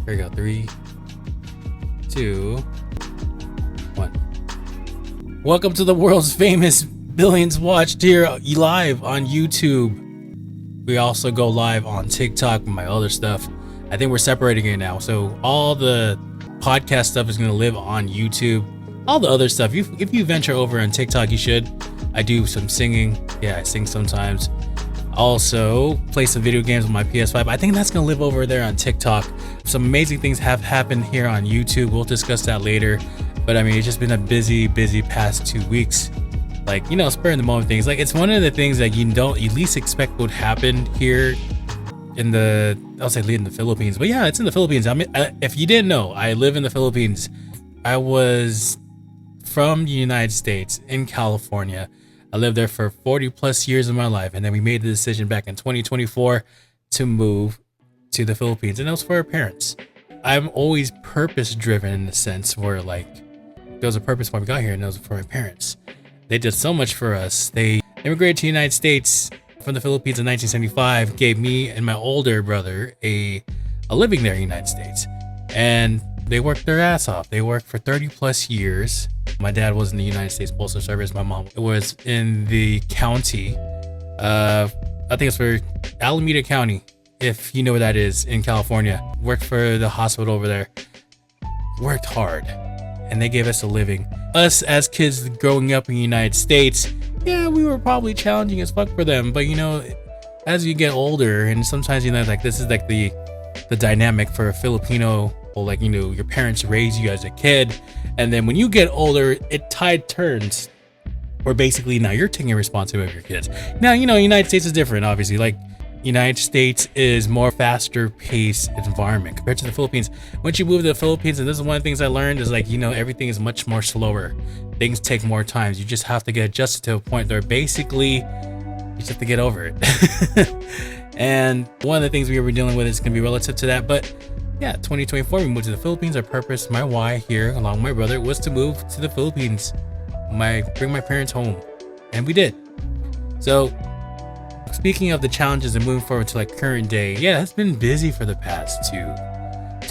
There we go. 3, 2, 1. Welcome to the world's famous billions watched here live on YouTube. We also go live on TikTok and my other stuff. I think we're separating it now. So all the podcast stuff is going to live on YouTube. All the other stuff, if you venture over on TikTok, you should. I do some singing. Yeah, I sing sometimes. Also, play some video games on my PS5. I think that's going to live over there on TikTok. Some amazing things have happened here on YouTube. We'll discuss that later. But I mean, it's just been a busy past 2 weeks. Like, spur in the moment things. Like, it's one of the things that you least expect would happen here in the Philippines. But yeah, it's in the Philippines. I mean, if you didn't know, I live in the Philippines. I was from the United States in California. I lived there for 40 plus years of my life. And then we made the decision back in 2024 to move to the Philippines. And it was for our parents. I'm always purpose driven in the sense where, like, there was a purpose why we got here, and it was for my parents. They did so much for us. They immigrated to the United States from the Philippines in 1975, gave me and my older brother a living there in the United States. And they worked their ass off. They worked for 30 plus years. My dad was in the United States Postal Service. My mom was in the county. I think it's for Alameda County, if you know where that is, in California. Worked for the hospital over there. Worked hard. And they gave us a living. Us as kids growing up in the United States, yeah, we were probably challenging as fuck for them. But as you get older, and sometimes like this is like the dynamic for a Filipino, like your parents raise you as a kid, and then when you get older, tide turns, where basically now you're taking responsibility of your kids. Now United States is different, obviously. Like, United States is more faster paced environment compared to the Philippines. Once you move to the Philippines, and this is one of the things I learned, is like, everything is much more slower. Things take more time. You just have to get adjusted to a point where basically you just have to get over it. And one of the things we were dealing with is going to be relative to that. But yeah, 2024, we moved to the Philippines. Our purpose, my why here, along with my brother, was to move to the Philippines. Bring my parents home. And we did. So, speaking of the challenges and moving forward to like current day, yeah, it's been busy for the past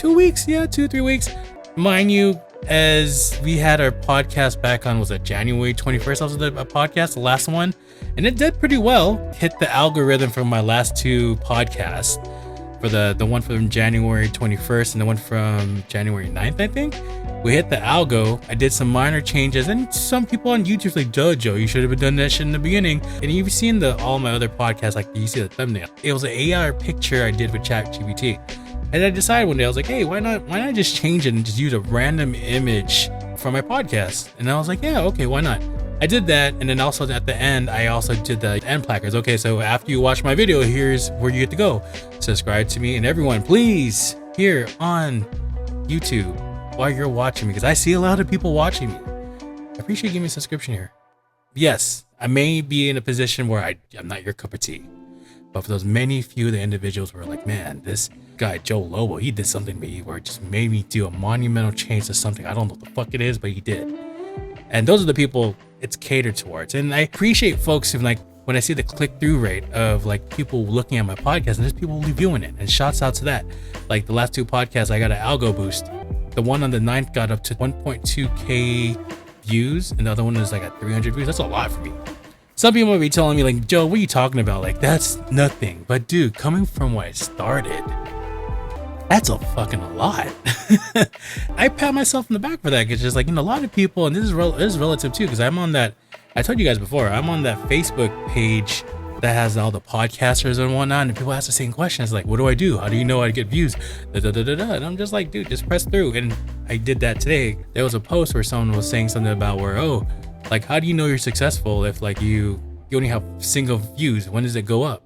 2 weeks. Yeah, 2-3 weeks. Mind you, as we had our podcast back on, was it January 21st? That was the podcast, the last one. And it did pretty well. Hit the algorithm from my last 2 podcasts. For the one from January 21st and the one from January 9th, I think. We hit the algo. I did some minor changes, and some people on YouTube like, duh, Joe, you should have done that shit in the beginning. And you've seen all my other podcasts, like you see the thumbnail. It was an AR picture I did with ChatGPT. And I decided one day, I was like, hey, why not just change it and just use a random image for my podcast? And I was like, yeah, okay, why not? I did that, and then also at the end, I also did the end placards. Okay, so after you watch my video, here's where you get to go. Subscribe to me, and everyone, please, here on YouTube, while you're watching me, because I see a lot of people watching me. I appreciate you giving me a subscription here. Yes, I may be in a position where I'm not your cup of tea, but for those many few of the individuals who are like, man, this guy Joe Lobo, he did something to me where it just made me do a monumental change to something. I don't know what the fuck it is, but he did. And those are the people it's catered towards. And I appreciate folks who, like, when I see the click-through rate of like people looking at my podcast, and there's people reviewing it, and shouts out to that. Like the last 2 podcasts, I got an algo boost. The one on the 9th got up to 1.2k views, and the other one is like at 300 views. That's a lot for me. Some people might be telling me like, Joe, what are you talking about? Like, that's nothing. But dude, coming from where I started, that's a fucking a lot. I pat myself in the back for that. It's just like, a lot of people, and this is relative too, because I'm on that, I told you guys before, I'm on that Facebook page that has all the podcasters and whatnot, and people ask the same questions, like, what do I do? How do you know I get views? And I'm just like, dude, just press through. And I did that today. There was a post where someone was saying something about where, like, how do you know you're successful if like you only have single views? When does it go up?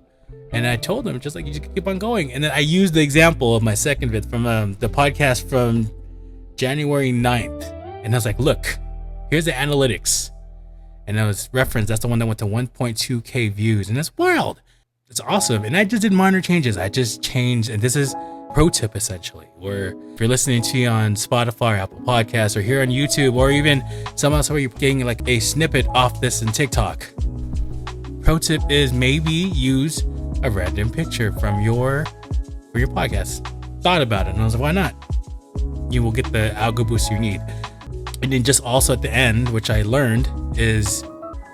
And I told them, just like, you just keep on going. And then I used the example of my second vid from the podcast from January 9th. And I was like, look, here's the analytics. And I was referenced, that's the one that went to 1.2k views. And that's wild. It's awesome. And I just did minor changes. I just changed. And this is pro tip, essentially, where if you're listening to you on Spotify, or Apple Podcasts, or here on YouTube, or even some else where you're getting like a snippet off this in TikTok. Pro tip is maybe use a random picture from your podcast. thought about it, and I was like, why not? You will get the algo boost you need. And then just also at the end, which I learned, is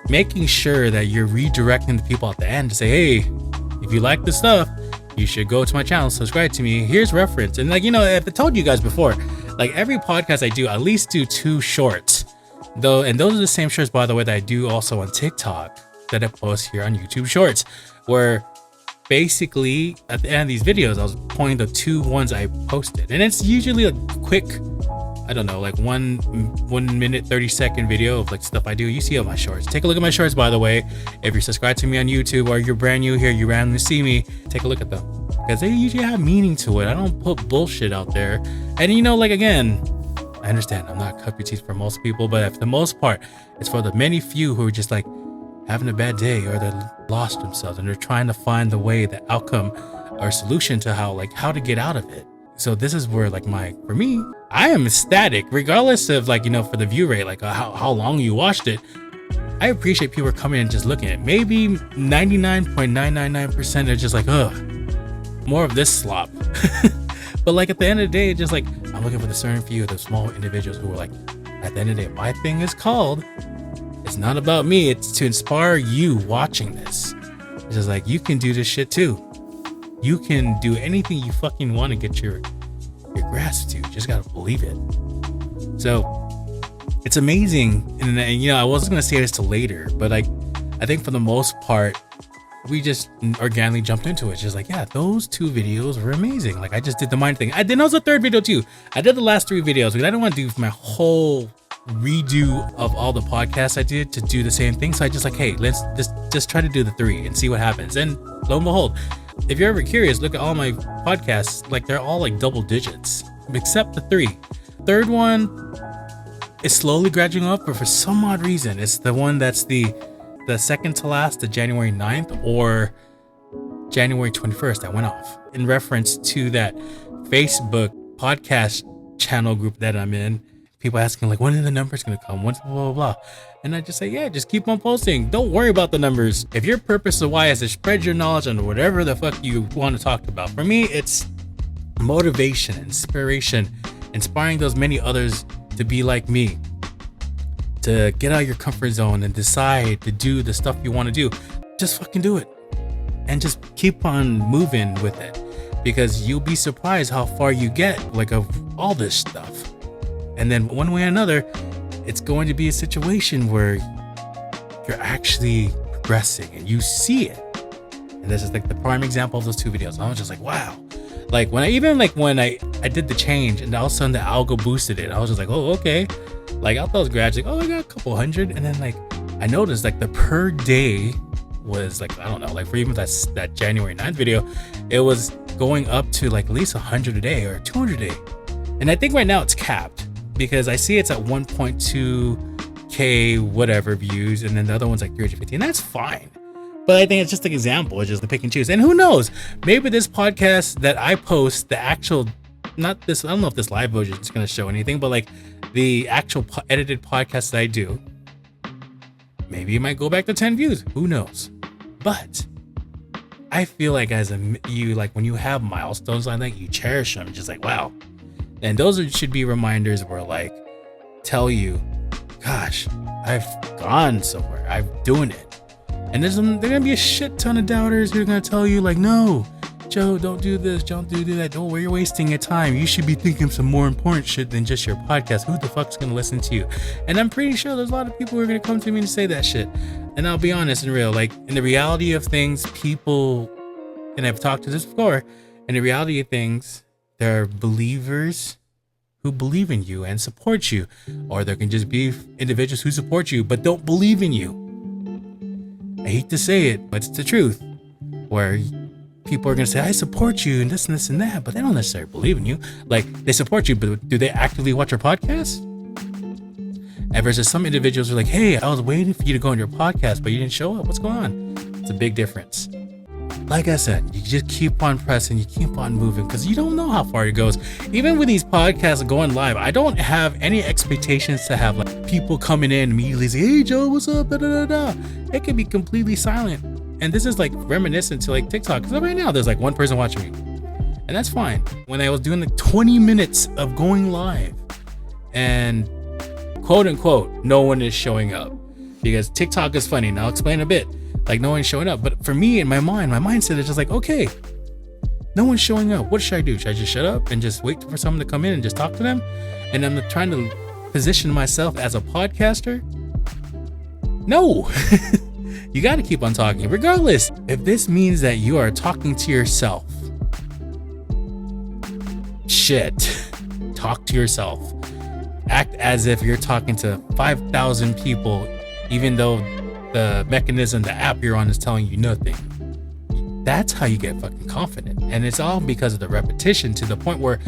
making sure that you're redirecting the people at the end to say, hey, if you like this stuff, you should go to my channel, subscribe to me, here's reference. And like, you know, I've told you guys before, like every podcast I do, I at least do 2 shorts though. And those are the same shorts, by the way, that I do also on TikTok that I post here on YouTube Shorts, where basically at the end of these videos, I was pointing the 2 ones I posted. And it's usually a quick, I don't know, like 1 minute, 30-second video of like stuff I do. You see all my shorts. Take a look at my shorts, by the way. If you're subscribed to me on YouTube or you're brand new here, you randomly see me, take a look at them, because they usually have meaning to it. I don't put bullshit out there. And you know, like, again, I understand I'm not cup your teeth for most people, but for the most part, it's for the many few who are just like having a bad day, or they're lost themselves and they're trying to find the way, the outcome or solution to how to get out of it. So this is where, like, for me, I am ecstatic, regardless of, like, you know, for the view rate, like how long you watched it. I appreciate people coming and just looking at it. Maybe 99.999% are just like, ugh, more of this slop. But like at the end of the day, it's just like, I'm looking for the certain few of the small individuals who are like, at the end of the day, my thing is called, it's not about me, it's to inspire you watching this. It's just like, you can do this shit too. You can do anything you fucking want to get your grasp to. You just gotta believe it. So it's amazing. And you know, I wasn't gonna say this till later, but like, I think for the most part, we just organically jumped into it. It's just like, yeah, those 2 videos were amazing. Like, I just did the mind thing. I did also a 3rd video too. I did the last 3 videos because I didn't want to do my whole redo of all the podcasts I did to do the same thing. So I just like, hey, let's just try to do the 3 and see what happens. And lo and behold, if you're ever curious, look at all my podcasts. Like, they're all like double digits, except the 3. 3rd one is slowly graduating up, but for some odd reason, it's the one that's the second to last, the January 9th or January 21st that went off, in reference to that Facebook podcast channel group that I'm in. People asking like, when are the numbers gonna come? When's blah, blah, blah. And I just say, yeah, just keep on posting. Don't worry about the numbers. If your purpose of why is to spread your knowledge on whatever the fuck you want to talk about. For me, it's motivation, inspiration, inspiring those many others to be like me, to get out of your comfort zone and decide to do the stuff you want to do. Just fucking do it and just keep on moving with it, because you'll be surprised how far you get, like, of all this stuff. And then one way or another, it's going to be a situation where you're actually progressing and you see it. And this is like the prime example of those 2 videos. I was just like, wow. Like when I did the change and all of a sudden the algo boosted it, I was just like, oh, okay. Like, I thought it was gradually, oh, I got a couple hundred. And then like, I noticed like the per day was like, I don't know, like for even that January 9th video, it was going up to like at least 100 a day or 200 a day. And I think right now it's capped, because I see it's at 1.2K whatever views, and then the other one's like 350, and that's fine. But I think it's just an example. It's just the pick and choose. And who knows, maybe this podcast that I post, the actual, not this, I don't know if this live version is going to show anything, but like the actual edited podcast that I do, maybe it might go back to 10 views. Who knows? But I feel like when you have milestones like that, you cherish them. Just like, wow. And those should be reminders where like tell you, gosh, I've gone somewhere, I'm doing it. And there's gonna be a shit ton of doubters who are gonna tell you like, no, Joe, don't do this, don't do that. Don't worry, you're wasting your time. You should be thinking some more important shit than just your podcast. Who the fuck's gonna listen to you? And I'm pretty sure there's a lot of people who are gonna come to me and say that shit. And I'll be honest and real, like in the reality of things, people, and I've talked to this before, in the reality of things, there are believers who believe in you and support you, or there can just be individuals who support you but don't believe in you. I hate to say it, but it's the truth, where people are going to say, I support you and this and this and that, but they don't necessarily believe in you. Like, they support you, but do they actively watch your podcast? And versus some individuals are like, hey, I was waiting for you to go on your podcast, but you didn't show up. What's going on? It's a big difference. Like I said, you just keep on pressing, you keep on moving, because you don't know how far it goes. Even with these podcasts going live, I don't have any expectations to have like people coming in immediately say, hey Joe, what's up? Da, da, da, da. It can be completely silent. And this is like reminiscent to like TikTok. Because right now there's like one person watching me. And that's fine. When I was doing like 20 minutes of going live and quote unquote, no one is showing up, because TikTok is funny. And I'll explain a bit. Like, no one's showing up. But for me, in my mind, my mindset is just like, okay, no one's showing up. What should I do? Should I just shut up and just wait for someone to come in and just talk to them? And I'm trying to position myself as a podcaster. No, you got to keep on talking. Regardless, if this means that you are talking to yourself, shit, talk to yourself. Act as if you're talking to 5,000 people, even though the mechanism, the app you're on is telling you nothing. That's how you get fucking confident. And it's all because of the repetition, to the point where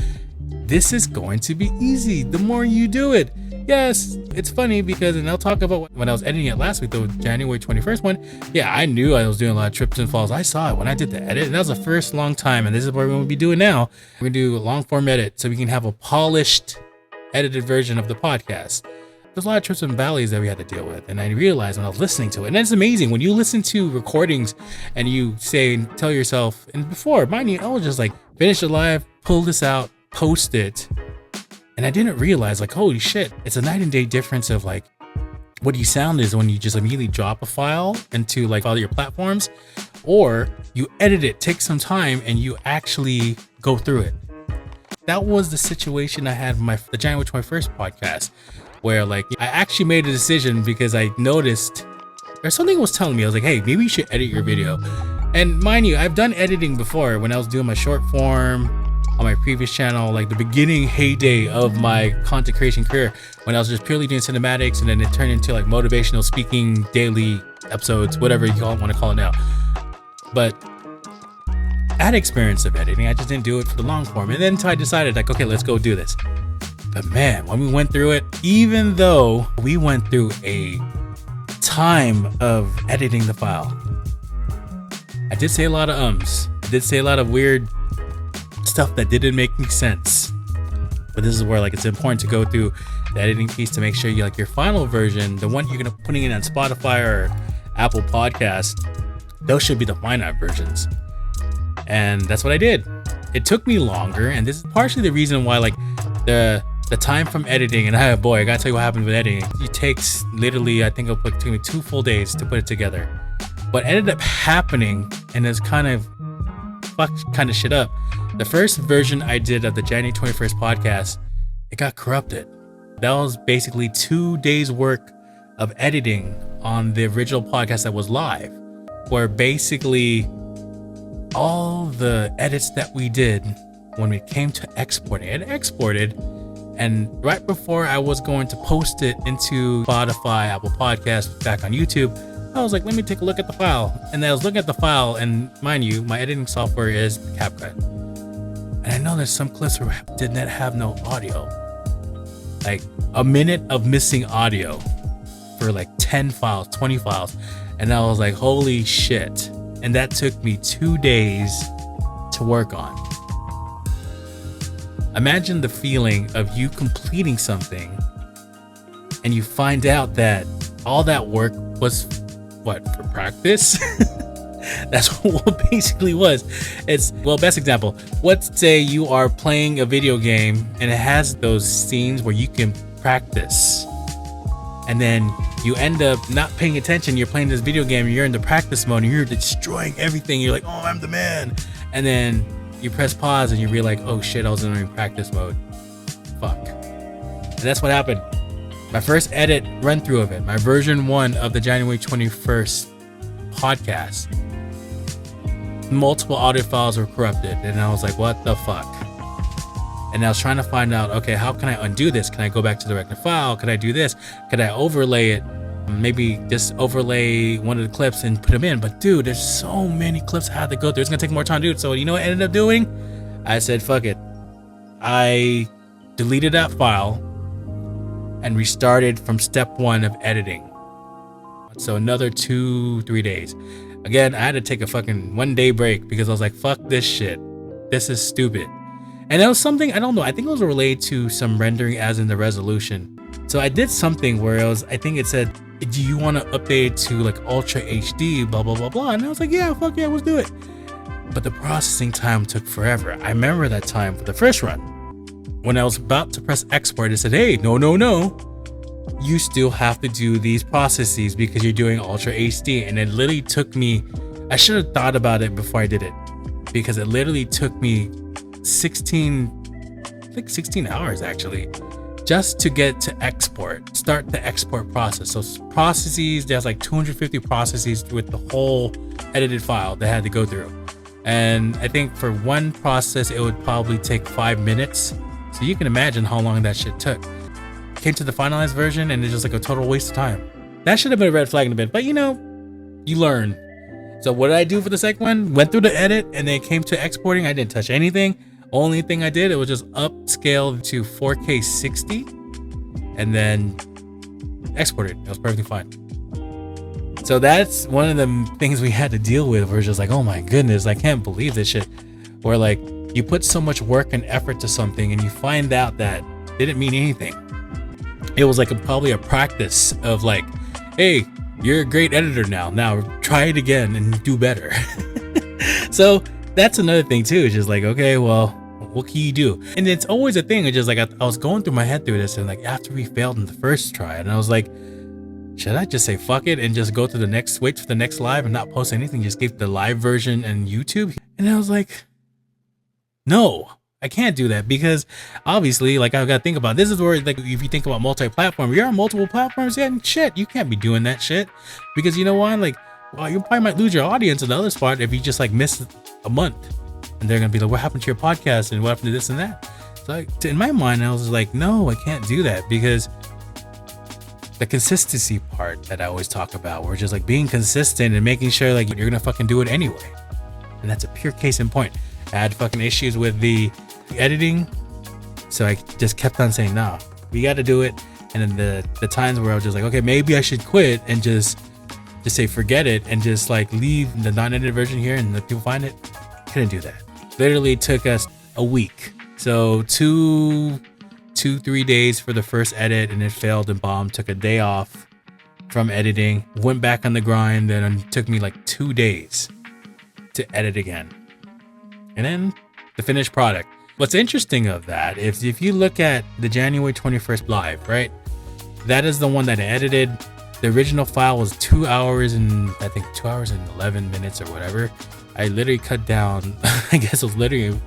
this is going to be easy the more you do it. Yes, it's funny because, and I'll talk about when I was editing it last week, the January 21st one. Yeah, I knew I was doing a lot of trips and falls. I saw it when I did the edit, and that was the first long time. And this is what we're going to be doing now. We're going to do a long form edit so we can have a polished, edited version of the podcast. There's a lot of trips and valleys that we had to deal with. And I realized when I was listening to it, and it's amazing when you listen to recordings and you say, tell yourself, and before, mind you, I was just like, finish it live, pull this out, post it. And I didn't realize, like, holy shit, it's a night and day difference of like what you sound is when you just immediately drop a file into like all your platforms, or you edit it, take some time, and you actually go through it. That was the situation I had with the January 21st podcast, where like I actually made a decision because I noticed or something was telling me, I was like, hey, maybe you should edit your video. And mind you, I've done editing before when I was doing my short form on my previous channel, like the beginning heyday of my content creation career, when I was just purely doing cinematics, and then it turned into like motivational speaking daily episodes, whatever you want to call it now. But I had experience of editing, I just didn't do it for the long form. And then until I decided like, okay, let's go do this. But man, when we went through it, even though we went through a time of editing the file, I did say a lot of ums. I did say a lot of weird stuff that didn't make any sense. But this is where like it's important to go through the editing piece to make sure you like your final version, the one you're gonna putting it on Spotify or Apple Podcast, those should be the finite versions. And that's what I did. It took me longer, and this is partially the reason why like the time from editing, and I gotta tell you what happened with editing. It takes literally, I think it took me 2 full days to put it together. What ended up happening, and it's kind of fucked kind of shit up, the first version I did of the January 21st podcast, it got corrupted. That was basically 2 days work of editing on the original podcast that was live, where basically all the edits that we did when it came to exporting, it exported, and right before I was going to post it into Spotify, Apple Podcasts, back on YouTube, I was like, let me take a look at the file. And I was looking at the file, and mind you, my editing software is CapCut. And I know there's some clips where I did not have no audio. Like a minute of missing audio for like 10 files, 20 files. And I was like, holy shit. And that took me 2 days to work on. Imagine the feeling of you completing something and you find out that all that work was what, for practice? That's what it basically was. It's, well, best example, let's say you are playing a video game and it has those scenes where you can practice, and then you end up not paying attention. You're playing this video game, you're in the practice mode, and you're destroying everything. You're like, oh, I'm the man. And then you press pause and you realize, oh shit, I was in practice mode. Fuck. And that's what happened. My first edit run through of it, my version 1 of the January 21st podcast, multiple audio files were corrupted, and I was like, what the fuck? And I was trying to find out, okay, how can I undo this? Can I go back to the regular file? Can I do this? Could I overlay it? Maybe just overlay one of the clips and put them in. But dude, there's so many clips I had to go through. It's gonna take more time to do it. So you know what I ended up doing? I said, fuck it. I deleted that file and restarted from step 1 of editing. So another 2-3 days. Again, I had to take a fucking 1 day break because I was like, fuck this shit. This is stupid. And that was something, I don't know, I think it was related to some rendering as in the resolution. So I did something where it was, I think it said, do you want to update it to like Ultra HD, blah, blah, blah, blah. And I was like, yeah, fuck yeah, let's do it. but the processing time took forever. I remember that time for the first run. When I was about to press export, it said, hey, no. You still have to do these processes because you're doing Ultra HD. And it literally took me, I should have thought about it before I did it, because it literally took me 16 hours actually, just to get to start the export process. So processes, there's like 250 processes with the whole edited file that I had to go through. And I think for one process, it would probably take 5 minutes. So you can imagine how long that shit took. Came to the finalized version and it's just like a total waste of time. That should have been a red flag in a bit, but you learn. So what did I do for the second one? Went through the edit and then came to exporting. I didn't touch anything. Only thing I did, it was just upscale to 4K 60 and then exported. It was perfectly fine. So that's one of the things we had to deal with. We're just like, oh my goodness, I can't believe this shit. Where like you put so much work and effort to something and you find out that it didn't mean anything. It was like probably a practice of like, hey, you're a great editor now. Now try it again and do better. So that's another thing too. It's just like, okay, well, what can you do? And it's always a thing. It's just like, I was going through my head through this, and like after we failed in the first try, and I was like, should I just say fuck it and just go to the next, wait for the next live and not post anything? Just keep the live version and YouTube. And I was like, no, I can't do that, because obviously, like, I've got to think about, this is where, like, if you think about multi-platform, you're on multiple platforms, yeah, and shit, you can't be doing that shit, because you know why? Like, well, you probably might lose your audience in the other spot if you just like miss a month, and they're gonna be like, what happened to your podcast and what happened to this and that? So like, in my mind, I was like, no, I can't do that, because the consistency part that I always talk about, we're just like being consistent and making sure like you're gonna fucking do it anyway. And that's a pure case in point. I had fucking issues with the editing, so I just kept on saying, no, we got to do it. And then the times where I was just like, okay, maybe I should quit and just say forget it and just like leave the non-edited version here and let people find it. Couldn't do that. Literally took us a week. So 3 days for the first edit, and it failed and bombed. Took a day off from editing, went back on the grind, and it took me like 2 days to edit again. And then the finished product. What's interesting of that is if you look at the January 21st live, right? That is the one that I edited. The original file was 2 hours and I think 2 hours and 11 minutes or whatever. I literally cut down, I guess it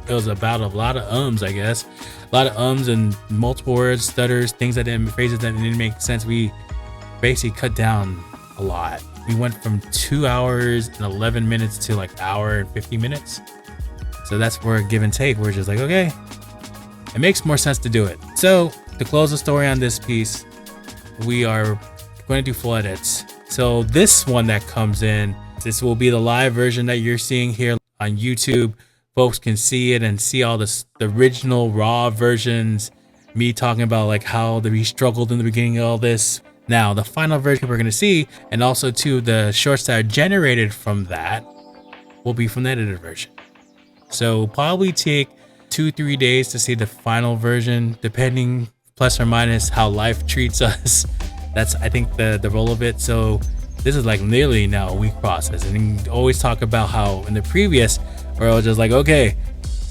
was about a lot of ums, I guess. A lot of ums and multiple words, stutters, phrases that didn't make sense. We basically cut down a lot. We went from 2 hours and 11 minutes to like hour and 50 minutes. So that's where give and take. We're just like, okay, it makes more sense to do it. So to close the story on this piece, we are going to do full edits. So this one that comes in, this will be the live version that you're seeing here on YouTube. Folks can see it and see all the original raw versions. Me talking about like how we struggled in the beginning of all this. Now the final version we're going to see, and also too the shorts that are generated from that will be from the edited version. So probably take 2-3 days to see the final version, depending plus or minus how life treats us. That's, I think, the role of it. So this is like nearly now a week process. And you always talk about how in the previous, where I was just like, okay,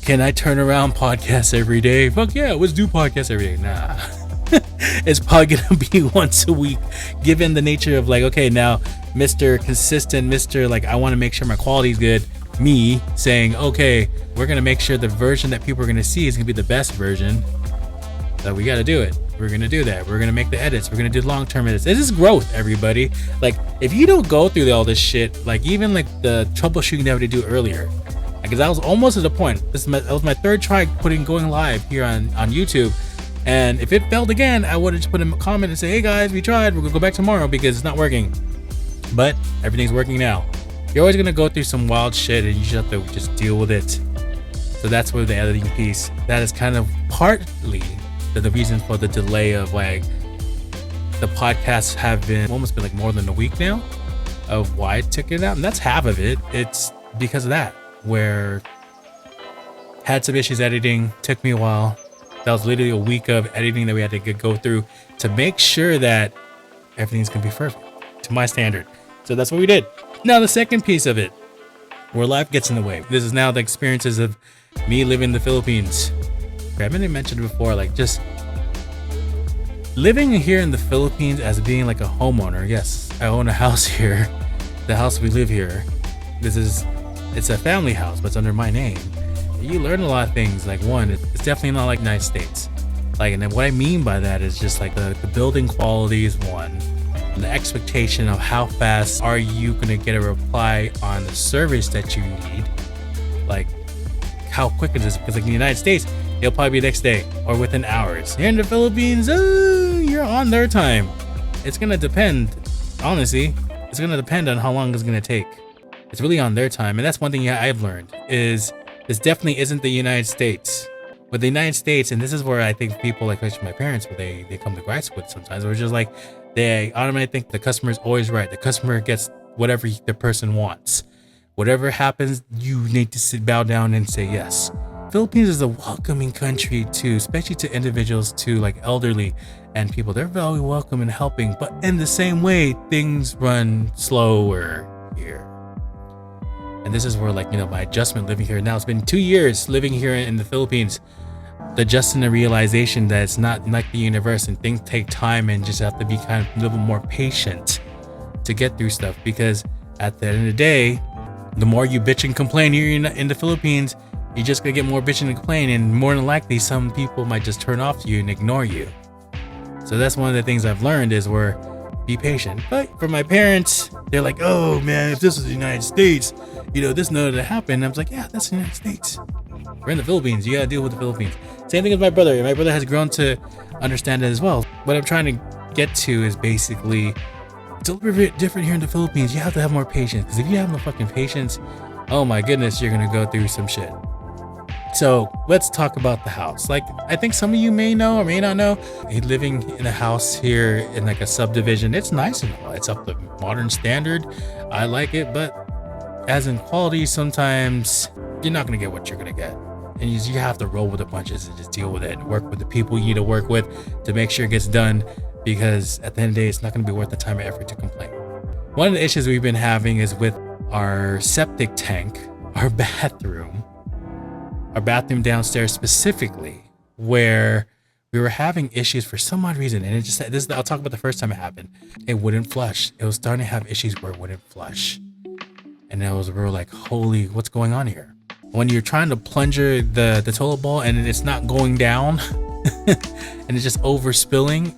can I turn around podcasts every day? Fuck yeah, let's do podcasts every day. Nah. It's probably gonna be once a week, given the nature of like, okay, now Mr. Consistent, Mr. like, I want to make sure my quality is good. Me saying, okay, we're gonna make sure the version that people are gonna see is gonna be the best version. So we gotta do it. We're gonna do that. We're gonna make the edits. We're gonna do long-term edits. This is growth, everybody. Like, if you don't go through all this shit, like even like the troubleshooting that we did do earlier, because I was almost at the point. That was my third try going live here on YouTube. And if it failed again, I would have just put in a comment and say, hey guys, we tried. We're gonna go back tomorrow because it's not working. But everything's working now. You're always gonna go through some wild shit and you just have to just deal with it. So that's where the editing piece, that is kind of partly the reason for the delay of like the podcasts have been almost been like more than a week now of why I took it out. And that's half of it. It's because of that, where had some issues editing, took me a while. That was literally a week of editing that we had to go through to make sure that everything's gonna be perfect to my standard. So that's what we did. Now the second piece of it, where life gets in the way. This is now the experiences of me living in the Philippines. I mean, I mentioned before, like just living here in the Philippines as being like a homeowner. Yes, I own a house here. The house we live here. It's a family house, but it's under my name. You learn a lot of things. Like one, it's definitely not like United States. Like, and then what I mean by that is just like the building quality is one. And the expectation of how fast are you gonna get a reply on the service that you need. Like how quick it is, because like in the United States, it'll probably be the next day or within hours. Here in the Philippines, you're on their time. It's gonna depend, honestly. It's gonna depend on how long it's gonna take. It's really on their time, and that's one thing I've learned is this definitely isn't the United States. With the United States, and this is where I think people, like especially my parents, where they come to gripes with sometimes, we're just like they automatically think the customer is always right. The customer gets whatever the person wants. Whatever happens, you need to bow down and say yes. Philippines is a welcoming country to, especially to individuals, to like elderly and people. They're very welcome and helping, but in the same way, things run slower here. And this is where, like, you know, my adjustment living here now, it's been 2 years living here in the Philippines, adjusting the realization that it's not like the universe and things take time and just have to be kind of a little more patient to get through stuff. Because at the end of the day, the more you bitch and complain here in the Philippines, you're just gonna get more bitching and complain, and more than likely some people might just turn off to you and ignore you. So that's one of the things I've learned is where be patient. But for my parents, they're like, oh man, if this was the United States, you know, this none of that happened. I was like, yeah, that's the United States. We're in the Philippines. You gotta deal with the Philippines. Same thing with my brother. My brother has grown to understand it as well. What I'm trying to get to is basically it's a little bit different here in the Philippines. You have to have more patience, because if you have no fucking patience, oh my goodness, you're gonna go through some shit. So let's talk about the house. Like, I think some of you may know or may not know, living in a house here in like a subdivision, it's nice and all. It's up to modern standard. I like it, but as in quality, sometimes you're not gonna get what you're gonna get. And you have to roll with the punches and just deal with it and work with the people you need to work with to make sure it gets done, because at the end of the day, it's not gonna be worth the time and effort to complain. One of the issues we've been having is with our septic tank, our bathroom downstairs specifically, where we were having issues for some odd reason. And it just, I'll talk about the first time it happened. It wouldn't flush. It was starting to have issues where it wouldn't flush. And we were like, holy, what's going on here? When you're trying to plunger the toilet bowl and it's not going down and it's just overspilling,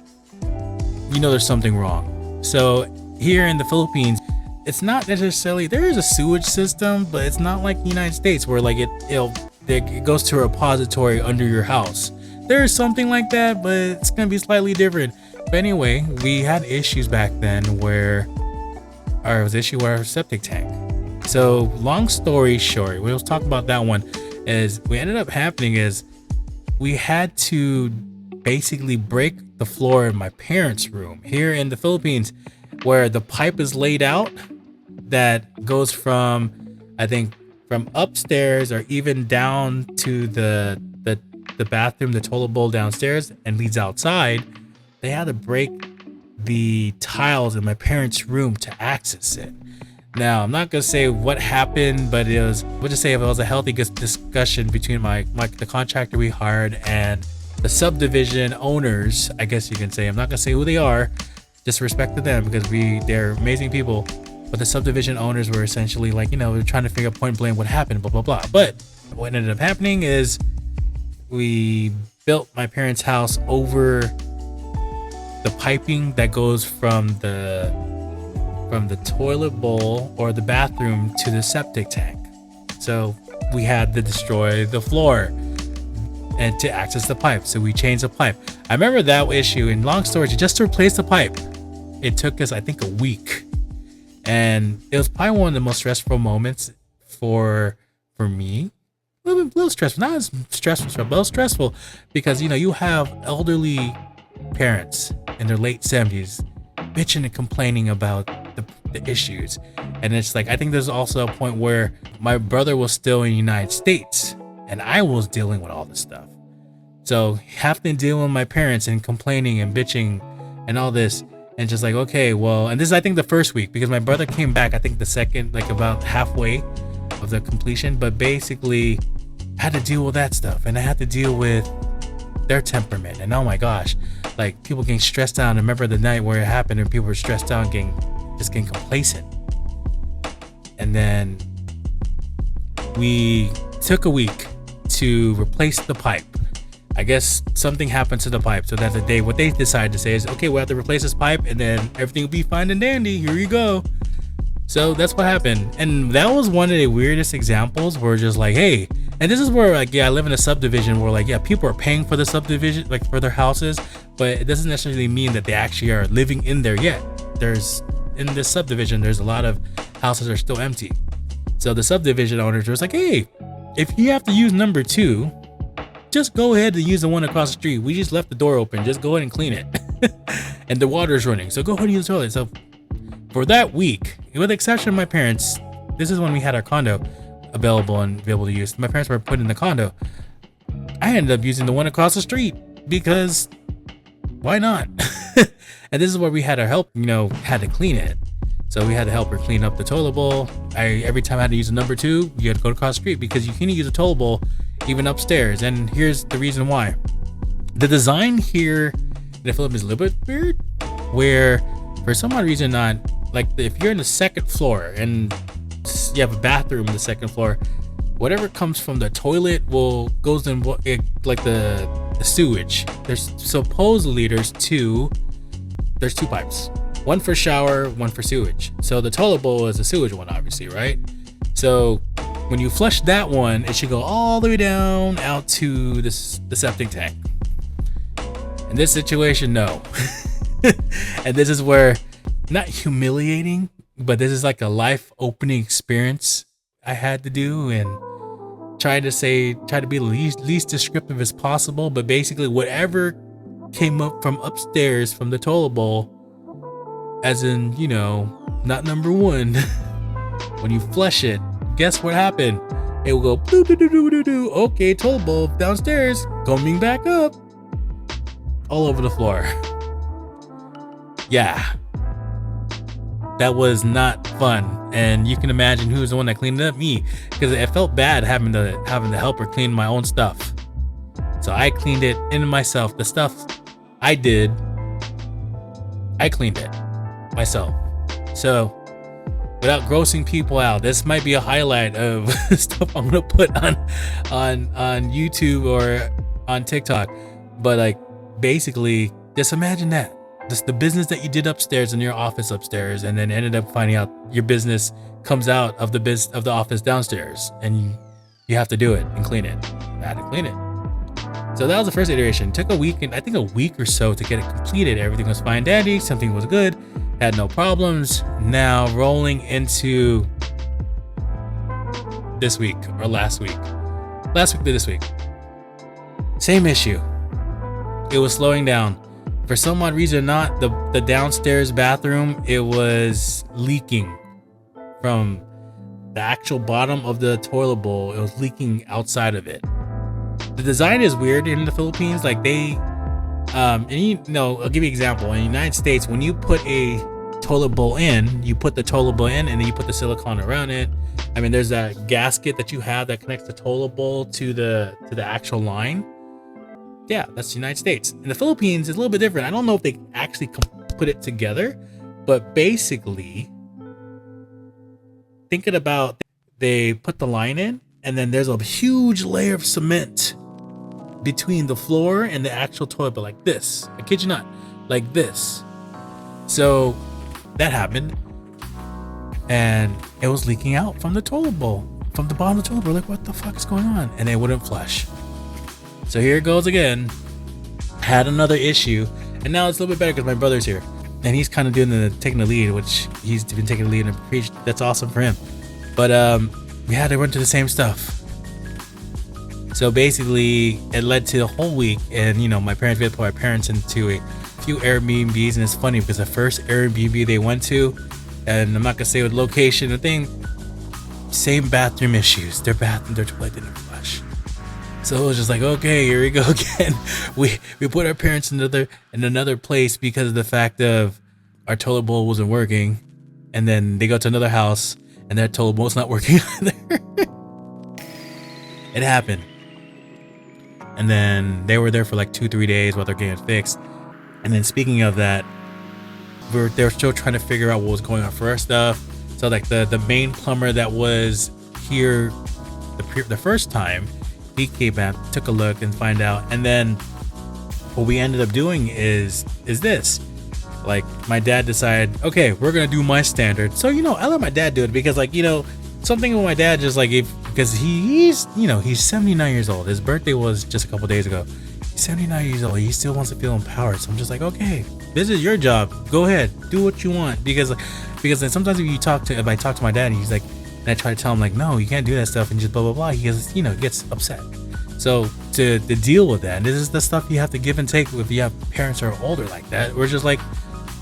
you know there's something wrong. So here in the Philippines, it's not necessarily, there is a sewage system, but it's not like the United States where like it goes to a repository under your house. There is something like that, but it's gonna be slightly different. But anyway, we had issues back then where it was an issue with our septic tank. So long story short, we'll talk about that one. Is what ended up happening is we had to basically break the floor in my parents' room here in the Philippines, where the pipe is laid out that goes from, I think, from upstairs or even down to the bathroom, the toilet bowl downstairs, and leads outside. They had to break the tiles in my parents' room to access it. Now, I'm not gonna say what happened, but we'll just say it was a healthy discussion between the contractor we hired and the subdivision owners, I guess you can say. I'm not gonna say who they are, just respect to them, because they're amazing people. But the subdivision owners were essentially like, you know, we're trying to figure out point blank what happened, blah, blah, blah. But what ended up happening is we built my parents' house over the piping that goes from the toilet bowl or the bathroom to the septic tank. So we had to destroy the floor and to access the pipe. So we changed the pipe. I remember that issue, and long story, just to replace the pipe, it took us, I think, a week. And it was probably one of the most stressful moments for me. A little stressful, not as stressful, but stressful, because, you know, you have elderly parents in their late 70s bitching and complaining about the issues. And it's like, I think there's also a point where my brother was still in the United States and I was dealing with all this stuff. So having to deal with my parents and complaining and bitching and all this, and just like, okay, well, and this is, I think, the first week, because my brother came back, I think the second, like about halfway of the completion, but basically I had to deal with that stuff, and I had to deal with their temperament. And oh my gosh, like people getting stressed out. I remember the night where it happened and people were stressed out, getting complacent. And then we took a week to replace the pipe. I guess something happened to the pipe, so that the day what they decided to say is, okay, we'll have to replace this pipe and then everything will be fine and dandy. Here you go. So that's what happened. And that was one of the weirdest examples where just like, hey, and this is where like, yeah, I live in a subdivision where like, yeah, people are paying for the subdivision, like for their houses, but it doesn't necessarily mean that they actually are living in there yet. In this subdivision, there's a lot of houses that are still empty. So the subdivision owners was like, hey, if you have to use number 2, just go ahead and use the one across the street. We just left the door open. Just go ahead and clean it. And the water's running. So go ahead and use the toilet. So for that week, with the exception of my parents, this is when we had our condo available and be able to use. My parents were put in the condo. I ended up using the one across the street because why not? And this is where we had our help, had to clean it. So we had to help her clean up the toilet bowl. Every time I had to use a number 2, you had to go across the street because you can't use a toilet bowl even upstairs. And here's the reason why. The design here in the Philippines is a little bit weird, where for some odd reason, not like if you're in the second floor and you have a bathroom on the second floor, whatever comes from the toilet goes in like the sewage. There's two pipes. One for shower, one for sewage. So the toilet bowl is a sewage one, obviously, right? So when you flush that one, it should go all the way down out to the septic tank. In this situation, no. And this is where, not humiliating, but this is like a life-opening experience I had to do, and try to be the least descriptive as possible. But basically, whatever came up from upstairs from the toilet bowl, as in, not number 1, when you flush it, guess what happened? It will go doo doo doo doo doo doo. Okay, toilet bowl downstairs, coming back up, all over the floor. Yeah, that was not fun, and you can imagine who's the one that cleaned it up. Me, because it felt bad having to help her clean my own stuff. So I cleaned it in myself. The stuff I did, I cleaned it myself. So without grossing people out, this might be a highlight of stuff I'm gonna put on YouTube or on TikTok. But like, basically, just imagine that. Just the business that you did upstairs in your office upstairs, and then ended up finding out your business comes out of the office downstairs, and you have to do it and clean it. I had to clean it. So that was the first iteration. Took a week, and I think a week or so to get it completed. Everything was fine dandy. Something was good. Had no problems. Now rolling into this week or last week to this week. Same issue. It was slowing down. For some odd reason, not the downstairs bathroom, it was leaking from the actual bottom of the toilet bowl. It was leaking outside of it. The design is weird in the Philippines. Like they, I'll give you an example. In the United States, when you put a toilet bowl in, you put the toilet bowl in and then you put the silicone around it. I mean, there's that gasket that you have that connects the toilet bowl to the actual line. Yeah, that's the United States. In the Philippines, it's a little bit different. I don't know if they actually put it together, but basically, thinking about, they put the line in, and then there's a huge layer of cement between the floor and the actual toilet, but like this. I kid you not, like this. So that happened, and it was leaking out from the toilet bowl, from the bottom of the toilet bowl. Like, what the fuck is going on? And it wouldn't flush. So here it goes again. Had another issue, and now it's a little bit better because my brother's here, and he's kind of taking the lead, which he's been taking the lead and preached. That's awesome for him. But we had to run to the same stuff. So basically, it led to the whole week, and my parents put my parents into a few Airbnbs, and it's funny because the first Airbnb they went to, and I'm not gonna say what location, the thing, same bathroom issues. Their toilet didn't flush. So it was just like, okay, here we go again. We put our parents in another place because of the fact of our toilet bowl wasn't working, and then they go to another house and their toilet's not working either. It happened. And then they were there for like 2-3 days while they're getting fixed. And then speaking of that, they were still trying to figure out what was going on for our stuff. So like the main plumber that was here the first time, he came back, took a look and find out. And then what we ended up doing is this. Like my dad decided, okay, we're gonna do my standard. So I let my dad do it because something with my dad just like because he's 79 years old. His birthday was just a couple days ago. He's 79 years old. He still wants to feel empowered. So I'm just like, okay, this is your job. Go ahead, do what you want. Because then sometimes if I talk to my dad, and he's like, and I try to tell him like, no, you can't do that stuff and just blah blah blah. He gets upset. So to deal with that, and this is the stuff you have to give and take if you have parents who are older like that. We're just like,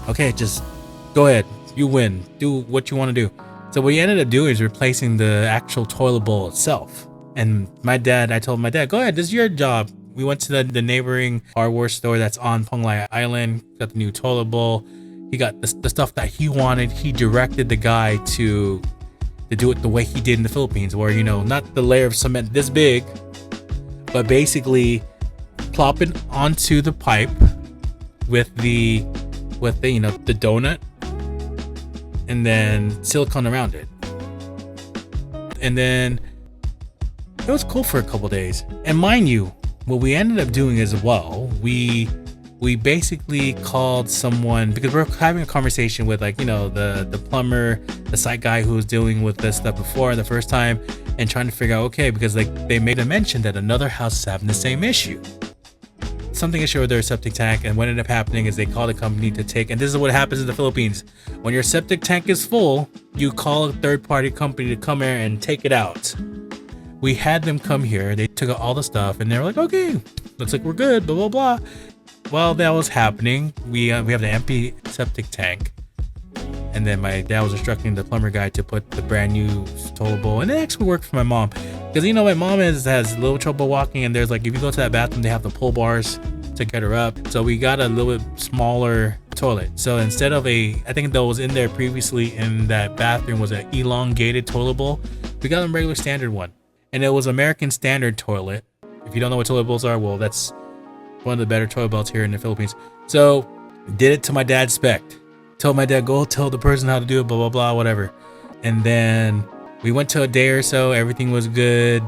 okay, just go ahead, you win, do what you want to do. So what we ended up doing is replacing the actual toilet bowl itself. And I told my dad, go ahead, this is your job. We went to the neighboring hardware store that's on Penglai Island, got the new toilet bowl. He got the stuff that he wanted. He directed the guy to do it the way he did in the Philippines, where not the layer of cement this big, but basically plop it onto the pipe with the donut, and then silicone around it. And then it was cool for a couple days. And mind you, what we ended up doing as well, we basically called someone, because we're having a conversation with the plumber, the site guy who was dealing with this stuff before the first time, and trying to figure out, okay, because they made a mention that another house is having the same issue. Something issue with their septic tank, and what ended up happening is they called a company to take, and this is what happens in the Philippines. When your septic tank is full, you call a third-party company to come here and take it out. We had them come here, they took out all the stuff, and they were like, okay, looks like we're good, blah, blah, blah. While that was happening, we have the empty septic tank, and then my dad was instructing the plumber guy to put the brand new toilet bowl, and it actually worked for my mom, because my mom has a little trouble walking, and there's if you go to that bathroom, they have the pull bars to get her up. So we got a little bit smaller toilet. So instead of I think that was in there previously in that bathroom was an elongated toilet bowl, we got a regular standard one, and it was American standard toilet. If you don't know what toilet bowls are, well, that's one of the better toilet bowls here in the Philippines. So did it to my dad's spec. Told my dad, go tell the person how to do it, blah, blah, blah, whatever. And then we went to a day or so. Everything was good.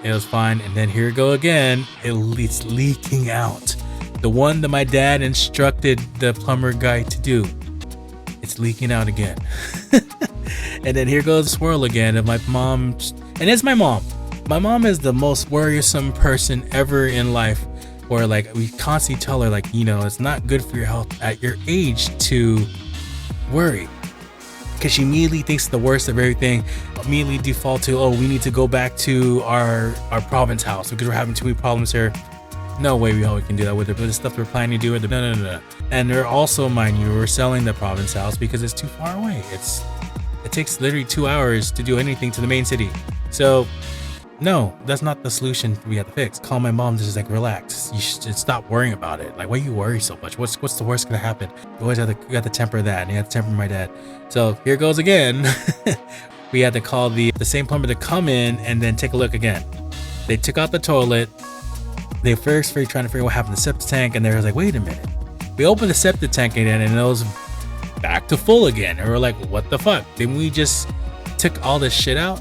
It was fine. And then here we go again. It's leaking out. The one that my dad instructed the plumber guy to do. It's leaking out again. And then here goes the swirl again of my mom. And it's my mom. My mom is the most worrisome person ever in life. Where we constantly tell her it's not good for your health at your age to worry, because she immediately thinks the worst of everything, immediately default to, oh, we need to go back to our province house because we're having too many problems here. No way we can do that with it, but the stuff we're planning to do, no. And they're also, mind you, we're selling the province house because it's too far away. It takes literally 2 hours to do anything to the main city. So no, that's not the solution we have to fix. Call my mom, just relax. You should stop worrying about it. Why you worry so much? What's the worst gonna happen? You always you got to temper that, and you have to temper my dad. So here goes again. We had to call the same plumber to come in and then take a look again. They took out the toilet. They first were trying to figure out what happened to the septic tank, and they was like, wait a minute. We opened the septic tank again, and it was back to full again. And we're like, what the fuck? Didn't we just took all this shit out?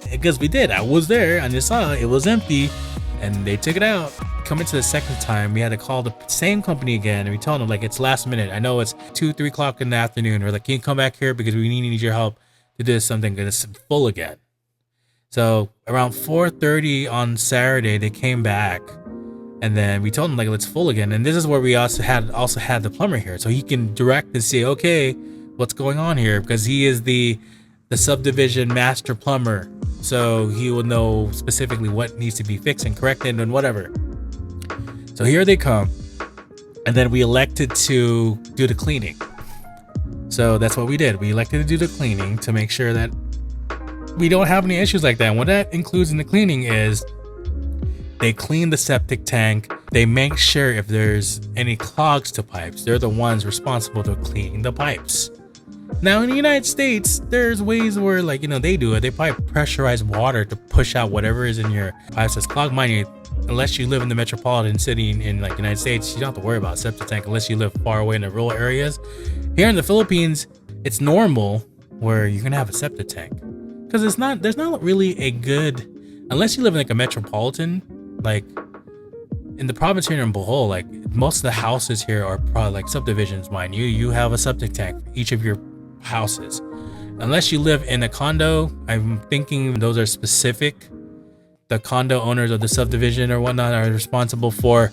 Because we did. I was there and I saw it was empty, and they took it out. Coming to the second time, we had to call the same company again, and we told them it's last minute. I know it's 2-3 o'clock in the afternoon. We're like, can you come back here because we need your help to do something, because it's full again. So around 4:30 on Saturday, they came back, and then we told them it's full again. And this is where we also had the plumber here, so he can direct and say, okay, what's going on here, because he is the subdivision master plumber. So he will know specifically what needs to be fixed and corrected and whatever. So here they come. And then we elected to do the cleaning. So that's what we did. We elected to do the cleaning to make sure that we don't have any issues like that. And what that includes in the cleaning is they clean the septic tank. They make sure if there's any clogs to pipes, they're the ones responsible to cleaning the pipes. Now in the United States, there's ways where like, they do it. They probably pressurize water to push out whatever is in your pipes that's clogged. Mind you, unless you live in the metropolitan city in like United States, you don't have to worry about a septic tank unless you live far away in the rural areas. Here in the Philippines, it's normal where you're gonna have a septic tank because there's not really a good, unless you live in like a metropolitan, like in the province here in Bohol, like most of the houses here are probably like subdivisions. Mind you have a septic tank for each of your houses. Unless you live in a condo, I'm thinking those are specific. The condo owners of the subdivision or whatnot are responsible for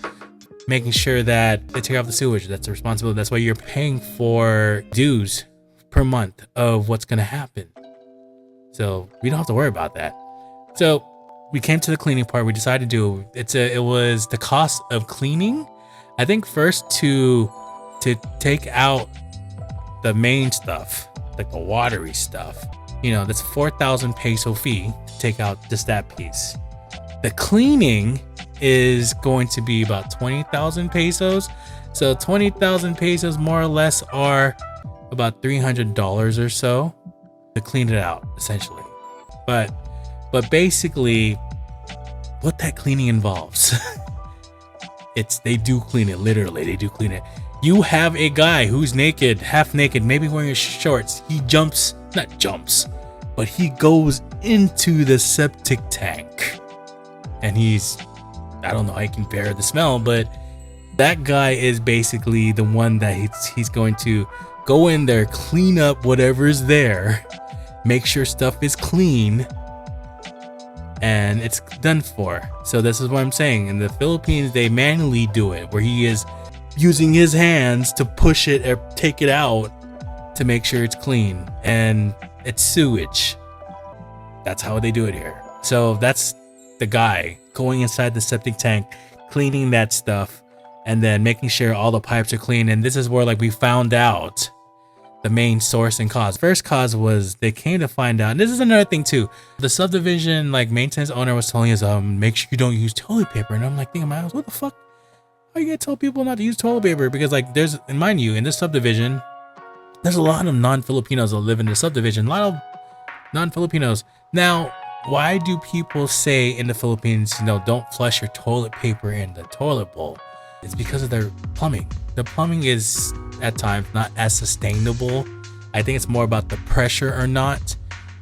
making sure that they take off the sewage. That's responsible. That's why you're paying for dues per month of what's going to happen. So we don't have to worry about that. So we came to the cleaning part. We decided to do it was the cost of cleaning. I think first to take out the main stuff, like the watery stuff, that's 4,000 peso fee to take out just that piece. The cleaning is going to be about 20,000 pesos. So 20,000 pesos more or less are about $300 or so to clean it out, essentially. But basically what that cleaning involves, they do clean it, literally, they do clean it. You have a guy who's naked, half naked, maybe wearing shorts. He but he goes into the septic tank. And I don't know how you can bear the smell, but that guy is basically the one that he's going to go in there, clean up whatever's there, make sure stuff is clean, and it's done for. So this is what I'm saying. In the Philippines, they manually do it, where he is using his hands to push it or take it out to make sure it's clean, and it's sewage. That's how they do it here. So that's the guy going inside the septic tank, cleaning that stuff, and then making sure all the pipes are clean. And this is where like we found out the main source and cause. First cause was they came to find out, and this is another thing too, the subdivision like maintenance owner was telling us make sure you don't use toilet paper. And I'm like thinking, what the fuck, how are you gonna tell people not to use toilet paper? Because like and mind you, in this subdivision there's a lot of non-Filipinos that live in the subdivision, a lot of non-Filipinos. Now, why do people say in the Philippines, don't flush your toilet paper in the toilet bowl? It's because of their plumbing. The plumbing is at times not as sustainable. I think it's more about the pressure or not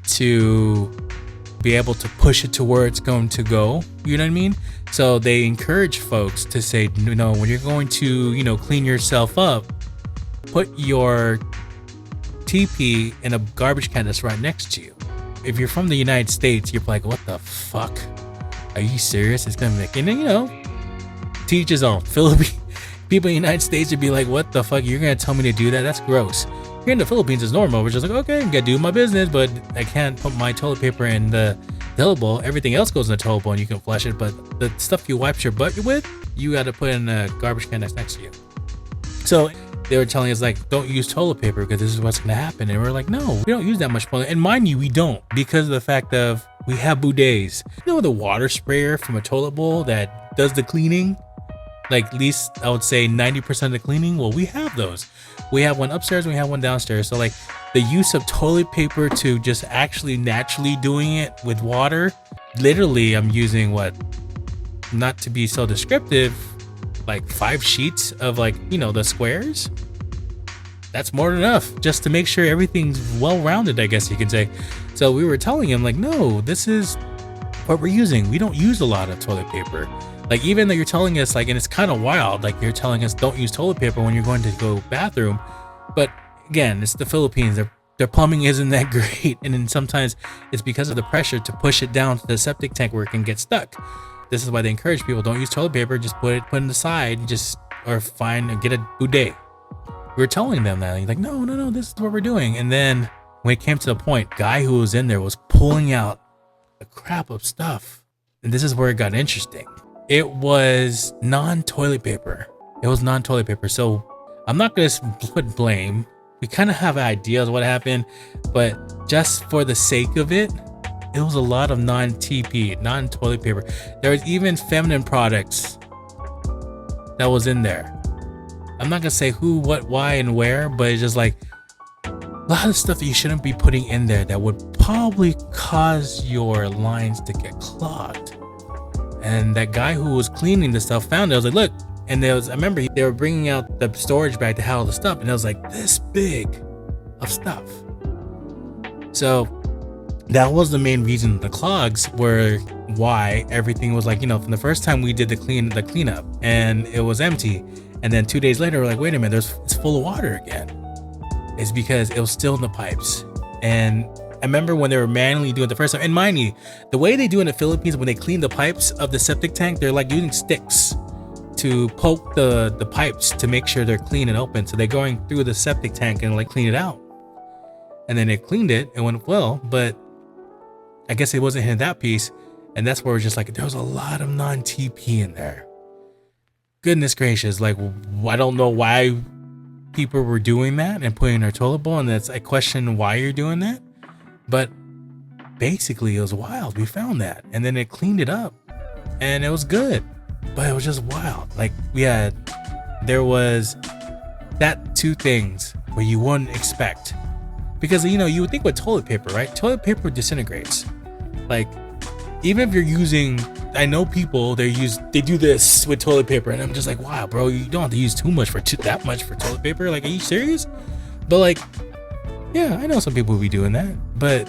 to be able to push it to where it's going to go. You know what I mean? So they encourage folks to say, when you're going to, clean yourself up, put your TP in a garbage can that's right next to you. If you're from the United States, you're like, what the fuck? Are you serious? It's gonna make, teach his own. People in the United States would be like, what the fuck? You're gonna tell me to do that? That's gross. Here in the Philippines, it's normal. We're just like, okay, I'm gonna do my business, but I can't put my toilet paper in the toilet bowl. Everything else goes in the toilet bowl and you can flush it, but the stuff you wipe your butt with, you gotta put in a garbage can that's next to you. So they were telling us like, don't use toilet paper because this is what's gonna happen. And we're like, no, we don't use that much toilet. And mind you, we don't, because of the fact of we have bidets. The water sprayer from a toilet bowl that does the cleaning, like at least I would say 90% of the cleaning. Well, we have those. We have one upstairs, we have one downstairs. So like the use of toilet paper to just actually naturally doing it with water, literally I'm using not to be so descriptive, like 5 sheets of the squares. That's more than enough just to make sure everything's well-rounded, I guess you can say. So we were telling him like, no, this is what we're using. We don't use a lot of toilet paper. Like even though you're telling us and it's kind of wild, like you're telling us don't use toilet paper when you're going to go bathroom. But again, it's the Philippines. Their plumbing isn't that great. And then sometimes it's because of the pressure to push it down to the septic tank where it can get stuck. This is why they encourage people, don't use toilet paper, just put it in the side, or get a bidet. We were telling them that, like, no, this is what we're doing. And then when it came to the point, guy who was in there was pulling out a crap of stuff. And this is where it got interesting. It was non-toilet paper. So I'm not going to put blame. We kind of have ideas what happened, but just for the sake of it, it was a lot of non-TP, non-toilet paper. There was even feminine products that was in there. I'm not gonna say who, what, why, and where, but it's just like lot of stuff that you shouldn't be putting in there that would probably cause your lines to get clogged. And that guy who was cleaning the stuff found it. I was like, look. And I remember they were bringing out the storage bag to have all the stuff, and it was like this big of stuff. So that was the main reason the clogs were why everything was like, from the first time we did the cleanup and it was empty. And then 2 days later, we're like, wait a minute, it's full of water again. It's because it was still in the pipes. And I remember when they were manually doing it the first time, and mind you, the way they do in the Philippines, when they clean the pipes of the septic tank, they're like using sticks to poke the pipes to make sure they're clean and open. So they're going through the septic tank and like clean it out. And then they cleaned it and went well, but I guess it wasn't hitting that piece. And that's where we're just like, there was a lot of non-TP in there. Goodness gracious. Like, I don't know why people were doing that and putting their toilet bowl. And I question why you're doing that. But basically it was wild. We found that. And then it cleaned it up and it was good. But it was just wild. Like there was that two things where you wouldn't expect. Because, you would think with toilet paper, right? Toilet paper disintegrates. Like, even if you're using, I know people, they do this with toilet paper. And I'm just like, wow, bro, you don't have to use that much for toilet paper. Like, are you serious? But like, yeah, I know some people will be doing that. But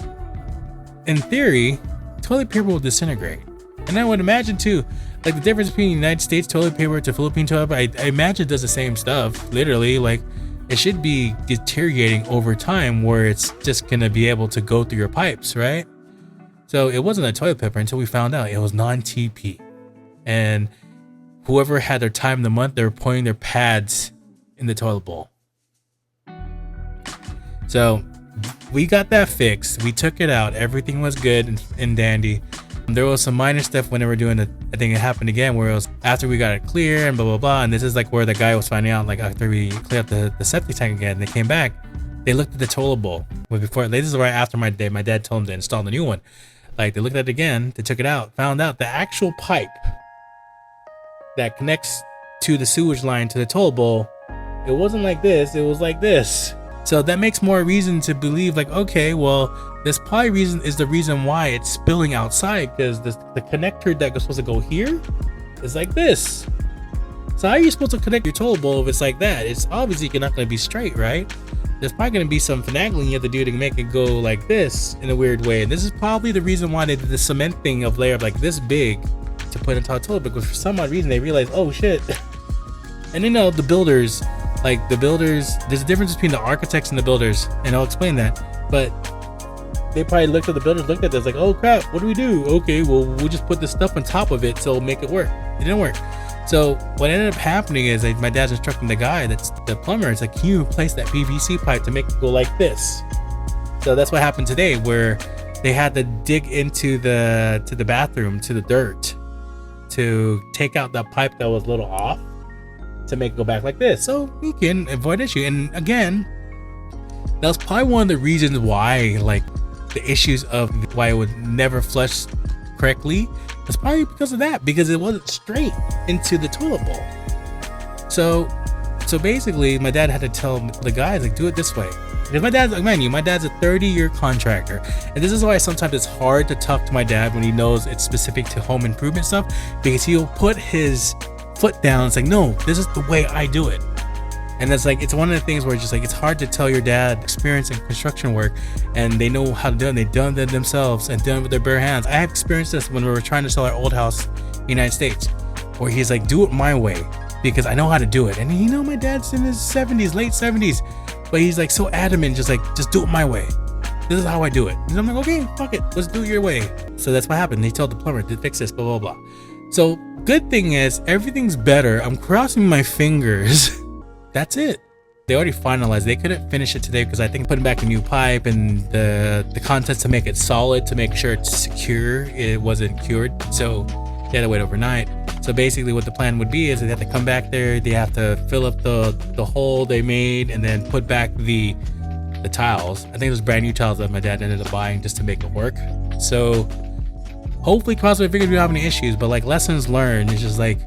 in theory, toilet paper will disintegrate. And I would imagine too, like the difference between United States toilet paper to Philippine toilet paper, I imagine it does the same stuff, literally. Like, it should be deteriorating over time where it's just gonna be able to go through your pipes, right? So it wasn't a toilet paper until we found out it was non-TP. And whoever had their time of the month, they were putting their pads in the toilet bowl. So we got that fixed. We took it out. Everything was good and dandy. There was some minor stuff when they were doing it. I think it happened again where it was after we got it clear and blah, blah, blah. And this is like where the guy was finding out, like after we cleared up the septic tank again, they came back, they looked at the toilet bowl. But before, this is right after my dad told them to install the new one. Like, they looked at it again, they took it out, found out the actual pipe that connects to the sewage line to the toilet bowl, it wasn't like this, it was like this. So that makes more reason to believe, like, okay, well, this probably is the reason why it's spilling outside, because the connector that was supposed to go here is like this. So how are you supposed to connect your toilet bowl if it's like that? It's obviously not going to be straight, right? There's probably going to be some finagling you have to do to make it go like this in a weird way. And this is probably the reason why they did the cement thing of layer like this big to put into a toilet, because for some odd reason they realized, oh shit. And the builders, there's a difference between the architects and the builders, and I'll explain that. But they probably looked at this like, oh crap, what do we do? Okay, well, we'll just put this stuff on top of it so it'll make it work. It didn't work. So what ended up happening is my dad's instructing the guy that's the plumber. It's like, can you replace that PVC pipe to make it go like this? So that's what happened today, where they had to dig into the bathroom, to the dirt, to take out that pipe that was a little off to make it go back like this, so we can avoid issue. And again, that was probably one of the reasons why, like, the issues of why it would never flush correctly was probably because of that, because it wasn't straight into the toilet bowl. So basically my dad had to tell the guys, like, do it this way, because my dad's like, my dad's a 30-year contractor, and this is why sometimes it's hard to talk to my dad when he knows it's specific to home improvement stuff, because he'll put his foot down. It's like, no, this is the way I do it. And it's like, it's one of the things where it's just like, it's hard to tell your dad experience in construction work, and they know how to do it, and they've done it themselves and done it with their bare hands. I have experienced this when we were trying to sell our old house in the United States, where he's like, do it my way, because I know how to do it. And my dad's in his 70s, late 70s, but he's like so adamant, just do it my way. This is how I do it. And I'm like, okay, fuck it, let's do it your way. So that's what happened. They told the plumber to fix this, blah, blah, blah. So good thing is everything's better. I'm crossing my fingers. That's it. They already finalized. They couldn't finish it today because I think putting back a new pipe and the contents to make it solid, to make sure it's secure, it wasn't cured. So they had to wait overnight. So basically what the plan would be is they have to come back there, they have to fill up the hole they made, and then put back the tiles. I think it was brand new tiles that my dad ended up buying just to make it work. So hopefully, cross my fingers, we don't have any issues, but like, lessons learned, it's just like,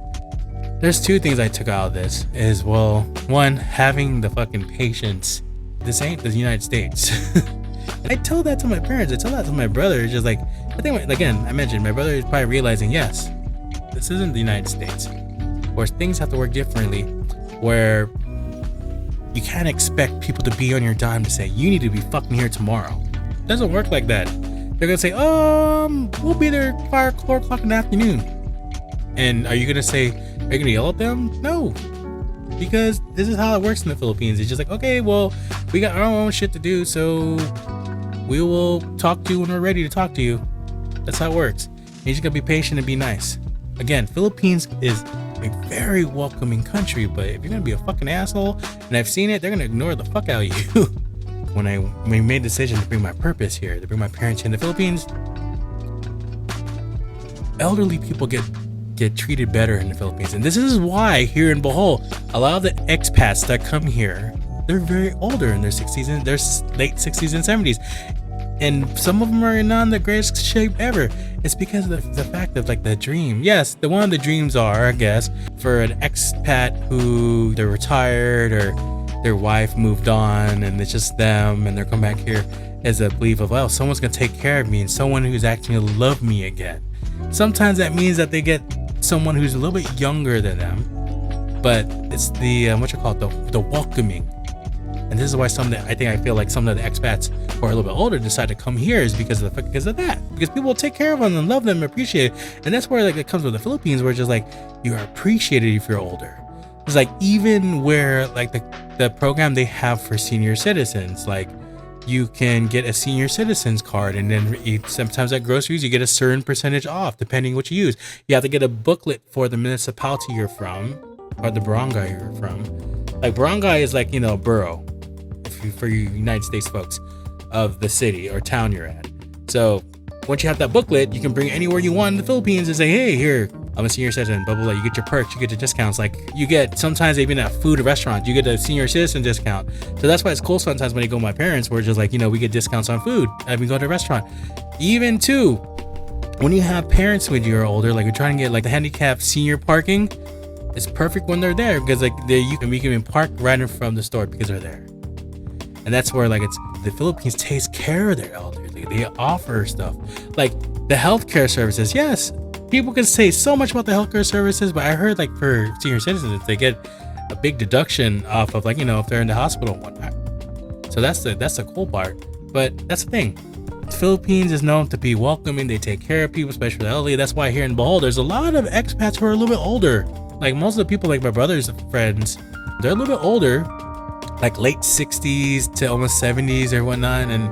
there's two things I took out of this is, well, one, having the fucking patience this ain't the United States. I tell that to my parents. I tell that to my brother. It's just like, I think, again, I mentioned my brother is probably realizing, yes, this isn't the United States, where things have to work differently, where you can't expect people to be on your dime to say, you need to be fucking here tomorrow. It doesn't work like that. They're going to say, we'll be there 4 o'clock in the afternoon. And are you going to say, are you going to yell at them? No. Because this is how it works in the Philippines. It's just like, okay, well, we got our own shit to do, so we will talk to you when we're ready to talk to you. That's how it works. You just gotta be patient and be nice. Again, Philippines is a very welcoming country, but if you're gonna be a fucking asshole, and I've seen it, they're gonna ignore the fuck out of you. When we made the decision to bring my purpose here, to bring my parents here in the Philippines, elderly people get treated better in the Philippines. And this is why here in Bohol, a lot of the expats that come here, they're very older in their 60s and their late 60s and 70s. And some of them are not in the greatest shape ever. It's because of the fact of like the dream. Yes, one of the dreams are, I guess, for an expat who they're retired or their wife moved on and it's just them and they're coming back here, is a belief of, well, someone's gonna take care of me and someone who's actually gonna love me again. Sometimes that means that they get someone who's a little bit younger than them, but it's the the welcoming. And this is why I feel like some of the expats who are a little bit older decide to come here is because of that, because people will take care of them and love them and appreciate it. And that's where like it comes with the Philippines, where it's just like you are appreciated if you're older. It's like even where like the program they have for senior citizens, like you can get a senior citizens card, and then sometimes at groceries you get a certain percentage off depending what you use. You have to get a booklet for the municipality you're from or the barangay you're from. Like barangay is like, a borough for you United States folks of the city or town you're at. So once you have that booklet, you can bring it anywhere you want in the Philippines and say, hey, here, I'm a senior citizen, blah, blah, blah. You get your perks, you get your discounts. Like you get, sometimes even at food restaurants, you get a senior citizen discount. So that's why it's cool sometimes when you go with my parents, we're just like, we get discounts on food and we go to a restaurant. Even too, when you have parents with you or older, like you're trying to get like the handicapped senior parking, it's perfect when they're there because like we can even park right in front of the store because they're there. And that's where like the Philippines takes care of their elderly. They offer stuff like the healthcare services. Yes, people can say so much about the healthcare services, but I heard like for senior citizens, they get a big deduction off of like, if they're in the hospital and whatnot. So that's the cool part. But that's the thing. The Philippines is known to be welcoming. They take care of people, especially the elderly. That's why here in Bohol, there's a lot of expats who are a little bit older. Like most of the people, like my brother's friends, they're a little bit older, like late 60s to almost 70s or whatnot. And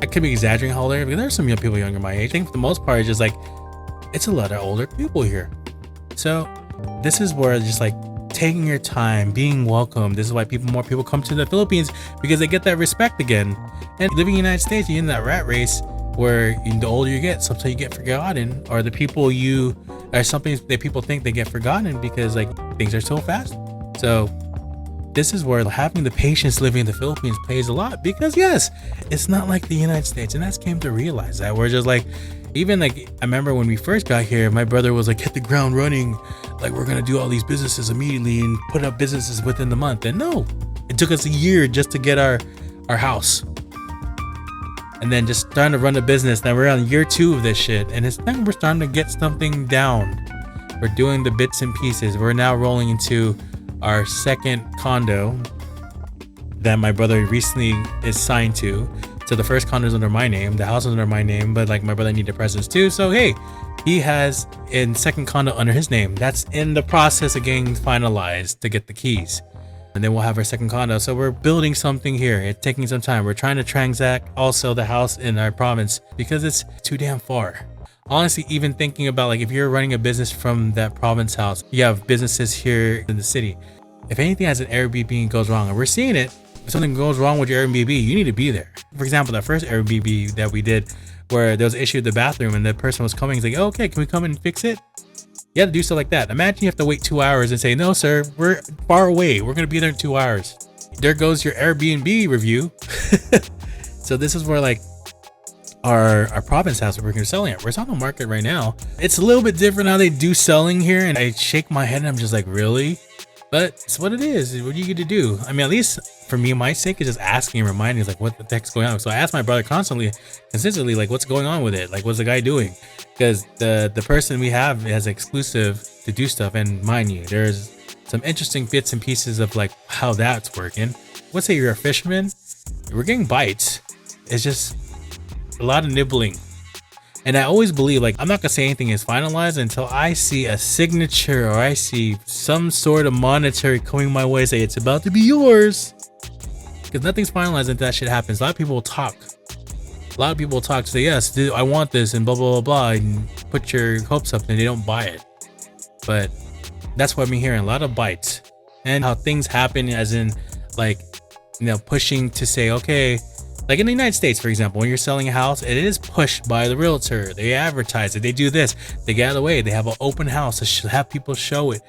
I could be exaggerating how old they are, because there's some young people younger my age. I think for the most part, it's just like, it's a lot of older people here. So this is where just like taking your time, being welcome. This is why more people come to the Philippines, because they get that respect again. And living in the United States, you're in that rat race where the older you get, sometimes you get forgotten, or the people something that people think they get forgotten because like things are so fast. So this is where having the patience living in the Philippines plays a lot, because yes, it's not like the United States. And that's came to realize that we're just like, even like, I remember when we first got here, my brother was like, hit the ground running. Like we're going to do all these businesses immediately and put up businesses within the month. And no, it took us a year just to get our house. And then just starting to run a business. Now we're on year 2 of this shit. And it's like we're starting to get something down. We're doing the bits and pieces. We're now rolling into our second condo that my brother recently is signed to. So the first condo is under my name, the house is under my name, but like my brother needed presents too. So hey, he has a second condo under his name. That's in the process of getting finalized to get the keys. And then we'll have our second condo. So we're building something here. It's taking some time. We're trying to transact also the house in our province because it's too damn far. Honestly, even thinking about like if you're running a business from that province house, you have businesses here in the city. If anything has an Airbnb goes wrong, and we're seeing it, if something goes wrong with your Airbnb, you need to be there. For example, that first Airbnb that we did where there was an issue with the bathroom and the person was coming, he's like, oh, okay, can we come and fix it? You have to do stuff like that. Imagine you have to wait 2 hours and say, no, sir, we're far away. We're going to be there in 2 hours. There goes your Airbnb review. So this is where like our province house where we're selling it. We're on the market right now. It's a little bit different how they do selling here. And I shake my head and I'm just like, really? But it's what it is. What are you going to do? I mean, at least for me, my sake is just asking and reminding, like, what the heck's going on? So I ask my brother consistently, like, what's going on with it? Like, what's the guy doing? Because the person we have has exclusive to do stuff. And mind you, there's some interesting bits and pieces of like how that's working. Let's say you're a fisherman, we're getting bites. It's just a lot of nibbling. And I always believe, like, I'm not gonna say anything is finalized until I see a signature or I see some sort of monetary coming my way, say it's about to be yours. Because nothing's finalized until that shit happens. A lot of people will talk. To say, yes, dude, I want this and blah, blah, blah, blah, and put your hopes up and they don't buy it. But that's what I'm hearing, a lot of bites. And how things happen as in, like, you know, pushing to say, okay, like in the United States, for example, when you're selling a house, it is pushed by the realtor. They advertise it. They do this. They get out of the way. They have an open house to have people show it.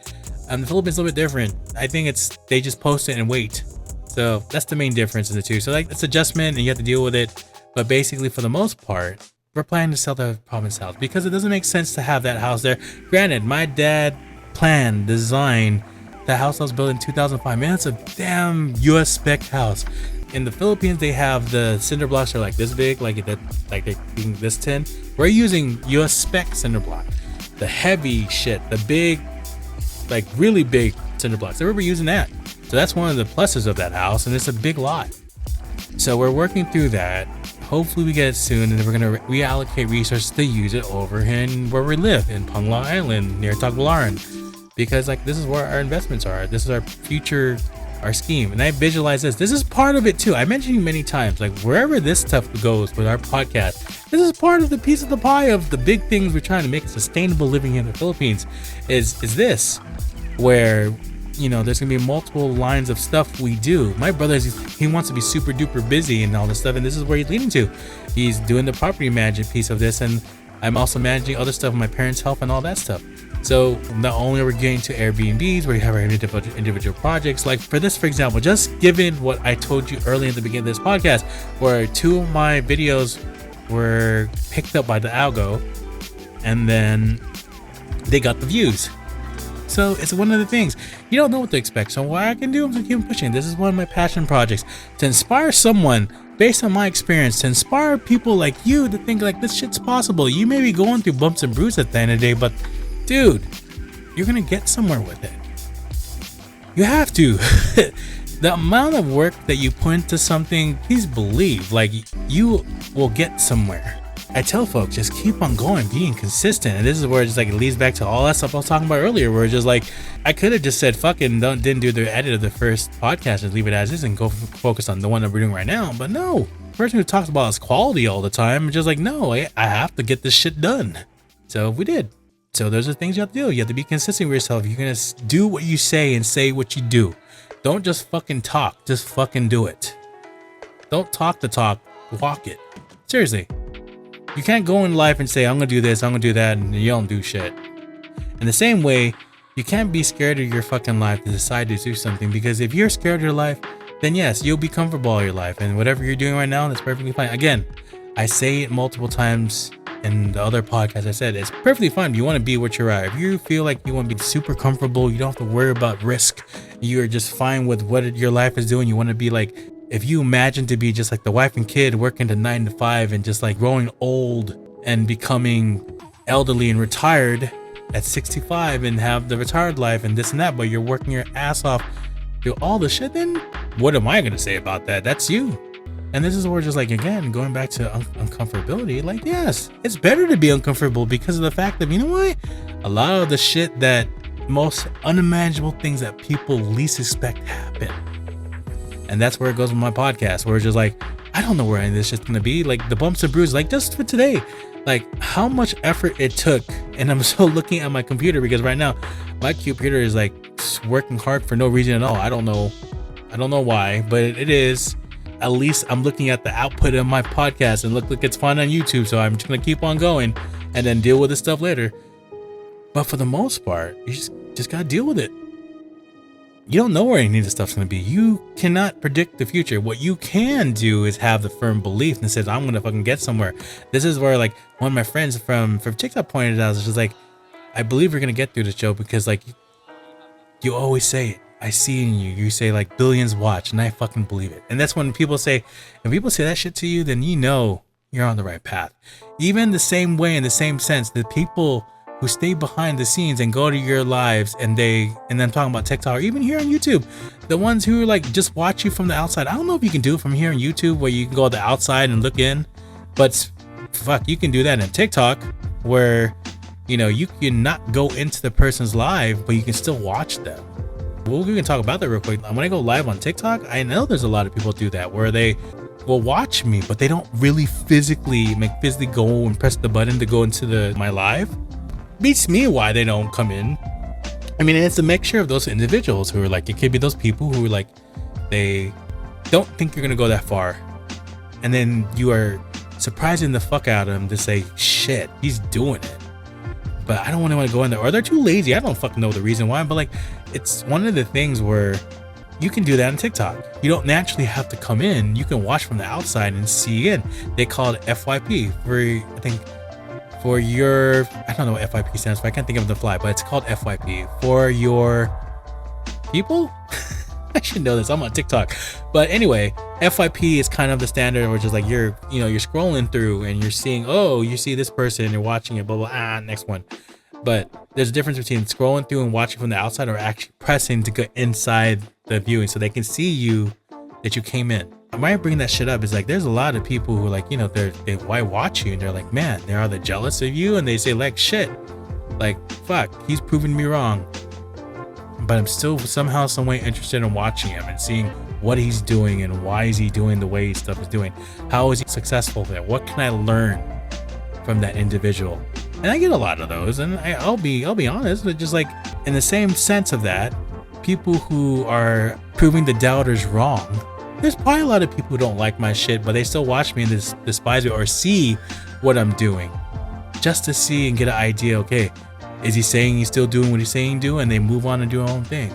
The Philippines is a little bit different. I think they just post it and wait. So that's the main difference in the two. So like it's adjustment and you have to deal with it. But basically, for the most part, we're planning to sell the province house because it doesn't make sense to have that house there. Granted, my dad designed the house I was built in 2005. Man, it's a damn US spec house. In the Philippines, they have the cinder blocks are like this big, like they're being this tin. We're using US spec cinder block, the heavy shit, the big, like really big cinder blocks. So we're using that. So that's one of the pluses of that house, and it's a big lot. So we're working through that. Hopefully we get it soon, and then we're gonna reallocate resources to use it over in where we live in Pangla Island near Tagbilaran, because like this is where our investments are. This is our future. Our scheme, and I visualize this is part of it too. I mentioned you many times, like wherever this stuff goes with our podcast, this is part of the piece of the pie of the big things we're trying to make a sustainable living here in the Philippines is this, where you know there's gonna be multiple lines of stuff we do. My brother, he wants to be super duper busy and all this stuff, and this is where he's leading to. He's doing the property management piece of this, and I'm also managing other stuff with my parents' help and all that stuff. So not only are we getting to Airbnbs where you have our individual projects, like for this, for example, just given what I told you early in the beginning of this podcast, where 2 of my videos were picked up by the algo and then they got the views. So it's one of the things you don't know what to expect. So what I can do is keep pushing. This is one of my passion projects, to inspire someone based on my experience, to inspire people like you to think like this shit's possible. You may be going through bumps and bruises at the end of the day, but dude, you're gonna get somewhere with it. You have to. The amount of work that you put into something, please believe, like you will get somewhere. I tell folks, just keep on going, being consistent. And this is where it's like it leads back to all that stuff I was talking about earlier, where it's just like I could have just said fucking didn't do the edit of the first podcast and leave it as is and go focus on the one that we're doing right now. But no, the person who talks about his quality all the time is just like, no, I have to get this shit done. So we did. So those are things you have to do. You have to be consistent with yourself. You're going to do what you say and say what you do. Don't just fucking talk. Just fucking do it. Don't talk the talk. Walk it. Seriously. You can't go in life and say, I'm going to do this, I'm going to do that, and you don't do shit. In the same way, you can't be scared of your fucking life to decide to do something, because if you're scared of your life, then yes, you'll be comfortable all your life. And whatever you're doing right now, that's perfectly fine. Again, I say it multiple times in the other podcast. I said it's perfectly fine if you want to be what you're at. If you feel like you want to be super comfortable, you don't have to worry about risk, you're just fine with what your life is doing, you want to be like, if you imagine to be just like the wife and kid working to 9 to 5 and just like growing old and becoming elderly and retired at 65 and have the retired life and this and that, but you're working your ass off, do all the shit, then what am I going to say about that? That's you. And this is where just like, again, going back to uncomfortability, like, yes, it's better to be uncomfortable because of the fact that, you know what? A lot of the shit that most unimaginable things that people least expect happen. And that's where it goes with my podcast, where it's just like, I don't know where any of this shit's going to be. Like the bumps and bruises, like just for today, like how much effort it took. And I'm still looking at my computer because right now my computer is like working hard for no reason at all. I don't know why, but it is. At least I'm looking at the output of my podcast and look like it's fun on YouTube. So I'm just going to keep on going and then deal with this stuff later. But for the most part, you just got to deal with it. You don't know where any of this stuff's going to be. You cannot predict the future. What you can do is have the firm belief and says, I'm going to fucking get somewhere. This is where like one of my friends from TikTok pointed out, it's just like, I believe we're going to get through the show because like you always say it. I see in you. You say like billions watch, and I fucking believe it. And that's when people say that shit to you, then you know you're on the right path. Even the same way, in the same sense, the people who stay behind the scenes and go to your lives and I'm talking about TikTok or even here on YouTube, the ones who like just watch you from the outside. I don't know if you can do it from here on YouTube where you can go to the outside and look in, but fuck, you can do that in TikTok where, you know, you can not go into the person's live, but you can still watch them. Well, we can talk about that real quick. When I go live on TikTok, I know there's a lot of people do that where they will watch me, but they don't really physically go and press the button to go into my live. Beats me why they don't come in. I mean, it's a mixture of those individuals who are like, it could be those people who are like, they don't think you're gonna go that far, and then you are surprising the fuck out of them to say, shit, he's doing it. But I don't want to go in there, or they're too lazy. I don't fucking know the reason why, but like, it's one of the things where you can do that on TikTok. You don't naturally have to come in. You can watch from the outside and see in. They call it FYP for your, I don't know what FYP stands for. I can't think of the fly, but it's called FYP for your people. I should know this. I'm on TikTok. But anyway, FYP is kind of the standard, which is like you're scrolling through and you're seeing, oh, you see this person, you're watching it, blah, blah, next one. But there's a difference between scrolling through and watching from the outside or actually pressing to go inside the viewing so they can see you, that you came in. Why I bring that shit up is like, there's a lot of people who like, you know, they why watch you and they're like, man, they're either jealous of you and they say like, shit, like, fuck, he's proving me wrong. But I'm still somehow, some way interested in watching him and seeing what he's doing and why is he doing the way stuff is doing. How is he successful there? What can I learn from that individual? And I get a lot of those, and I'll be honest, but just like in the same sense of that, people who are proving the doubters wrong. There's probably a lot of people who don't like my shit, but they still watch me and despise me or see what I'm doing, just to see and get an idea. Okay, is he saying he's still doing what he's saying do, and they move on and do their own thing?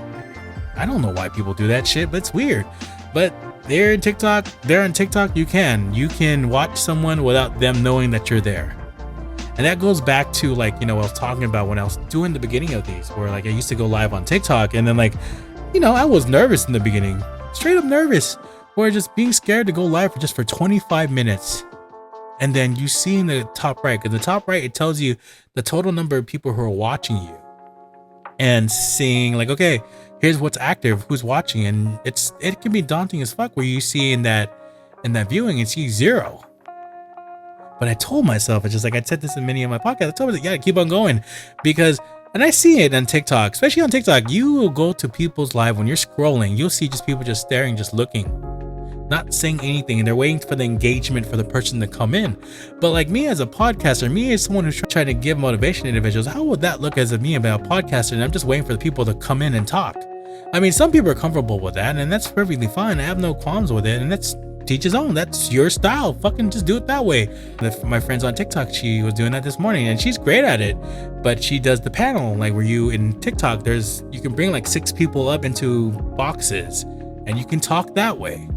I don't know why people do that shit, but it's weird. But they're on TikTok. You can watch someone without them knowing that you're there. And that goes back to like, you know, what I was talking about when I was doing the beginning of these, where like I used to go live on TikTok, and then like, you know, I was nervous in the beginning, straight up nervous, where just being scared to go live for 25 minutes. And then you see in the top right, because the top right, it tells you the total number of people who are watching you and seeing like, okay, here's what's active, who's watching. And it can be daunting as fuck where you see in that viewing and see 0. But I told myself, it's just like I said this in many of my podcasts, I told myself, yeah, keep on going, because, and I see it on TikTok, especially on TikTok, you will go to people's live when you're scrolling, you'll see just people just staring, just looking, not saying anything, and they're waiting for the engagement for the person to come in. But like me as a podcaster, me as someone who's trying to give motivation to individuals, how would that look as me about a podcaster and I'm just waiting for the people to come in and talk? I mean, some people are comfortable with that, and that's perfectly fine. I have no qualms with it, and that's teach his own. That's your style. Fucking just do it that way. My friend's on TikTok, she was doing that this morning, and she's great at it. But she does the panel, like where you in TikTok, you can bring like 6 people up into boxes, and you can talk that way.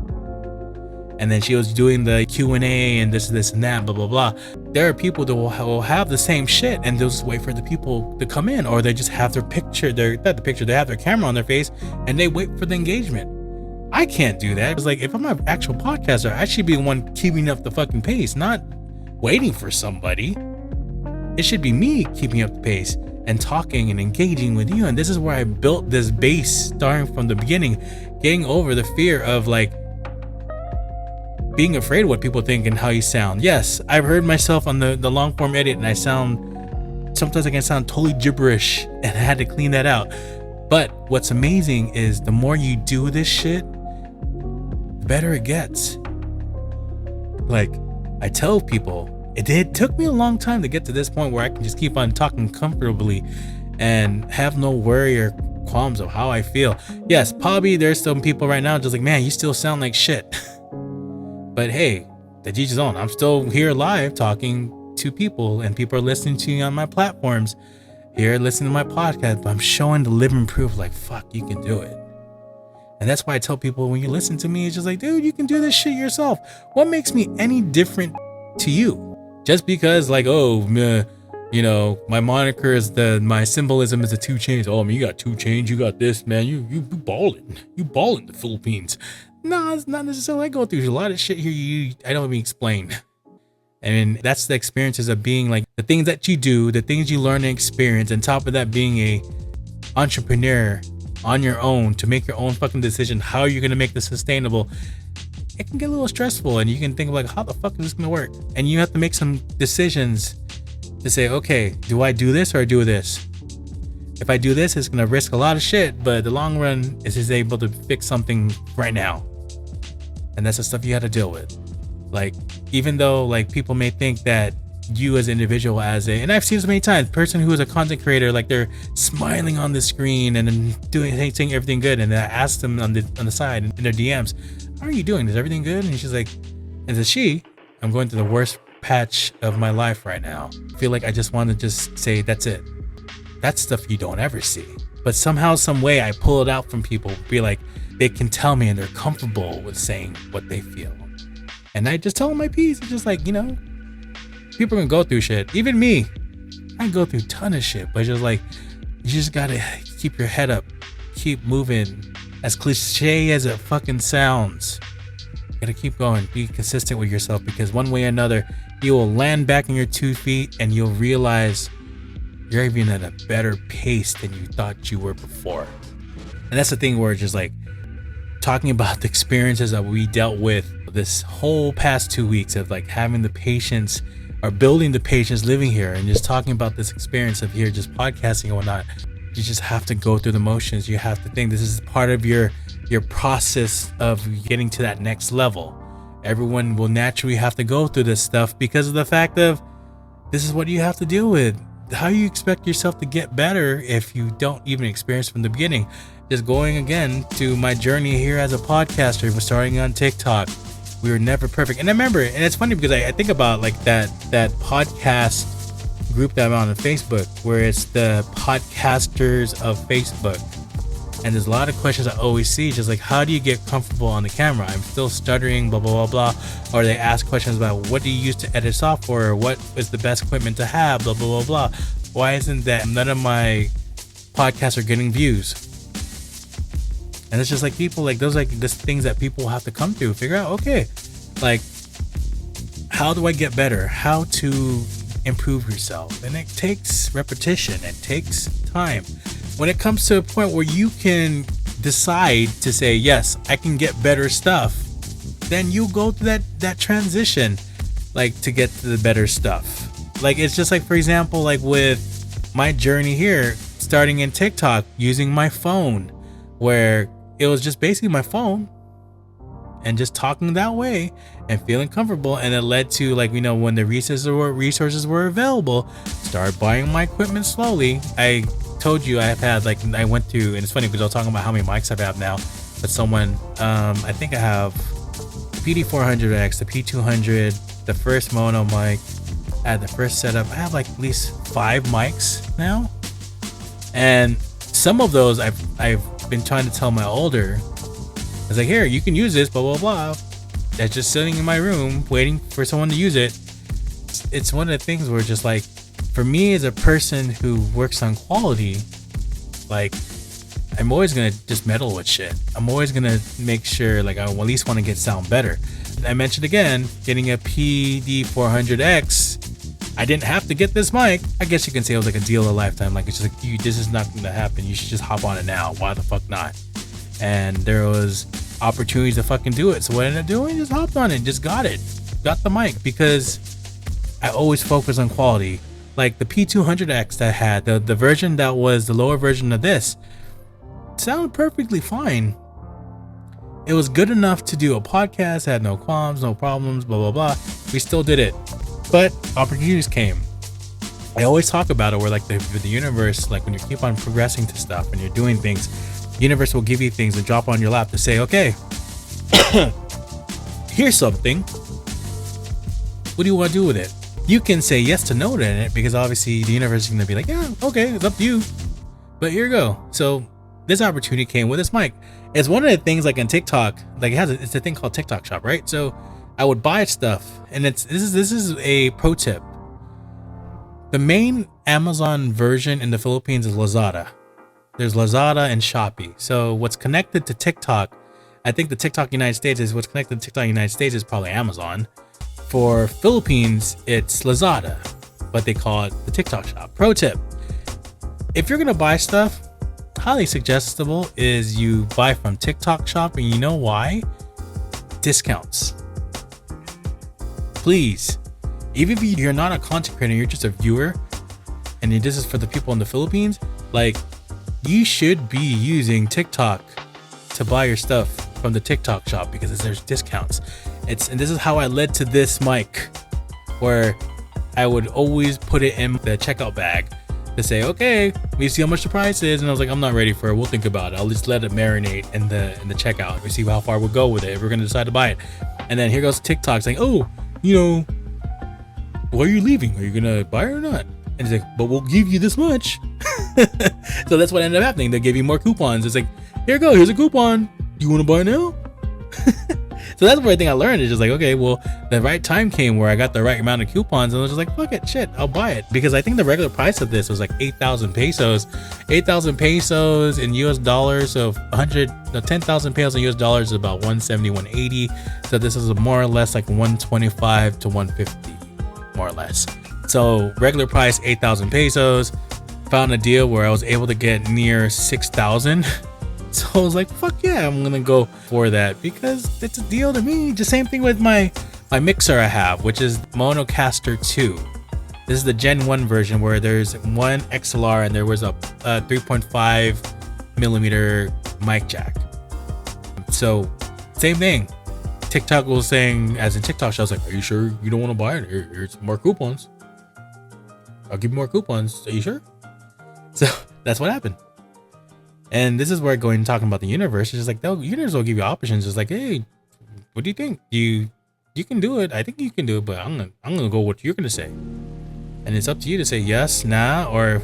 And then she was doing the Q&A and this and that, blah, blah, blah. There are people that will have the same shit and they'll just wait for the people to come in, or they just have they have their camera on their face and they wait for the engagement. I can't do that. It's like, if I'm an actual podcaster, I should be the one keeping up the fucking pace, not waiting for somebody. It should be me keeping up the pace and talking and engaging with you. And this is where I built this base starting from the beginning, getting over the fear of like, being afraid of what people think and how you sound. Yes, I've heard myself on the long form edit and sometimes I can sound totally gibberish and I had to clean that out. But what's amazing is the more you do this shit, the better it gets. Like I tell people, it took me a long time to get to this point where I can just keep on talking comfortably and have no worry or qualms of how I feel. Yes, probably there's some people right now just like, man, you still sound like shit. But hey, the each his own. I'm still here live talking to people, and people are listening to me on my platforms, here listening to my podcast, but I'm showing the living proof like, fuck, you can do it. And that's why I tell people, when you listen to me, it's just like, dude, you can do this shit yourself. What makes me any different to you? Just because like, oh, My moniker is my symbolism is the 2 chains. Oh, I mean, you got 2 chains, you got this, man. You balling. You balling the Philippines. No, it's not necessarily. I go through a lot of shit here I don't even explain. I mean, that's the experiences of being like the things that you do, the things you learn and experience, and top of that being a entrepreneur on your own to make your own fucking decision how you're gonna make this sustainable. It can get a little stressful, and you can think like, how the fuck is this gonna work? And you have to make some decisions to say, okay, do I do this or do this? If I do this, it's gonna risk a lot of shit, but the long run is just able to fix something right now. And that's the stuff you have to deal with. Like, even though like people may think that you as an individual and I've seen so many times, person who is a content creator, like they're smiling on the screen and then saying everything good, and then I asked them on the side in their DMs, how are you doing? Is everything good? And she's like, and then I'm going through the worst patch of my life right now. I feel like I just want to just say that's it. That's stuff you don't ever see. But somehow, some way, I pull it out from people, be like, they can tell me and they're comfortable with saying what they feel. And I just tell them my piece. It's just like, people are gonna go through shit. Even me, I go through a ton of shit. But it's just like, you just gotta keep your head up, keep moving. As cliche as it fucking sounds, you gotta keep going. Be consistent with yourself, because one way or another, you will land back on your 2 feet and you'll realize you're even at a better pace than you thought you were before. And that's the thing where it's just like talking about the experiences that we dealt with this whole past 2 weeks of like having the patience or building the patience living here, and just talking about this experience of here just podcasting and whatnot. You just have to go through the motions. You have to think this is part of your process of getting to that next level. Everyone will naturally have to go through this stuff because of the fact of this is what you have to deal with. How you expect yourself to get better if you don't even experience from the beginning? Just going again to my journey here as a podcaster, starting on TikTok. We were never perfect. And I remember, and it's funny because I think about like that podcast group that I'm on Facebook, where it's the podcasters of Facebook. And there's a lot of questions I always see, just like, how do you get comfortable on the camera? I'm still stuttering, blah, blah, blah, blah. Or they ask questions about what do you use to edit software? Or what is the best equipment to have? Blah, blah, blah, blah. Why isn't that none of my podcasts are getting views? And it's just like people like those, like this things that people have to come through, figure out, okay, like, how do I get better? How to improve yourself? And it takes repetition. It takes time. When it comes to a point where you can decide to say, yes, I can get better stuff, then you go through that transition, like to get to the better stuff. Like, it's just like, for example, like with my journey here, starting in TikTok, using my phone, where it was just basically my phone and just talking that way and feeling comfortable. And it led to, like, when the resources were available, start buying my equipment slowly. I told you I went through, and it's funny because I was talking about how many mics I have now, but someone, I think I have the PD400X, the P200, the first mono mic, I had the first setup. I have like at least 5 mics now, and some of those I've been trying to tell my older, I was like, here, you can use this, blah, blah, blah. That's just sitting in my room waiting for someone to use it. It's one of the things where just like, for me as a person who works on quality, like, I'm always going to just meddle with shit. I'm always going to make sure, like, I at least want to get sound better. I mentioned again, getting a PD400X, I didn't have to get this mic. I guess you can say it was like a deal of a lifetime. Like, it's just like, this is not going to happen. You should just hop on it now. Why the fuck not? And there was opportunities to fucking do it. So what I ended up doing, just hopped on it, just got the mic, because I always focus on quality. Like the P200X that I had, the version that was the lower version of this, sounded perfectly fine. It was good enough to do a podcast, had no qualms, no problems, blah, blah, blah. We still did it. But opportunities came. I always talk about it where like the universe, like when you keep on progressing to stuff and you're doing things, the universe will give you things and drop on your lap to say, okay, here's something. What do you want to do with it? You can say yes to no to it, because obviously the universe is going to be like, yeah, okay, it's up to you. But here you go. So this opportunity came with this mic. It's one of the things like in TikTok, like it's a thing called TikTok Shop, right? So I would buy stuff, and this is a pro tip. The main Amazon version in the Philippines is Lazada. There's Lazada and Shopee. So what's connected to TikTok, I think the TikTok United States is what's connected to TikTok United States is probably Amazon. For Philippines, it's Lazada, but they call it the TikTok shop. Pro tip: if you're gonna buy stuff, highly suggestible is you buy from TikTok shop, and you know why? Discounts. Please, even if you're not a content creator, you're just a viewer, and this is for the people in the Philippines, like, you should be using TikTok to buy your stuff from the TikTok shop because there's discounts. And this is how I led to this mic, where I would always put it in the checkout bag to say, okay, we see how much the price is, and I was like, I'm not ready for it. We'll think about it. I'll just let it marinate in the checkout. We see how far we'll go with it if we're gonna decide to buy it. And then here goes TikTok saying, oh, why are you leaving? Are you gonna buy it or not? And it's like, but we'll give you this much. So that's what ended up happening. They give you more coupons. It's like, here you go, here's a coupon. You want to buy now? So that's where I think I learned. It's just like, okay, well, the right time came where I got the right amount of coupons, and I was just like, fuck it, shit, I'll buy it. Because I think the regular price of this was like 8,000 pesos. 8,000 pesos in US dollars, so 10,000 pesos in US dollars is about 170, 180. So this is more or less like 125 to 150, more or less. So regular price, 8,000 pesos. Found a deal where I was able to get near 6,000. So I was like, fuck yeah, I'm gonna go for that because it's a deal to me. Just same thing with my mixer I have, which is Monocaster 2. This is the Gen 1 version where there's one XLR and there was a 3.5 millimeter mic jack. So same thing. TikTok was saying, as in TikTok, I was like, are you sure you don't want to buy it? Here's more coupons. I'll give you more coupons. Are you sure? So that's what happened. And this is where going talking about the universe. It's just like, the universe will give you options. It's like, hey, what do you think? You can do it. I think you can do it, but I'm gonna go what you're gonna say. And it's up to you to say yes, nah, or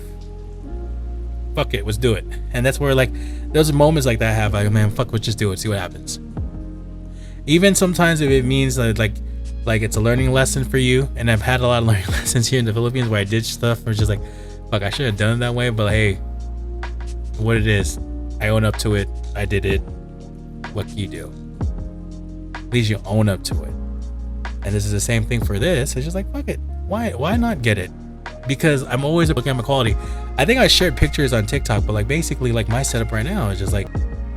fuck it, let's do it. And that's where, like, those moments like that I have, like, man, fuck, let's just do it, see what happens. Even sometimes if it means that like it's a learning lesson for you, and I've had a lot of learning lessons here in the Philippines where I did stuff where it's just like, fuck, I should have done it that way, but hey, what it is, I own up to it. I did it. What can you do? At least you own up to it. And this is the same thing for this. It's just like, fuck it. Why not get it? Because I'm always looking at my quality. I think I shared pictures on TikTok, but like basically like my setup right now is just like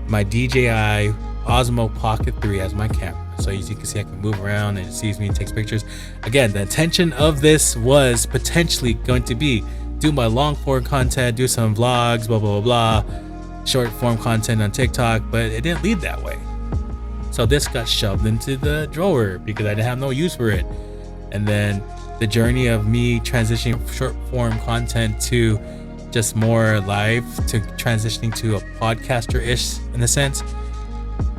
my DJI Osmo Pocket 3 as my camera. So as you can see, I can move around and it sees me and takes pictures. Again, the intention of this was potentially going to be do my long form content, do some vlogs, blah, blah, blah, blah, short form content on TikTok, but it didn't lead that way. So this got shoved into the drawer because I didn't have no use for it. And then the journey of me transitioning short form content to just more live to transitioning to a podcaster-ish in a sense,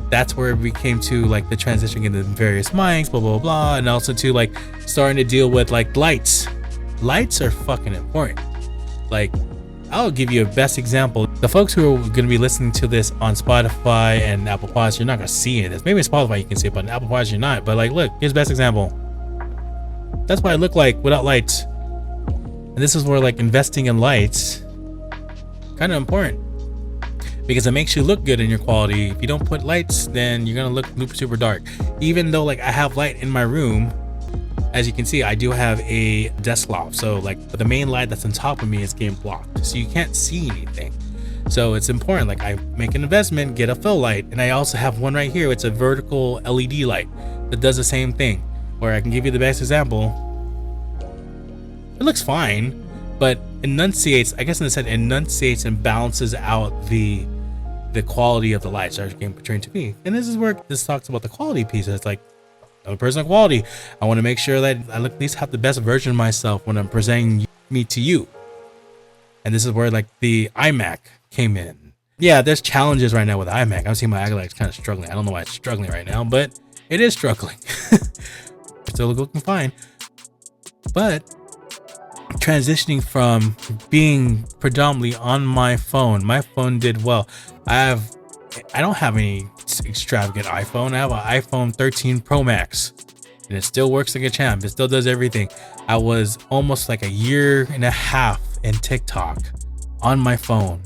that's where we came to like the transitioning into various mics, blah, blah, blah, and also to like starting to deal with like lights. Lights are fucking important. Like, I'll give you a best example. The folks who are going to be listening to this on Spotify and Apple Podcasts, you're not going to see it. Maybe Spotify you can see it, but on Apple Podcasts you're not. But like, look, here's the best example. That's what I look like without lights. And this is where like investing in lights kind of important because it makes you look good in your quality. If you don't put lights, then you're going to look super dark. Even though like I have light in my room, as you can see, I do have a desk lamp. So like the main light that's on top of me is getting blocked. So you can't see anything. So it's important. Like I make an investment, get a fill light. And I also have one right here. It's a vertical LED light that does the same thing. Where I can give you the best example. It looks fine, but enunciates, I guess in the sense, enunciates and balances out the quality of the lights that are getting portrayed to me. And this is where this talks about the quality piece. It's like, I'm a person of quality. I want to make sure that I at least have the best version of myself when I'm presenting me to you. And this is where like the iMac came in. Yeah, there's challenges right now with iMac. I'm seeing my iMac's kind of struggling. I don't know why it's struggling right now, but it is struggling. Still looking fine. But transitioning from being predominantly on my phone did well. I don't have any extravagant iPhone. I have an iPhone 13 Pro Max. And and it still works like a champ. It still does everything. I was almost like a year and a half in TikTok on my phone,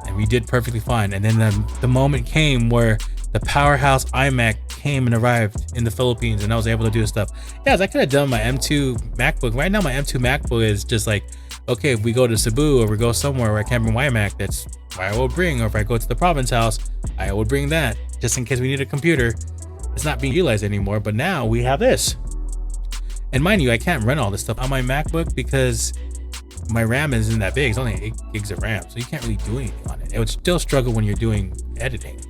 and we did perfectly fine. And then the moment came where the powerhouse iMac came and arrived in the Philippines, and I was able to do stuff. Yes, I could have done my M2 MacBook. Right now, my M2 MacBook is just like, okay, if we go to Cebu or we go somewhere where I can't bring my iMac, that's what I will bring. Or if I go to the province house, I will bring that just in case we need a computer. It's not being utilized anymore, but now we have this. And mind you, I can't run all this stuff on my MacBook because my RAM isn't that big. It's only 8 gigs of RAM, so you can't really do anything on it. It would still struggle when you're doing editing.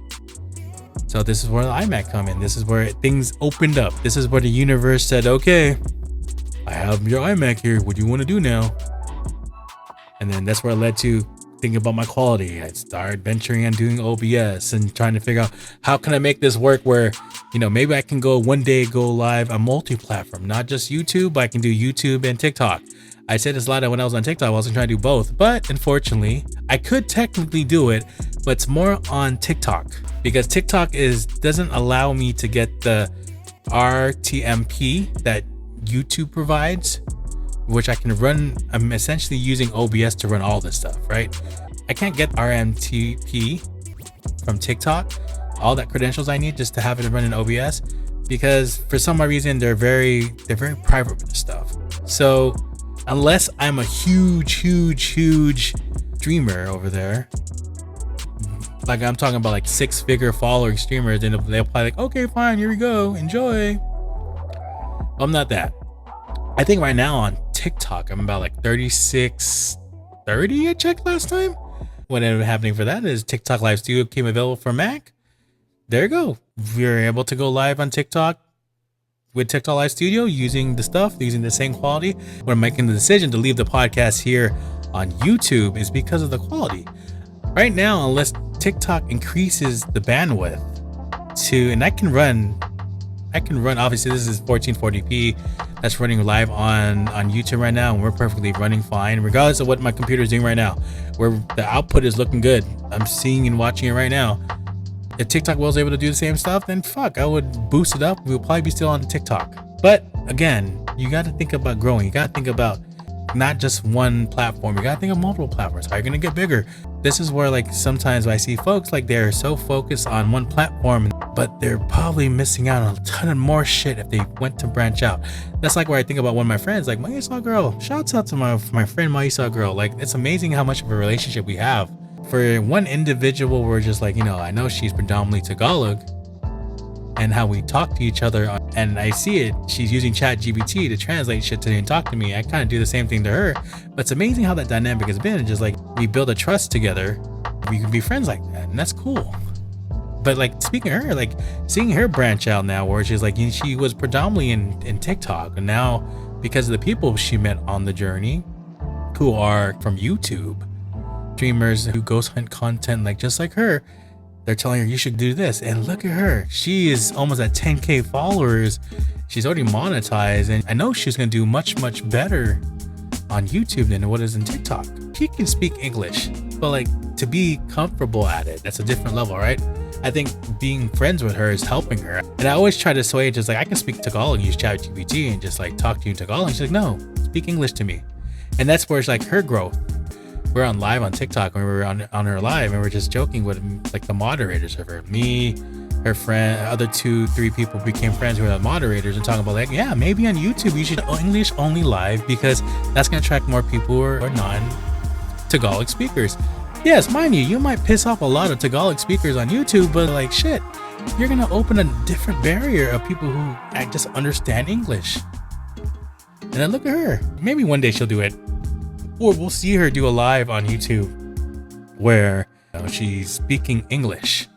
So this is where the iMac come in. This is where things opened up. This is where the universe said, okay, I have your iMac here. What do you want to do now? And then that's where it led to thinking about my quality. I started venturing on doing OBS and trying to figure out how can I make this work where, maybe I can one day go live on multi-platform, not just YouTube, but I can do YouTube and TikTok. I said this a lot when I was on TikTok. I wasn't trying to do both, but unfortunately, I could technically do it, but it's more on TikTok because TikTok doesn't allow me to get the RTMP that YouTube provides, which I can run. I'm essentially using OBS to run all this stuff, right? I can't get RMTP from TikTok, all that credentials I need just to have it run in OBS, because for some reason they're very private with this stuff. So unless I'm a huge streamer over there, like I'm talking about like 6-figure following streamers, then they'll probably like, okay, fine, here we go, enjoy. I'm not that. I think right now on TikTok, I'm about like 3630 I checked last time. What ended up happening for that is TikTok Live Studio came available for Mac. There you go. We were able to go live on TikTok with TikTok Live Studio using the same quality. When I'm making the decision to leave the podcast here on YouTube is because of the quality. Right now, unless TikTok increases the bandwidth and I can run, obviously this is 1440p. That's running live on YouTube right now, and we're perfectly running fine, regardless of what my computer is doing right now. Where the output is looking good. I'm seeing and watching it right now. If TikTok was able to do the same stuff, then fuck, I would boost it up. We'll probably be still on TikTok. But again, you got to think about growing. You got to think about not just one platform. You got to think of multiple platforms. How are you going to get bigger? This is where like sometimes I see folks like they're so focused on one platform, but they're probably missing out on a ton of more shit if they went to branch out. That's like where I think about one of my friends, like Maisa Girl. Shouts out to my friend Maisa Girl. Like, it's amazing how much of a relationship we have. For one individual, we're just like, I know she's predominantly Tagalog, and how we talk to each other, and I see it, she's using ChatGPT to translate shit to me and talk to me. I kind of do the same thing to her, but it's amazing how that dynamic has been. Just like we build a trust together, we can be friends like that, and that's cool. But like, speaking of her, like seeing her branch out now, where she's like, she was predominantly in TikTok, and now because of the people she met on the journey who are from YouTube, streamers who ghost hunt content, like just like her, they're telling her you should do this, and look at her, she is almost at 10k followers. She's already monetized, and I know she's gonna do much better on YouTube than what is in TikTok. She can speak English, but like to be comfortable at it, that's a different level, right? I think being friends with her is helping her. And I always try to sway, just like, I can speak Tagalog, use ChatGPT and just like talk to you in Tagalog. She's like, no, speak English to me. And that's where it's like her growth. We're on live on TikTok, and we were on her live, and we're just joking with like the moderators of her. Me, her friend, other 2-3 people became friends with the moderators and talking about like, yeah, maybe on YouTube you should English only live, because that's gonna attract more people who are non-Tagalog speakers. Yes, mind you might piss off a lot of Tagalog speakers on YouTube, but like shit, you're gonna open a different barrier of people who just understand English. And then look at her. Maybe one day she'll do it. Or we'll see her do a live on YouTube where she's speaking English.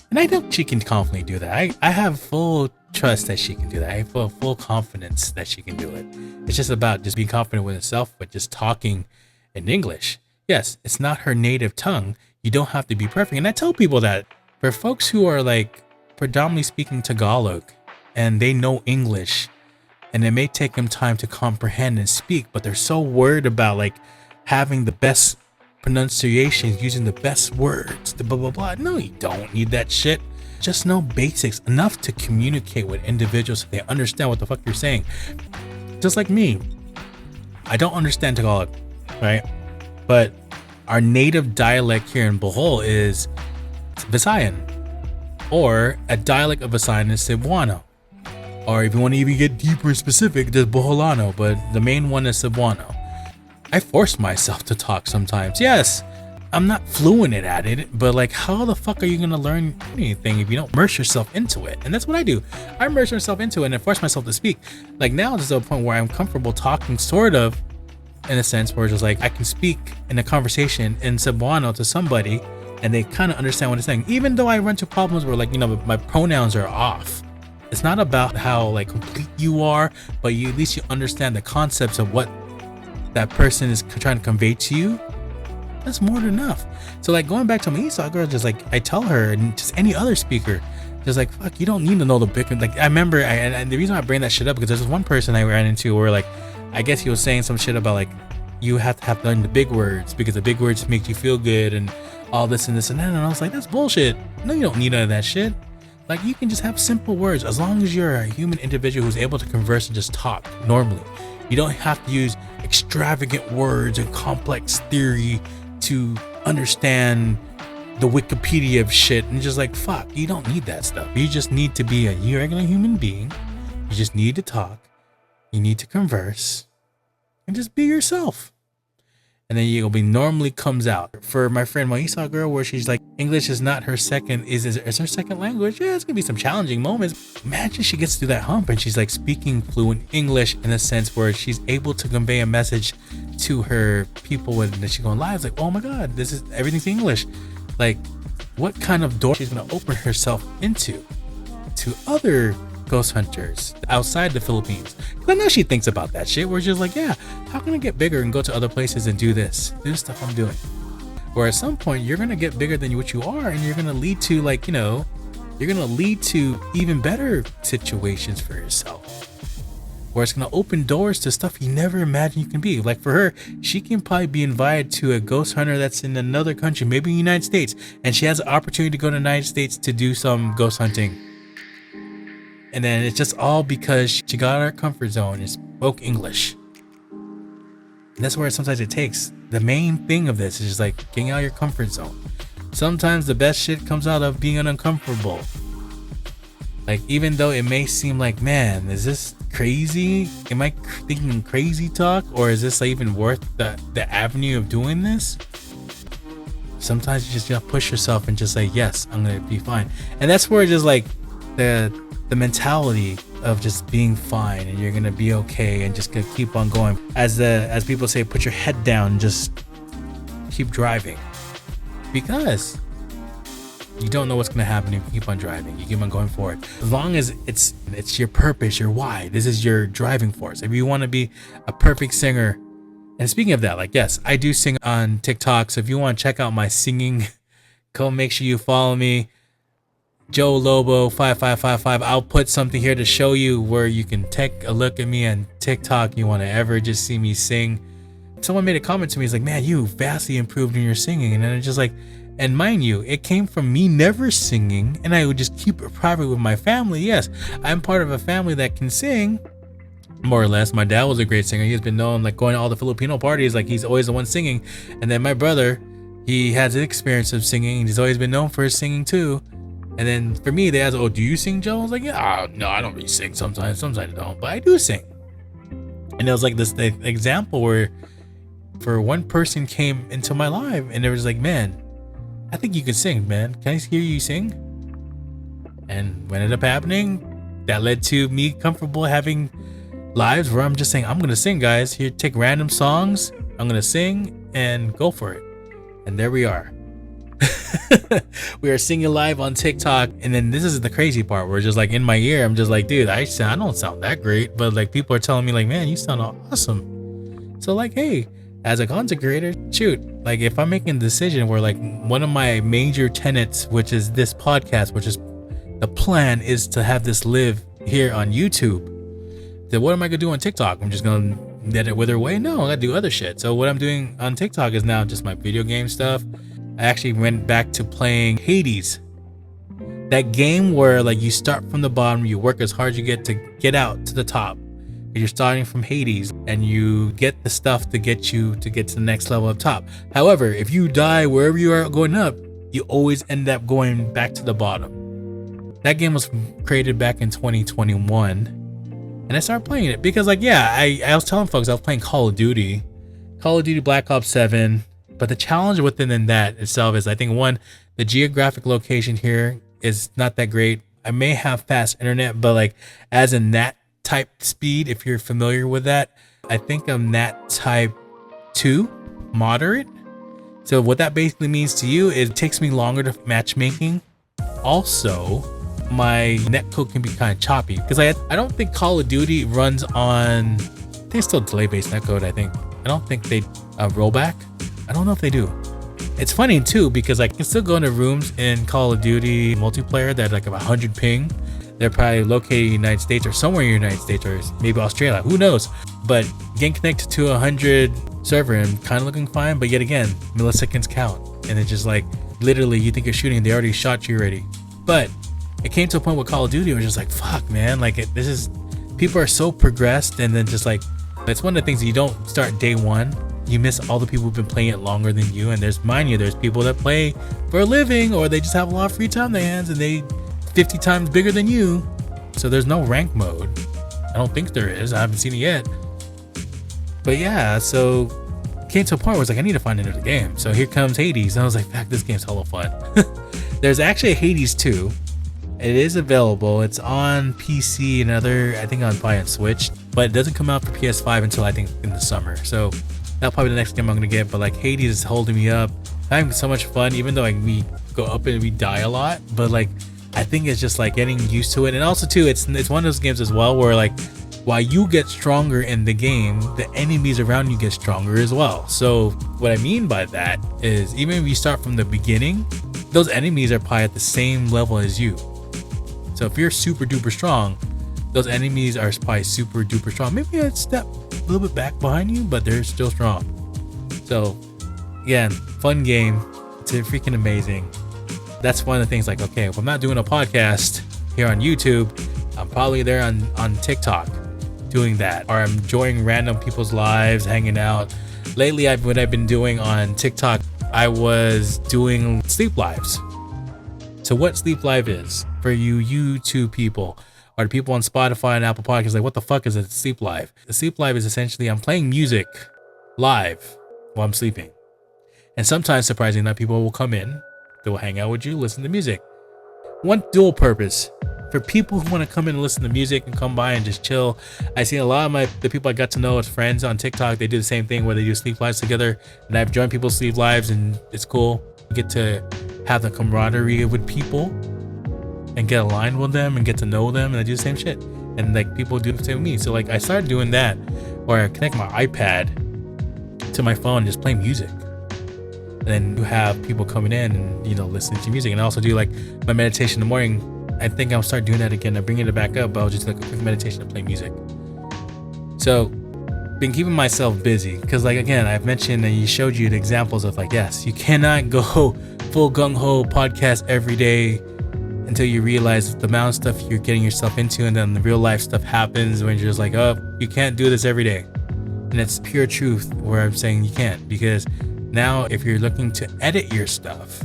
And I know she can confidently do that. I have full trust that she can do that. I have full confidence that she can do it. It's just about just being confident with herself, but just talking in English. Yes, it's not her native tongue. You don't have to be perfect. And I tell people that for folks who are like predominantly speaking Tagalog and they know English, and it may take them time to comprehend and speak, but they're so worried about like having the best pronunciations, using the best words, the blah, blah, blah. No, you don't need that shit. just know basics enough to communicate with individuals so they understand what the fuck you're saying. Just like me, I don't understand Tagalog, right? But our native dialect here in Bohol is Visayan, or a dialect of Visayan is Cebuano, or if you want to even get deeper specific, there's Boholano, but the main one is Cebuano. I force myself to talk sometimes. Yes, I'm not fluent at it, but like, how the fuck are you gonna learn anything if you don't immerse yourself into it? And that's what I do. I immerse myself into it and I force myself to speak. Like now, there's a point where I'm comfortable talking, sort of, in a sense where it's just like I can speak in a conversation in Cebuano to somebody, and they kind of understand what I'm saying. Even though I run into problems where, like, you know, my pronouns are off. It's not about how like complete you are, but at least you understand the concepts of what that person is trying to convey to you. That's more than enough. So like going back to my Esau girl, just like I tell her, and just any other speaker, just like, fuck, you don't need to know the big, like I remember, and the reason I bring that shit up because there's one person I ran into where like, I guess he was saying some shit about like, you have to learn the big words because the big words make you feel good and all this and this and that. And I was like, that's bullshit. No, you don't need none of that shit. Like you can just have simple words as long as you're a human individual who's able to converse and just talk normally. You don't have to use extravagant words and complex theory to understand the Wikipedia of shit, and just like, fuck, you don't need that stuff. You just need to be a regular human being. You just need to talk. You need to converse and just be yourself. And then you'll be normally comes out. For my friend Maisa girl, where she's like, English is not her second, is her second language. Yeah, it's gonna be some challenging moments. Imagine she gets through that hump and she's like speaking fluent English in a sense where she's able to convey a message to her people when she's going live. It's like, oh my God, this is everything's English. Like, what kind of door she's gonna open herself into to other ghost hunters outside the Philippines? Because I know she thinks about that shit where she's like, yeah, how can I get bigger and go to other places and do the stuff I'm doing? Where at some point you're gonna get bigger than what you are, and you're gonna lead to, like, you know, you're gonna lead to even better situations for yourself, where it's gonna open doors to stuff you never imagined you can be. Like for her, she can probably be invited to a ghost hunter that's in another country, maybe the United States, and she has the opportunity to go to the United States to do some ghost hunting. And then it's just all because she got out of her comfort zone and spoke English. And that's where sometimes it takes. The main thing of this is just like getting out of your comfort zone. Sometimes the best shit comes out of being uncomfortable. Like, even though it may seem like, man, is this crazy? Am I thinking crazy talk? Or is this even worth the avenue of doing this? Sometimes you just gotta push yourself and just say, yes, I'm gonna be fine. And that's where just like the mentality of just being fine and you're gonna be okay and just gonna keep on going. As people say, put your head down and just keep driving. Because you don't know what's gonna happen if you keep on driving. You keep on going forward. As long as it's your purpose, your why. This is your driving force. If you want to be a perfect singer, and speaking of that, like, yes, I do sing on TikTok. So if you want to check out my singing, go make sure you follow me, Joe Lobo 5555. I'll put something here to show you where you can take a look at me on TikTok. You want to ever just see me sing. Someone made a comment to me. It's like, man, you vastly improved in your singing. And then it's just like, and mind you, it came from me never singing, and I would just keep it private with my family. Yes, I'm part of a family that can sing, more or less. My dad was a great singer. He's been known, like, going to all the Filipino parties, like he's always the one singing. And then my brother, he has an experience of singing, and he's always been known for his singing too. And then for me, they asked, oh, do you sing, Joe? I was like, yeah, no, I don't really sing sometimes I don't, but I do sing. And it was like this example where for one person came into my life and it was like, man, I think you can sing, man. Can I hear you sing? And what ended up happening, that led to me comfortable having lives where I'm just saying, I'm going to sing, guys. Here, take random songs. I'm going to sing and go for it. And there we are. We are singing live on TikTok. And then this is the crazy part where just like in my ear, I'm just like, dude, I don't sound that great. But like people are telling me like, man, you sound awesome. So like, hey, as a content creator, shoot, like if I'm making a decision where like one of my major tenets, which is this podcast, which is the plan is to have this live here on YouTube, then what am I gonna do on TikTok? I'm just gonna let it wither away? No, I gotta do other shit. So what I'm doing on TikTok is now just my video game stuff. I actually went back to playing Hades. That game where like you start from the bottom, you work as hard as you get to get out to the top. You're starting from Hades and you get the stuff to get to the next level up top. However, if you die wherever you are going up, you always end up going back to the bottom. That game was created back in 2021, and I started playing it because like, yeah, I was telling folks I was playing Call of Duty Black Ops 7, but the challenge within that itself is, I think, one, the geographic location here is not that great. I may have fast internet, but like as in that type speed, if you're familiar with that, I think I'm nat type 2 moderate. So what that basically means to you is it takes me longer to matchmaking. Also, my netcode can be kind of choppy because I don't think Call of Duty runs on, they still delay based netcode. I don't think they rollback. I don't know if they do. It's funny too because I can still go into rooms in Call of Duty multiplayer that like 100 ping. They're probably located in the United States or somewhere in the United States or maybe Australia, who knows. But getting connected to 100 server and kind of looking fine, but yet again, milliseconds count. And it's just like, literally you think you're shooting, they already shot you already. But it came to a point with Call of Duty where it's just like, fuck man, like people are so progressed, and then just like, it's one of the things that you don't start day one. You miss all the people who've been playing it longer than you. And there's people that play for a living, or they just have a lot of free time on their hands and they 50 times bigger than you. So there's no rank mode. I don't think there is. I haven't seen it yet. But yeah, so it came to a point where it's like, I need to find another game. So here comes Hades. And I was like, fuck, this game's hella fun. There's actually a Hades 2. It is available. It's on PC and I think probably on Switch. But it doesn't come out for PS5 until I think in the summer. So that's probably the next game I'm going to get. But like, Hades is holding me up. I'm having so much fun, even though like we go up and we die a lot. But like, I think it's just like getting used to it. And also too, it's one of those games as well where like, while you get stronger in the game, the enemies around you get stronger as well. So what I mean by that is, even if you start from the beginning, those enemies are probably at the same level as you. So if you're super duper strong, those enemies are probably super duper strong. Maybe a step a little bit back behind you, but they're still strong. So again, fun game. It's freaking amazing. That's one of the things, like, okay, if I'm not doing a podcast here on YouTube, I'm probably there on TikTok doing that, or I'm enjoying random people's lives, hanging out. Lately, what I've been doing on TikTok, I was doing sleep lives. So what sleep live is, for you YouTube people, or the people on Spotify and Apple Podcasts, like, what the fuck is a sleep live? The sleep live is essentially I'm playing music live while I'm sleeping. And sometimes, surprisingly enough, people will come in, they will hang out with you, listen to music. One dual purpose. For people who want to come in and listen to music and come by and just chill. I seen a lot of the people I got to know as friends on TikTok, they do the same thing where they do sleep lives together. And I've joined people's sleep lives, and it's cool. You get to have the camaraderie with people and get aligned with them and get to know them, and I do the same shit. And like, people do the same with me. So like, I started doing that, where I connect my iPad to my phone and just play music. And then you have people coming in and, you know, listening to music. And I also do like my meditation in the morning. I think I'll start doing that again. I'm bringing it back up, but I'll just do like a quick meditation and play music. So been keeping myself busy, because like, again, I've mentioned and you showed you the examples of like, yes, you cannot go full gung-ho podcast every day until you realize the amount of stuff you're getting yourself into, and then the real life stuff happens when you're just like, oh, you can't do this every day. And it's pure truth where I'm saying you can't, because now if you're looking to edit your stuff,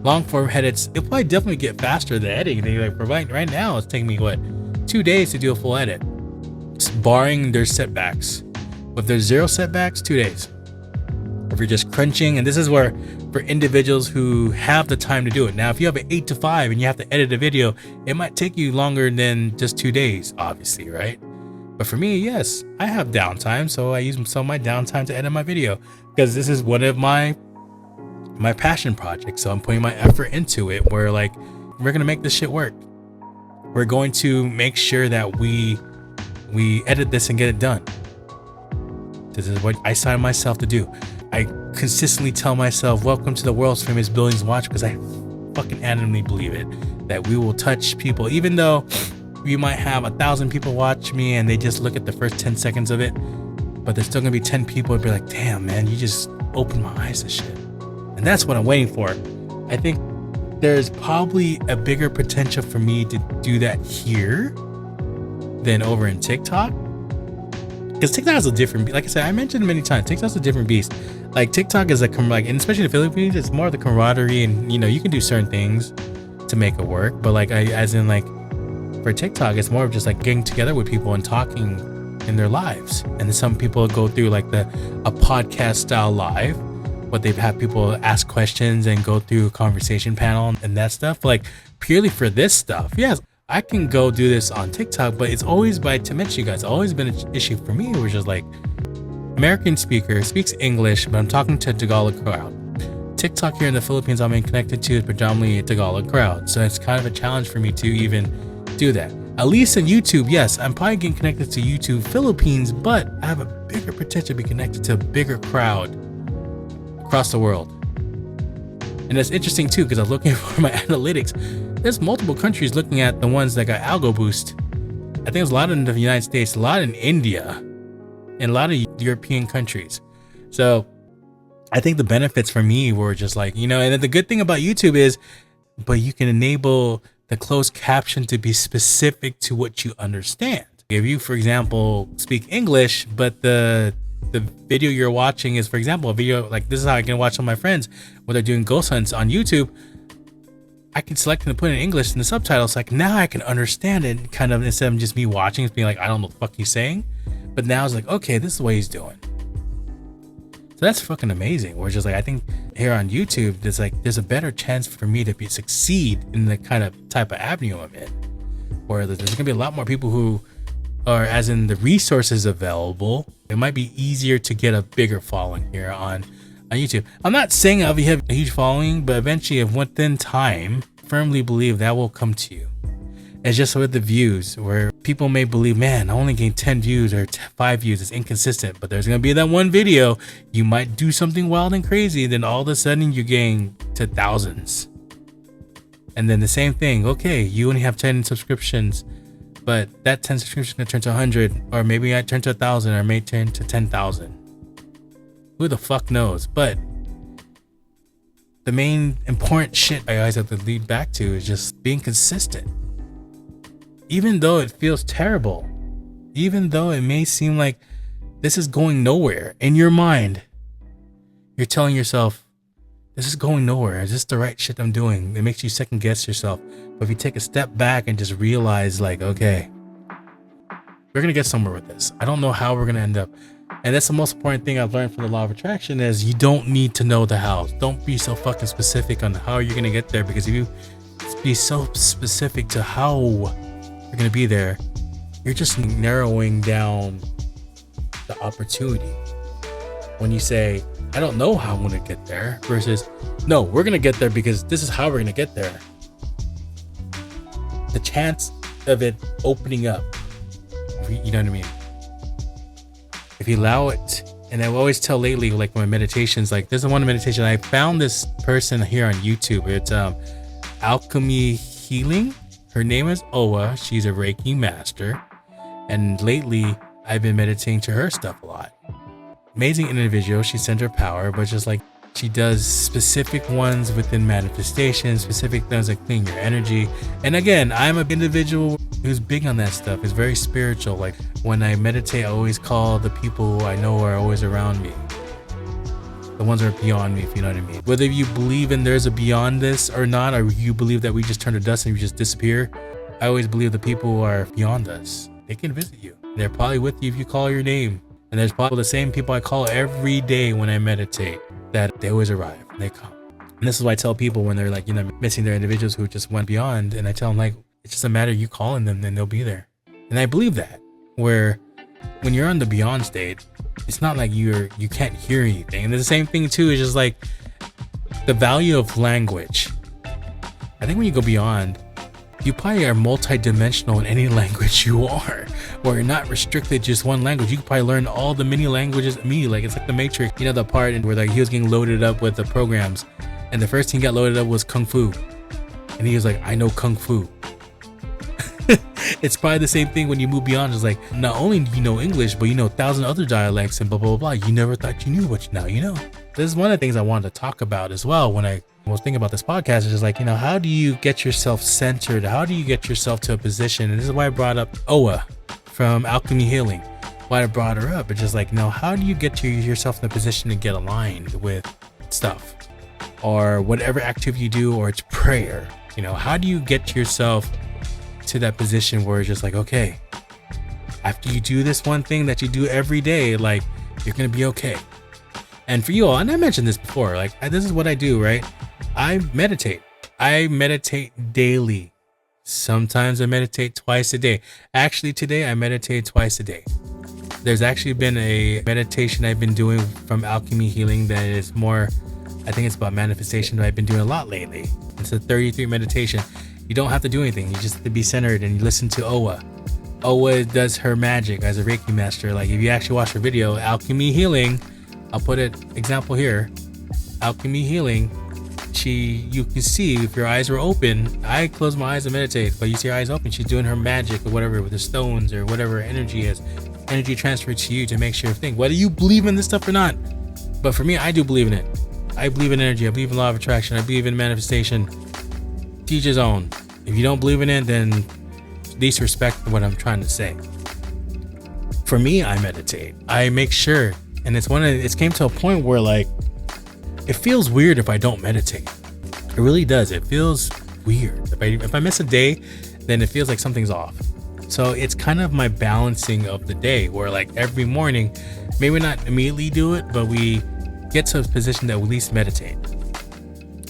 long form edits, it'll probably definitely get faster than editing. Like, right now it's taking me 2 days to do a full edit, barring there's setbacks. If there's 0 setbacks, 2 days. If you're just crunching, and this is where for individuals who have the time to do it. Now, if you have an 8 to 5 and you have to edit a video, it might take you longer than just 2 days, obviously, right? But for me, yes, I have downtime, so I use some of my downtime to edit my video, because this is one of my passion projects. So I'm putting my effort into it, where like, we're gonna make this shit work. We're going to make sure that we edit this and get it done. This is what I signed myself to do. I consistently tell myself, welcome to the world's famous billions watch, because I fucking adamantly believe it, that we will touch people. Even though we might have 1,000 people watch me and they just look at the first 10 seconds of it, but there's still gonna be 10 people and be like, damn man, you just opened my eyes to shit. And that's what I'm waiting for. I think there's probably a bigger potential for me to do that here than over in TikTok. Because TikTok is a different, like I said, I mentioned many times, TikTok's a different beast. Like TikTok is and especially in the Philippines, it's more of the camaraderie, and you can do certain things to make it work. But for TikTok, it's more of just like getting together with people and talking in their lives. And then some people go through like a podcast style live, but they've had people ask questions and go through a conversation panel and that stuff. Like purely for this stuff, yes, I can go do this on TikTok, but it's always to mention you guys, it's always been an issue for me, which is like American speaker speaks English, but I'm talking to a Tagalog crowd. TikTok here in the Philippines I'm connected to is predominantly a Tagalog crowd. So it's kind of a challenge for me to even do that. At least in YouTube, yes, I'm probably getting connected to YouTube Philippines, but I have a bigger potential to be connected to a bigger crowd across the world. And that's interesting too, because I was looking for my analytics. There's multiple countries looking at the ones that got algo boost. I think there's a lot in the United States, a lot in India, and a lot of European countries. So I think the benefits for me were just like, and then the good thing about YouTube is, but you can enable the closed caption to be specific to what you understand. If you, for example, speak English, but the video you're watching is, for example, a video like this is how I can watch all my friends when they're doing ghost hunts on YouTube. I can select and put it in English in the subtitles. Like now I can understand it kind of, instead of just me watching, it's being like, I don't know what the fuck he's saying. But now it's like, okay, this is what he's doing. So that's fucking amazing. Where it's just like, I think here on YouTube, there's a better chance for me to succeed in the kind of type of avenue I'm in. Where there's gonna be a lot more people who are, as in the resources available, it might be easier to get a bigger following here on YouTube. I'm not saying I'll have a huge following, but eventually, within time, firmly believe that will come to you. It's just with the views, where people may believe, man, I only gained 10 views or 5 views. It's inconsistent, but there's gonna be that one video you might do something wild and crazy, then all of a sudden you gain to thousands. And then the same thing. Okay, you only have 10 subscriptions, but that 10 subscriptions gonna turn to 100, or maybe I turn to 1,000, or may turn to 10,000. Who the fuck knows? But the main important shit I always have to lead back to is just being consistent. Even though it feels terrible, even though it may seem like this is going nowhere, in your mind, you're telling yourself, this is going nowhere. Is this the right shit I'm doing? It makes you second guess yourself. But if you take a step back and just realize, like, okay, we're going to get somewhere with this. I don't know how we're going to end up. And that's the most important thing I've learned from the law of attraction is you don't need to know the how. Don't be so fucking specific on how you're going to get there, because if you be so specific to how you're going to be there, you're just narrowing down the opportunity. When you say, I don't know how I'm going to get there, versus, no, we're going to get there because this is how we're going to get there. The chance of it opening up, you know what I mean? If you allow it, and I always tell lately, like my meditations, like there's one meditation, I found this person here on YouTube. It's Alchemy Healing. Her name is Owa. She's a Reiki master. And lately I've been meditating to her stuff a lot. Amazing individual. She sent her power, but just like she does specific ones within manifestation, specific things like clean your energy. And again, I'm an individual who's big on that stuff. It's very spiritual. Like when I meditate, I always call the people who I know are always around me, the ones that are beyond me, if you know what I mean. Whether you believe in there's a beyond this or not, or you believe that we just turn to dust and we just disappear, I always believe the people who are beyond us, they can visit you. They're probably with you if you call your name. And there's probably the same people I call every day when I meditate, that they always arrive and they come. And this is why I tell people when they're like, missing their individuals who just went beyond, and I tell them, like, it's just a matter of you calling them, then they'll be there. And I believe that, where when you're on the beyond state, it's not like you can't hear anything. And the same thing too is just like the value of language. I think when you go beyond, you probably are multi-dimensional in any language you are, or you're not restricted to just one language. You can probably learn all the many languages immediately. Like it's like the Matrix, the part where like he was getting loaded up with the programs, and the first thing he got loaded up was Kung Fu, and he was like, I know Kung Fu. It's probably the same thing when you move beyond. It's like, not only do you know English, but you know 1,000 other dialects and blah, blah, blah. You never thought you knew what now you know. This is one of the things I wanted to talk about as well when I Well, think about this podcast is just like, how do you get yourself centered? How do you get yourself to a position? And this is why I brought up Owa from Alchemy Healing. Why I brought her up. It's just like, how do you get yourself in a position to get aligned with stuff or whatever activity you do, or it's prayer? How do you get yourself to that position where it's just like, okay, after you do this one thing that you do every day, like, you're going to be okay. And for you all, and I mentioned this before, like, this is what I do, right? I meditate daily. Sometimes I meditate twice a day. Actually, today I meditate twice a day. There's actually been a meditation I've been doing from Alchemy Healing that is more, I think it's about manifestation, that I've been doing a lot lately. It's a 33 meditation. You don't have to do anything. You just have to be centered and you listen to Owa. Owa does her magic as a Reiki master. Like, if you actually watch her video, Alchemy Healing, I'll put an example here. Alchemy Healing, you can see if your eyes were open. I close my eyes and meditate, but you see her eyes open. She's doing her magic or whatever with the stones or whatever energy is. Energy transferred to you to make sure thing. Whether you believe in this stuff or not. But for me, I do believe in it. I believe in energy. I believe in law of attraction. I believe in manifestation. Teach his own. If you don't believe in it, then disrespect what I'm trying to say. For me, I meditate. I make sure. And it came to a point where, like, it feels weird if I don't meditate. It really does. It feels weird. If I miss a day, then it feels like something's off. So it's kind of my balancing of the day where, like, every morning, maybe not immediately do it, but we get to a position that we at least meditate.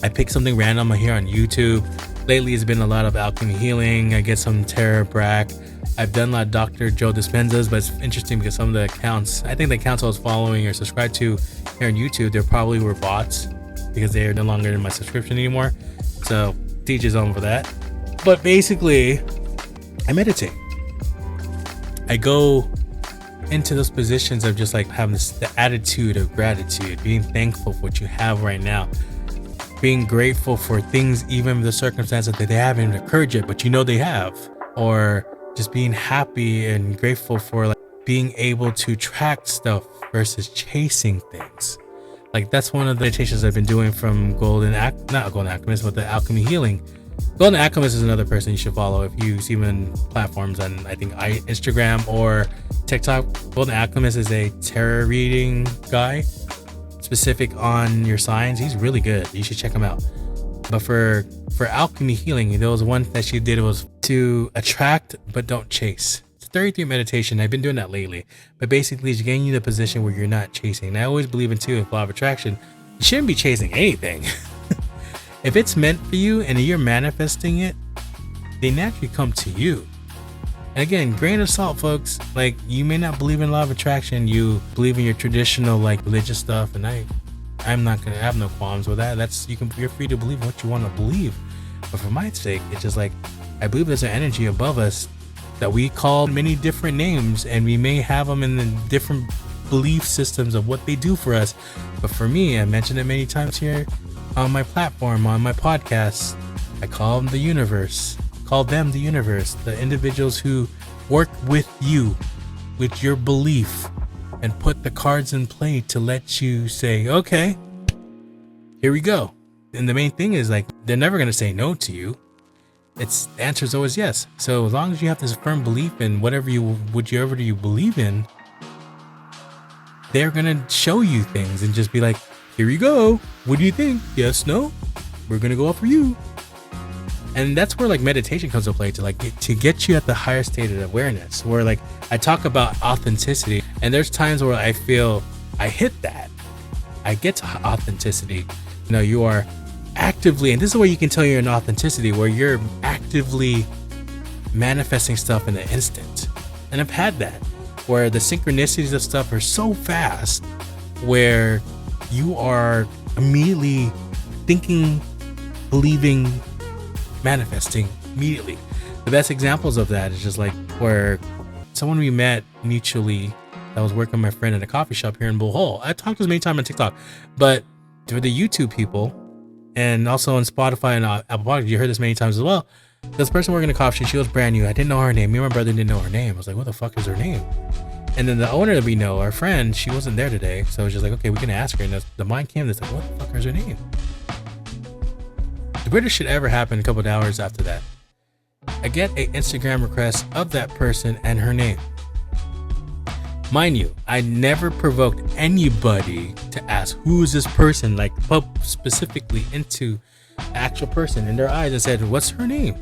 I pick something random here on YouTube. Lately, it's been a lot of Alchemy Healing. I get some Tara Brach. I've done a lot of Dr. Joe Dispenza's, but it's interesting because some of the accounts, I think the accounts I was following or subscribed to here on YouTube, they probably were bots because they are no longer in my subscription anymore. So teach his own for that. But basically, I meditate. I go into those positions of just like having the attitude of gratitude, being thankful for what you have right now, being grateful for things, even the circumstances that they haven't occurred yet, but they have, or just being happy and grateful for, like, being able to track stuff versus chasing things. Like, that's one of the meditations I've been doing from not Golden Alchemist, but the Alchemy Healing. Golden Alchemist is another person you should follow if you see him in platforms on, I think, Instagram or TikTok. Golden Alchemist is a tarot reading guy, specific on your signs. He's really good. You should check him out. But for Alchemy Healing, there was one that she did, was to attract but don't chase. It's a 33 meditation. I've been doing that lately. But basically, it's getting you in a position where you're not chasing. And I always believe in law of attraction. You shouldn't be chasing anything. If it's meant for you and you're manifesting it, they naturally come to you. And again, grain of salt, folks. Like, you may not believe in law of attraction. You believe in your traditional, like, religious stuff, and I'm not gonna have no qualms with that. You're free to believe what you want to believe. But for my sake, it's just like, I believe there's an energy above us that we call many different names, and we may have them in the different belief systems of what they do for us. But for me, I mentioned it many times here on my platform, on my podcast, I call them the universe. The individuals who work with you, with your belief, and put the cards in play to let you say, okay, here we go. And the main thing is, like, they're never going to say no to you. The answer is always yes. So as long as you have this firm belief in whatever you believe in, they're going to show you things and just be like, here you go. What do you think? Yes, no? We're going to go for you. And that's where, like, meditation comes into play to get you at the higher state of awareness, where, like, I talk about authenticity, and there's times where I feel I hit that. I get to authenticity. You are actively, and this is where you can tell you're in authenticity, where you're actively manifesting stuff in an instant. And I've had that, where the synchronicities of stuff are so fast, where you are immediately thinking, believing, manifesting immediately. The best examples of that is just like where someone we met mutually that was working with my friend in a coffee shop here in Bohol. I talked to this many times on TikTok, but for the YouTube people and also on Spotify and Apple Podcasts, you heard this many times as well. This person working in a coffee shop, she was brand new. I didn't know her name. Me and my brother didn't know her name. I was like, what the fuck is her name? And then the owner that we know, our friend, she wasn't there today. So it was just like, okay, we can ask her. And the mind came, that's like, what the fuck is her name? weirdest shit ever happened a couple of hours after that. I get an Instagram request of that person and her name. Mind you, I never provoked anybody to ask who is this person, like specifically into the actual person in their eyes, and said, what's her name?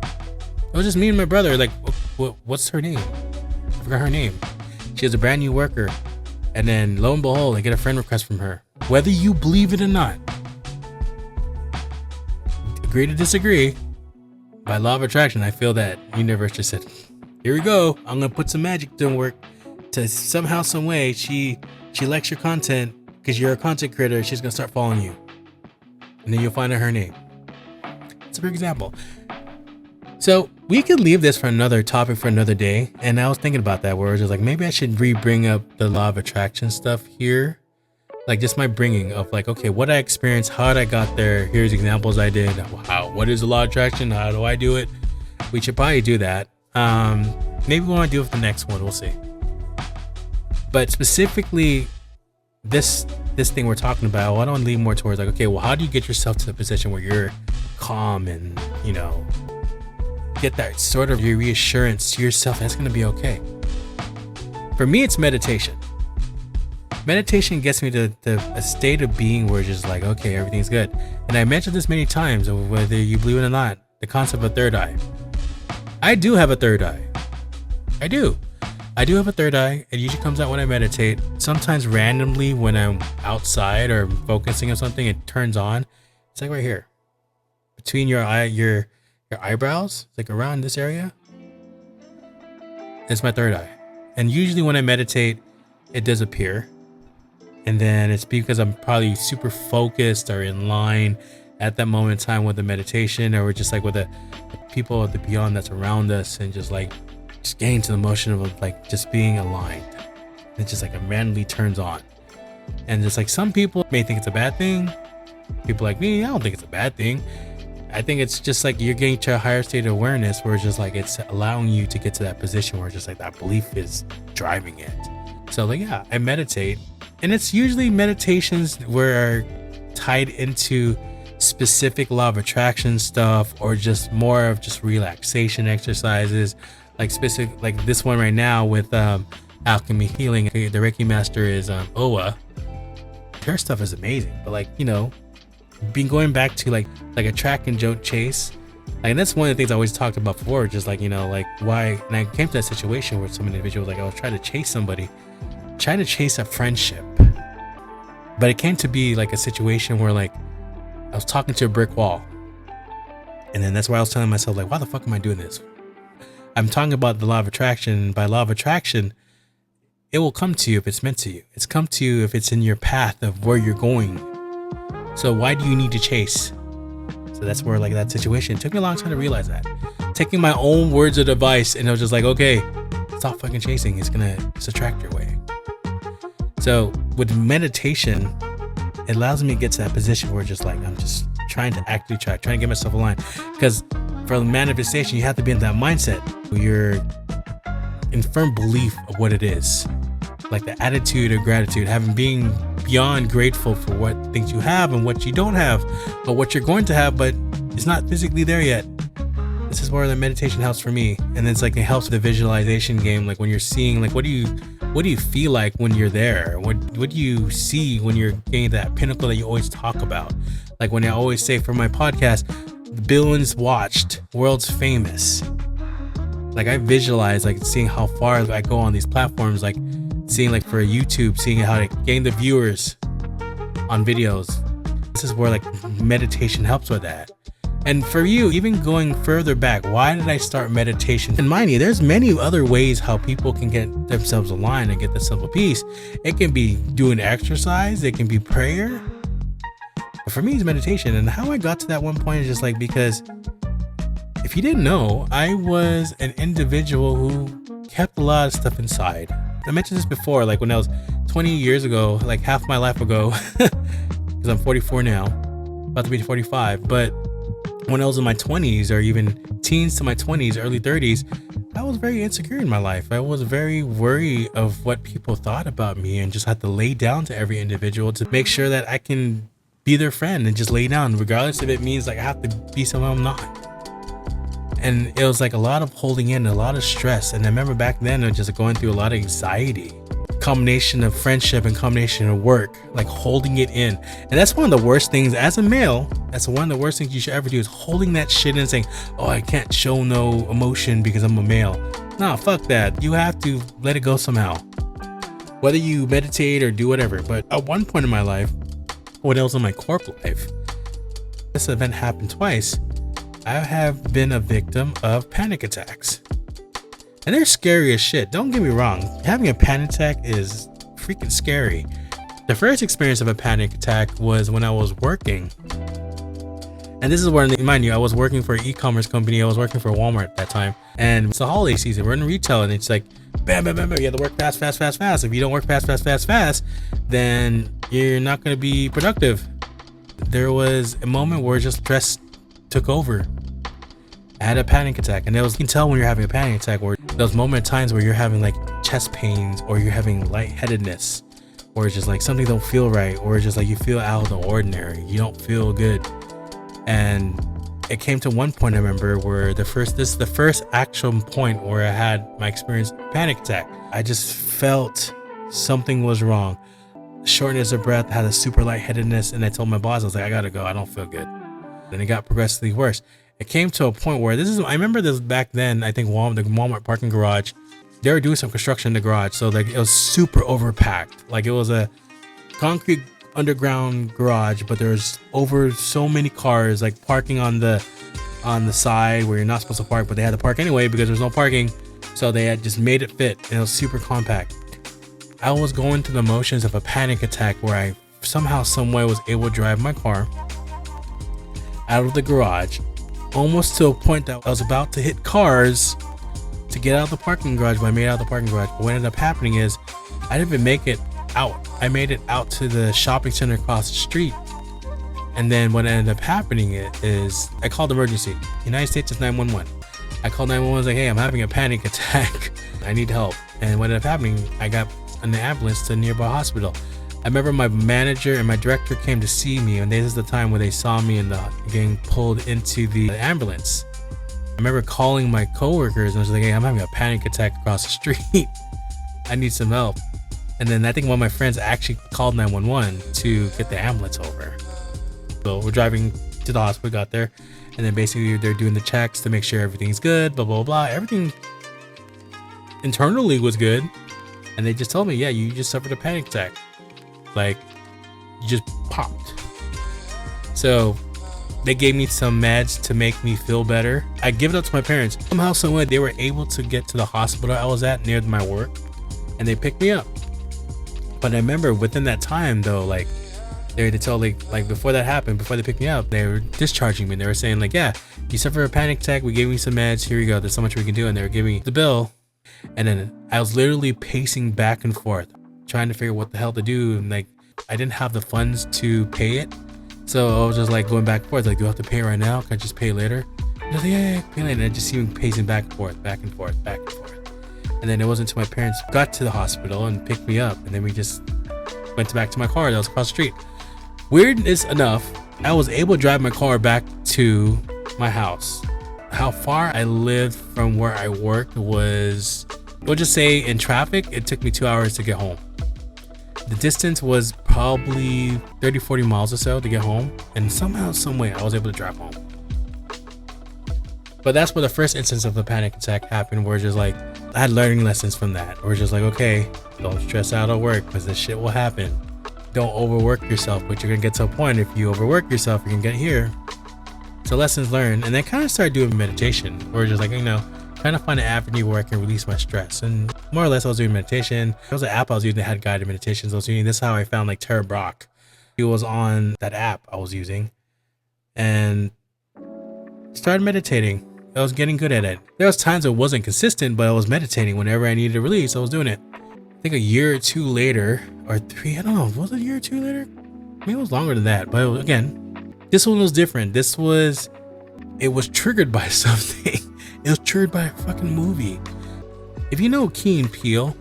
It was just me and my brother, like, what's her name? I forgot her name. She was a brand new worker. And then lo and behold, I get a friend request from her. Whether you believe it or not, agree to disagree, by law of attraction, I feel that universe just said, here we go. I'm going to put some magic to work to somehow, some way, she likes your content because you're a content creator. She's going to start following you. And then you'll find out her name. It's a good example. So we could leave this for another topic for another day. And I was thinking about that, where I was just like, maybe I should bring up the law of attraction stuff here. Like just my bringing of like, okay, what I experienced, how I got there. Here's examples I did. What is the law of attraction? How do I do it? We should probably do that. Maybe we want to do it for the next one. We'll see. But specifically, this thing we're talking about, I don't lean more towards like, okay, well, how do you get yourself to the position where you're calm and, you know, get that sort of your reassurance to yourself that's going to be okay? For me, it's meditation. Meditation gets me to a state of being where it's just like, okay, everything's good. And I mentioned this many times, whether you believe it or not, the concept of third eye. I do have a third eye. I do have a third eye. It usually comes out when I meditate. Sometimes randomly when I'm outside or focusing on something, it turns on. It's like right here, between your eyebrows, it's like around this area. It's my third eye. And usually when I meditate, it does appear. And then it's because I'm probably super focused or in line at that moment in time with the meditation, or just like with the people at the beyond that's around us, and just getting to the motion of like just being aligned. It just like it randomly turns on. And just like some people may think it's a bad thing. People like me, I don't think it's a bad thing. I think it's just like you're getting to a higher state of awareness where it's just like it's allowing you to get to that position where it's just like that belief is driving it. So like, yeah, I meditate, and it's usually meditations where are tied into specific law of attraction stuff, or just more of just relaxation exercises, like specific, like this one right now with alchemy healing. The Reiki master is Owa. Her stuff is amazing, but like, you know, been going back to like a track and don't chase. Like, and that's one of the things I always talked about before, just like, you know, like why, and I came to that situation where some individual, like I was trying to chase somebody, trying to chase a friendship, but it came to be like a situation where like I was talking to a brick wall. And then that's why I was telling myself, like, why the fuck am I doing this? I'm talking about the law of attraction. By law of attraction, it will come to you if it's meant to you. It's come to you if it's in your path of where you're going. So why do you need to chase? So that's where like that situation, it took me a long time to realize that. Taking my own words of advice, and I was just like, okay, stop fucking chasing. It's gonna subtract your way. So with meditation, it allows me to get to that position where just like I'm just trying to actively trying to get myself aligned. Because for manifestation, you have to be in that mindset where you're in firm belief of what it is. Like the attitude of gratitude, being beyond grateful for what things you have and what you don't have, but what you're going to have, but it's not physically there yet. This is where the meditation helps for me. And it's like it helps with the visualization game. Like when you're seeing, like what do you feel like when you're there? What do you see when you're getting that pinnacle that you always talk about? Like when I always say for my podcast, billions watched, world's famous. Like I visualize like seeing how far I go on these platforms, like seeing like for YouTube, seeing how to gain the viewers on videos. This is where like meditation helps with that. And for you, even going further back, why did I start meditation? And mind you, there's many other ways how people can get themselves aligned and get the simple peace. It can be doing exercise, it can be prayer. But for me, it's meditation. And how I got to that one point is just like, because if you didn't know, I was an individual who kept a lot of stuff inside. I mentioned this before, like when I was 20 years ago, like half my life ago, because I'm 44 now, about to be 45. But when I was in my 20s, or even teens to my 20s, early 30s, I was very insecure in my life. I was very worried of what people thought about me, and just had to lay down to every individual to make sure that I can be their friend and just lay down, regardless if it means like I have to be someone I'm not. And it was like a lot of holding in, a lot of stress. And I remember back then I was just going through a lot of anxiety, combination of friendship and combination of work, like holding it in. And that's one of the worst things as a male. That's one of the worst things you should ever do, is holding that shit in and saying, oh, I can't show no emotion because I'm a male. Nah, fuck that. You have to let it go somehow, whether you meditate or do whatever. But at one point in my life, when I was in my corp life, this event happened twice. I have been a victim of panic attacks, and they're scary as shit. Don't get me wrong. Having a panic attack is freaking scary. The first experience of a panic attack was when I was working. And this is where, mind you, I was working for an e-commerce company. I was working for Walmart at that time. And it's the holiday season. We're in retail, and it's like, bam, bam, bam, bam. You have to work fast, fast, fast, fast. If you don't work fast, fast, fast, fast, then you're not going to be productive. There was a moment where just stress took over. I had a panic attack, and you can tell when you're having a panic attack, where those times where you're having like chest pains, or you're having lightheadedness, or it's just like something don't feel right, or it's just like you feel out of the ordinary, you don't feel good. And it came to one point I remember where this is the first actual point where I had my experience panic attack. I just felt something was wrong. Shortness of breath, had a super lightheadedness, and I told my boss, I was like, I gotta go, I don't feel good. Then it got progressively worse. It came to a point where I remember this back then, I think the Walmart parking garage, they were doing some construction in the garage. So like it was super overpacked. Like it was a concrete underground garage, but there's over so many cars like parking on the side where you're not supposed to park, but they had to park anyway because there's no parking. So they had just made it fit, and it was super compact. I was going through the motions of a panic attack where I somehow, some way was able to drive my car out of the garage, almost to a point that I was about to hit cars to get out of the parking garage, but I made it out of the parking garage. But what ended up happening is I didn't even make it out. I made it out to the shopping center across the street. And then what ended up happening is I called emergency. United States is 911. I called 911, I was like, hey, I'm having a panic attack. I need help. And what ended up happening, I got an ambulance to a nearby hospital. I remember my manager and my director came to see me, and this is the time when they saw me getting pulled into the ambulance. I remember calling my coworkers, and I was like, hey, I'm having a panic attack across the street. I need some help. And then I think one of my friends actually called 911 to get the ambulance over. So we're driving to the hospital, got there, and then basically they're doing the checks to make sure everything's good, blah, blah, blah. Everything internally was good. And they just told me, yeah, you just suffered a panic attack. Like, you just popped. So they gave me some meds to make me feel better. I give it up to my parents. Somehow, some way, they were able to get to the hospital I was at near my work, and they picked me up. But I remember within that time, though, like they told like before that happened, before they picked me up, they were discharging me. They were saying like, yeah, you suffered a panic attack. We gave you some meds. Here you go. There's so much we can do. And they were giving me the bill. And then I was literally pacing back and forth, trying to figure what the hell to do. And like, I didn't have the funds to pay it. So I was just like going back and forth. Like, do I have to pay right now? Can I just pay later? And I was like, yeah, pay later. And I just see me pacing back and forth, back and forth, back and forth. And then it wasn't until my parents got to the hospital and picked me up. And then we just went back to my car that was across the street. Weirdness enough, I was able to drive my car back to my house. How far I lived from where I worked was, we'll just say in traffic, it took me 2 hours to get home. The distance was probably 30-40 miles or so to get home. And somehow, some way, I was able to drive home. But that's where the first instance of the panic attack happened, where just like, I had learning lessons from that. Where just like, okay, don't stress out at work because this shit will happen. Don't overwork yourself, but you're gonna get to a point, if you overwork yourself, you can get here. So lessons learned. And then kind of started doing meditation, or just like, trying to find an avenue where I can release my stress. And more or less I was doing meditation. There was an app I was using that had guided meditations. I was using this is how I found like Tara Brach. He was on that app I was using and started meditating. I was getting good at it. There was times it wasn't consistent, but I was meditating whenever I needed to release. I was doing it. I think a year or two later, or 3, I don't know, was it a year or two later? Maybe it was longer than that. But again, this one was different. It was triggered by something. It was triggered by a fucking movie. If you know Key and Peele,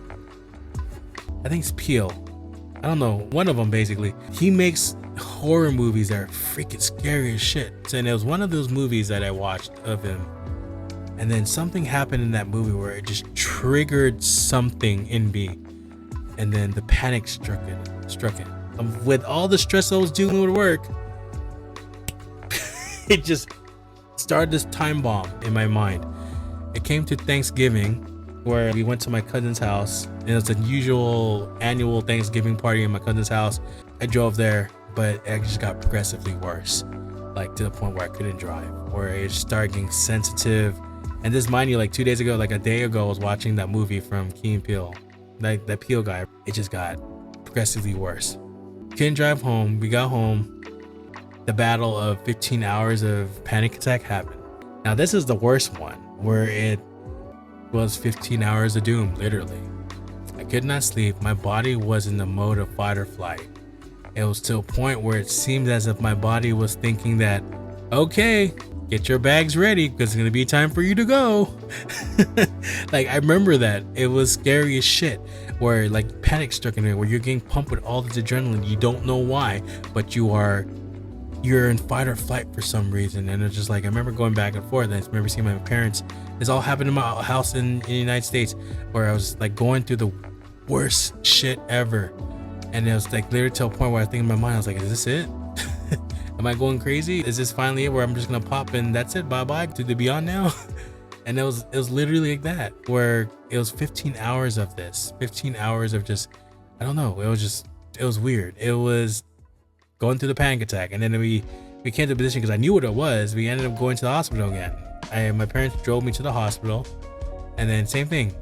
I think it's Peele. I don't know. One of them basically. He makes horror movies that are freaking scary as shit. And it was one of those movies that I watched of him, and then something happened in that movie where it just triggered something in me, and then the panic struck it. With all the stress I was dealing with work, it just started this time bomb in my mind. It came to Thanksgiving, where we went to my cousin's house, and it was the usual annual Thanksgiving party in my cousin's house. I drove there, but it just got progressively worse, like to the point where I couldn't drive, where it started getting sensitive. And this, mind you, like 2 days ago, like a day ago, I was watching that movie from Key and Peele, like that Peele guy. It just got progressively worse. Couldn't drive home. We got home. The battle of 15 hours of panic attack happened. Now this is the worst one, where it was 15 hours of doom, literally. I could not sleep. My body was in the mode of fight or flight. It was to a point where it seemed as if my body was thinking that, okay, get your bags ready because it's gonna be time for you to go. Like, I remember that. It was scary as shit, where like panic struck in it, where you're getting pumped with all this adrenaline. You don't know why, but you're in fight or flight for some reason. And it's just like, I remember going back and forth, and I remember seeing my parents. This all happened in my house in the United States, where I was like going through the worst shit ever. And it was like literally to a point where I think in my mind, I was like, is this it? Am I going crazy? Is this finally it, where I'm just gonna pop and that's it, bye-bye to the beyond now? And it was literally like that, where it was 15 hours of this, 15 hours of just, I don't know. It was weird. It was going through the panic attack. And then we came to a position, because I knew what it was. We ended up going to the hospital again. My parents drove me to the hospital, and then same thing.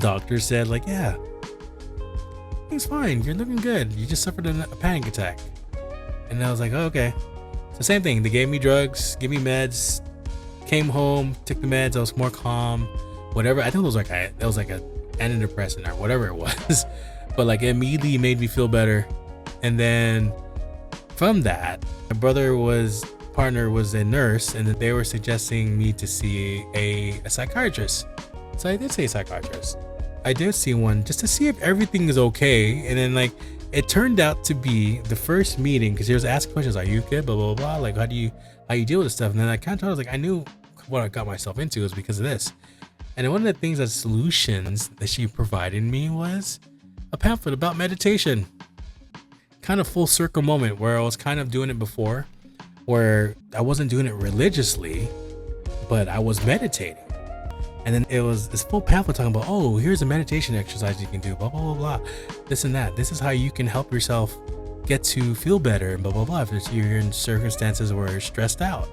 Doctor said like, yeah, everything's fine. You're looking good. You just suffered a panic attack. And I was like, oh, okay. So same thing. They gave me drugs, gave me meds, came home, took the meds. I was more calm, whatever. I think it was like a antidepressant or whatever it was. But like, it immediately made me feel better. And then from that, my partner was a nurse, and they were suggesting me to see a psychiatrist. So I did see a psychiatrist. I did see one just to see if everything is okay. And then like, it turned out to be the first meeting, because he was asking questions, are you good, blah blah blah, like how you deal with this stuff. And then I kind of told her, like, I knew what I got myself into was because of this. And then one of the things, that solutions that she provided me, was a pamphlet about meditation. Kind of full circle moment, where I was kind of doing it before, where I wasn't doing it religiously, but I was meditating. And then it was this full pamphlet talking about, oh, here's a meditation exercise you can do, blah, blah, blah, blah, this and that. This is how you can help yourself get to feel better, and blah, blah, blah, if you're in circumstances where you're stressed out.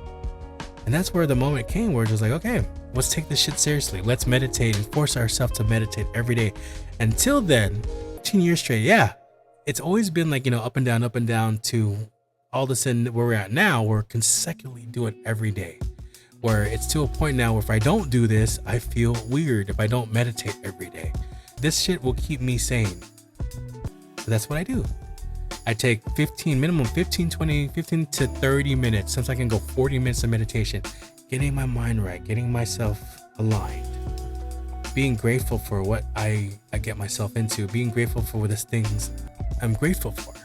And that's where the moment came, where it was like, okay, let's take this shit seriously. Let's meditate and force ourselves to meditate every day. Until then, 15 years straight, yeah, it's always been like, up and down, to all of a sudden where we're at now, we're consecutively doing every day. Where it's to a point now where if I don't do this, I feel weird if I don't meditate every day. This shit will keep me sane. So that's what I do. I take 15 to 30 minutes. Sometimes I can go 40 minutes of meditation, getting my mind right, getting myself aligned, being grateful for what I get myself into, being grateful for the things I'm grateful for.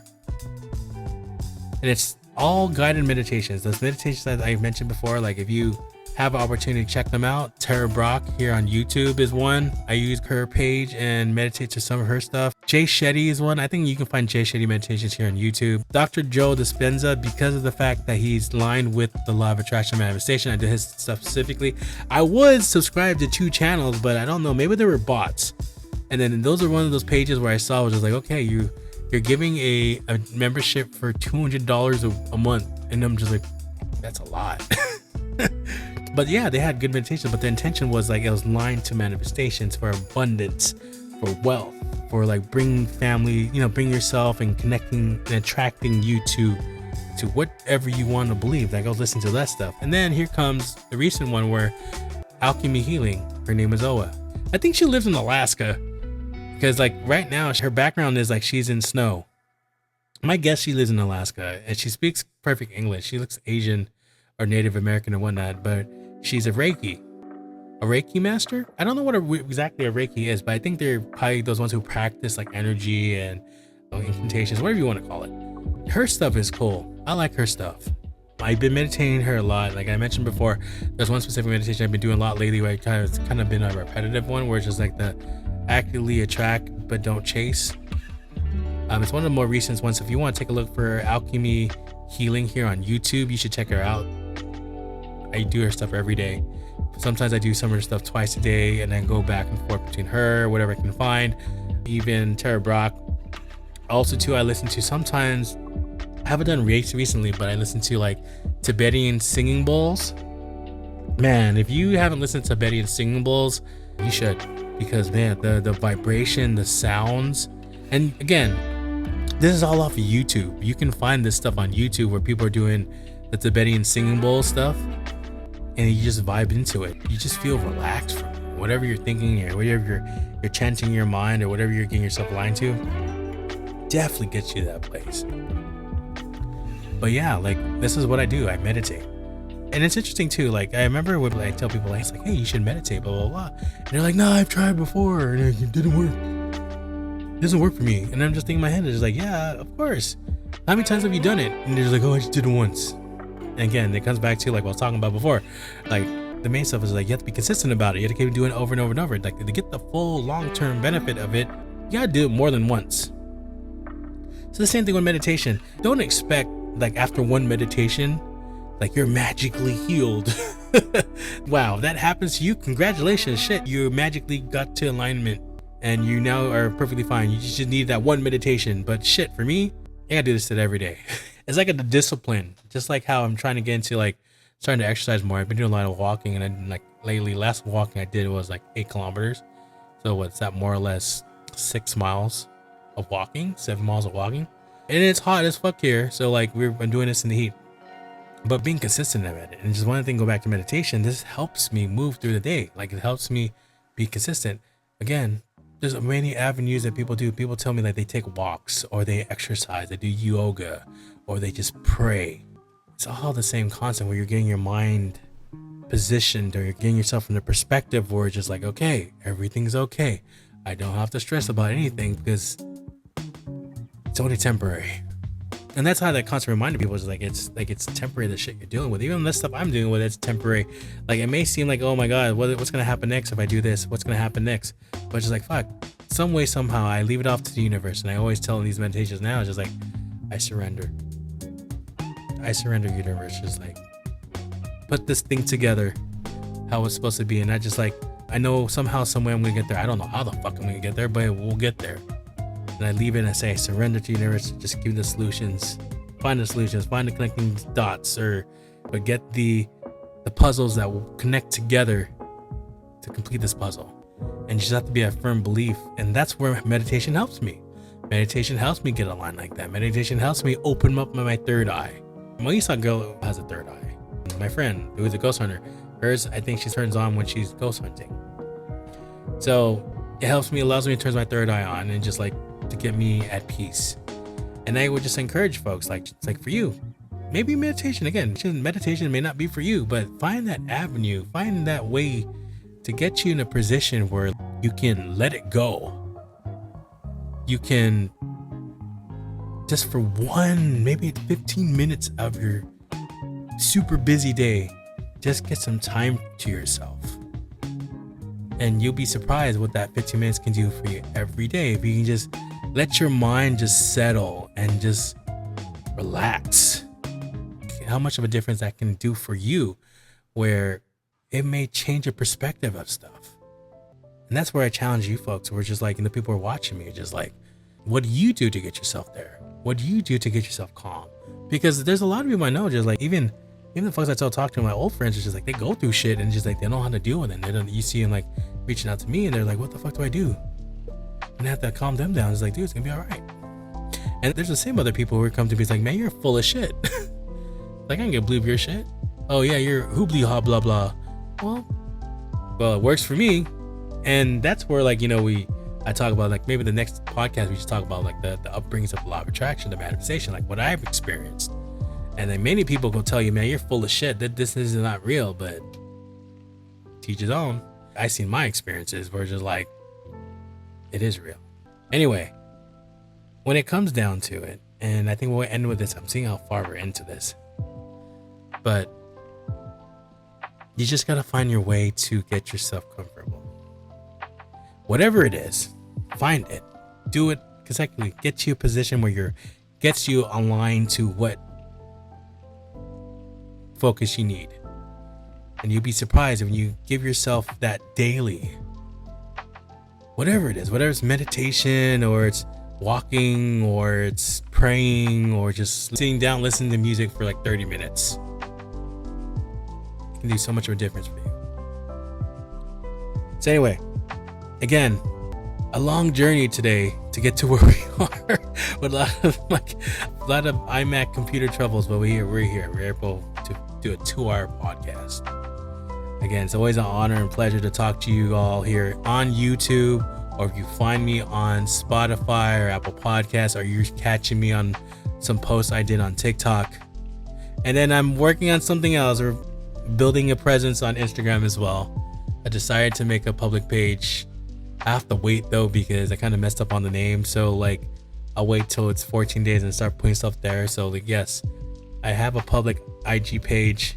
And it's all guided meditations. Those meditations that I mentioned before, like if you have an opportunity to check them out, Tara Brock here on YouTube is one. I use her page and meditate to some of her stuff. Jay Shetty is one. I think you can find Jay Shetty meditations here on YouTube. Dr. Joe Dispenza, because of the fact that he's lined with the law of attraction manifestation, I do his stuff specifically. I was subscribed to 2 channels, but I don't know, maybe they were bots. And then those are one of those pages where I saw, was just like, okay, you're giving a membership for $200 a month. And I'm just like, that's a lot. But yeah, they had good meditation, but the intention was like, it was lined to manifestations for abundance, for wealth, for like bringing family, bring yourself and connecting and attracting you to whatever you want to believe. Like, I was listening to that stuff. And then here comes the recent one, where Alchemy Healing, her name is Oa. I think she lives in Alaska, because like right now her background is like she's in snow. My guess she lives in Alaska, and she speaks perfect English. She looks Asian or Native American or whatnot, but she's a Reiki master. I don't know what exactly a Reiki is, but I think they're probably those ones who practice like energy and incantations, whatever you want to call it. her stuff is cool. I like her stuff. I've been meditating her a lot. Like I mentioned before, there's one specific meditation I've been doing a lot lately where it's kind of been a repetitive one where it's just like the actively attract but don't chase. It's one of the more recent ones. If you want to take a look for Alchemy Healing here on YouTube, you should check her out. I do her stuff every day. Sometimes I do some of her stuff twice a day and then go back and forth between her, whatever I can find. Even Tara Brach. Also too, I listen to sometimes, I haven't done race recently, but I listen to like Tibetan singing bowls. Man, if you haven't listened to Tibetan singing bowls, you should, because man, the vibration, the sounds, and again, this is all off of YouTube. You can find this stuff on YouTube where people are doing the Tibetan singing bowl stuff, and you just vibe into it. You just feel relaxed from it. Whatever you're thinking, or whatever you're chanting in your mind, or whatever you're getting yourself aligned to, definitely gets you to that place. But yeah, like this is what I do. I meditate. And it's interesting too. Like I remember when I tell people, like, it's like, hey, you should meditate, blah, blah, blah. And they're like, no, I've tried before and it didn't work. It doesn't work for me. And I'm just thinking in my head, it's like, yeah, of course. How many times have you done it? And they're just like, oh, I just did it once. And again, it comes back to like what I was talking about before. Like the main stuff is like, you have to be consistent about it. You have to keep doing it over and over and over. Like to get the full long-term benefit of it, you gotta do it more than once. So the same thing with meditation. Don't expect like after one meditation, like you're magically healed. Wow, that happens to you. Congratulations, shit. You magically got to alignment and you now are perfectly fine. You just need that one meditation. But shit, for me, I gotta do this shit every day. It's like a discipline. Just like how I'm trying to get into like starting to exercise more. I've been doing a lot of walking, and then like lately, last walking I did was like 8 kilometers. So what's that, more or less 6 miles of walking, 7 miles of walking. And it's hot as fuck here. So like I'm doing this in the heat, but being consistent about it. And just one thing, go back to meditation. This helps me move through the day. Like it helps me be consistent. Again, there's many avenues that people do. People tell me that they take walks or they exercise, they do yoga, or they just pray. It's all the same concept where you're getting your mind positioned, or you're getting yourself in the perspective where it's just like, okay, everything's okay. I don't have to stress about anything because it's only temporary. And that's how that concept reminded people is like it's temporary, the shit you're dealing with. Even this stuff I'm dealing with, it's temporary. Like it may seem like, oh my god, what's gonna happen next if I do this? What's gonna happen next? But it's just like, fuck, some way, somehow I leave it off to the universe. And I always tell in these meditations now, it's just like, I surrender, universe. Just like, put this thing together how it's supposed to be. And not just like, I know somehow, someway I'm gonna get there. I don't know how the fuck I'm gonna get there, but we'll get there. And I leave it and I say, I surrender to the universe. Just give the solutions, find the connecting dots, but get the puzzles that will connect together to complete this puzzle. And you just have to be a firm belief. And that's where meditation helps me. Meditation helps me get aligned like that. Meditation helps me open up my third eye. My Eastside girl has a third eye. My friend, who is a ghost hunter, hers, I think she turns on when she's ghost hunting. So it helps me, allows me to turn my third eye on and just like to get me at peace. And I would just encourage folks, like, it's like for you, maybe meditation, again, meditation may not be for you, but find that avenue, find that way to get you in a position where you can let it go. You can just for maybe 15 minutes of your super busy day, just get some time to yourself. And you'll be surprised what that 15 minutes can do for you every day. If you can just let your mind just settle and just relax. How much of a difference that can do for you, where it may change your perspective of stuff. And that's where I challenge you folks. We're just like, and the people who are watching me are just like, what do you do to get yourself there? What do you do to get yourself calm? Because there's a lot of people I know, just like, even the folks I talk to, my old friends, are just like, they go through shit and just like, they don't know how to deal with it. And they don't, you see them like reaching out to me and they're like, what the fuck do I do? And I have to calm them down. It's like, dude, it's gonna be all right. And there's the same other people who come to me, it's like, man, you're full of shit. Like, I can't believe your shit. Oh yeah, you're hoobly ha blah blah. Well, it works for me. And that's where, like, I talk about, like, maybe the next podcast we should talk about like the upbringings of law of attraction, the manifestation, like what I've experienced. And then many people will tell you, man, you're full of shit, that this is not real, but teach his own. I seen my experiences where it's just like, it is real. Anyway, when it comes down to it, And I think we'll end with this. I'm seeing how far we're into this. But you just got to find your way to get yourself comfortable. Whatever it is, find it. Do it consecutively. Get you a position where gets you aligned to what focus you need. And you'll be surprised when you give yourself that daily. Whatever it is, whether it's meditation or it's walking or it's praying or just sitting down listening to music for like 30 minutes. It can do so much of a difference for you. So anyway, again, a long journey today to get to where we are with a lot of iMac computer troubles, but we're here. We're able to do a 2-hour podcast. Again, it's always an honor and pleasure to talk to you all here on YouTube, or if you find me on Spotify or Apple Podcasts, or you're catching me on some posts I did on TikTok. And then I'm working on something else, or building a presence on Instagram as well. I decided to make a public page. I have to wait though, because I kind of messed up on the name. So like, I'll wait till it's 14 days and start putting stuff there. So like, yes, I have a public IG page.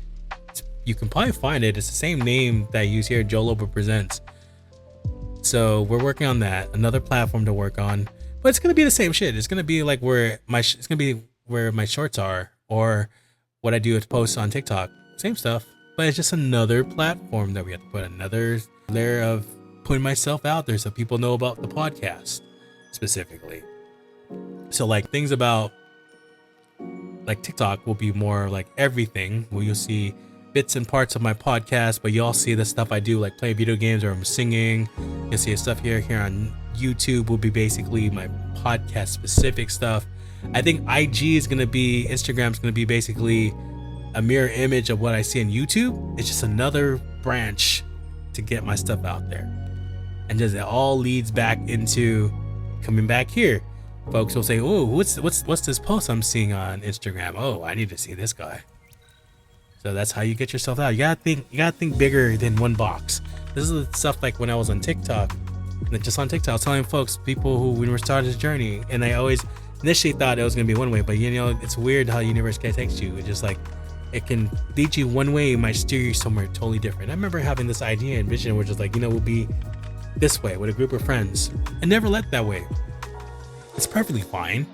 You can probably find it. It's the same name that I use here, Joe Lobo Presents. So we're working on that. Another platform to work on, but it's gonna be the same shit. It's gonna be like where my shorts are, or what I do is post on TikTok. Same stuff, but it's just another platform that we have to put another layer of putting myself out there so people know about the podcast specifically. So like things about like TikTok will be more like everything, where you'll see bits and parts of my podcast, but you all see the stuff I do, like play video games or I'm singing. You'll see stuff here on YouTube will be basically my podcast specific stuff. I think Instagram's gonna be basically a mirror image of what I see on YouTube. It's just another branch to get my stuff out there. And just it all leads back into coming back here. Folks will say, "Oh, what's this post I'm seeing on Instagram? Oh, I need to see this guy." So that's how you get yourself out. You gotta think bigger than one box. This is the stuff like when I was on TikTok. Just on TikTok, I was telling people who when we started this journey, and I always initially thought it was gonna be one way, but it's weird how the universe takes you. It's just like it can lead you one way, it might steer you somewhere totally different. I remember having this idea and vision, which is like, we'll be this way with a group of friends, and never left that way. It's perfectly fine.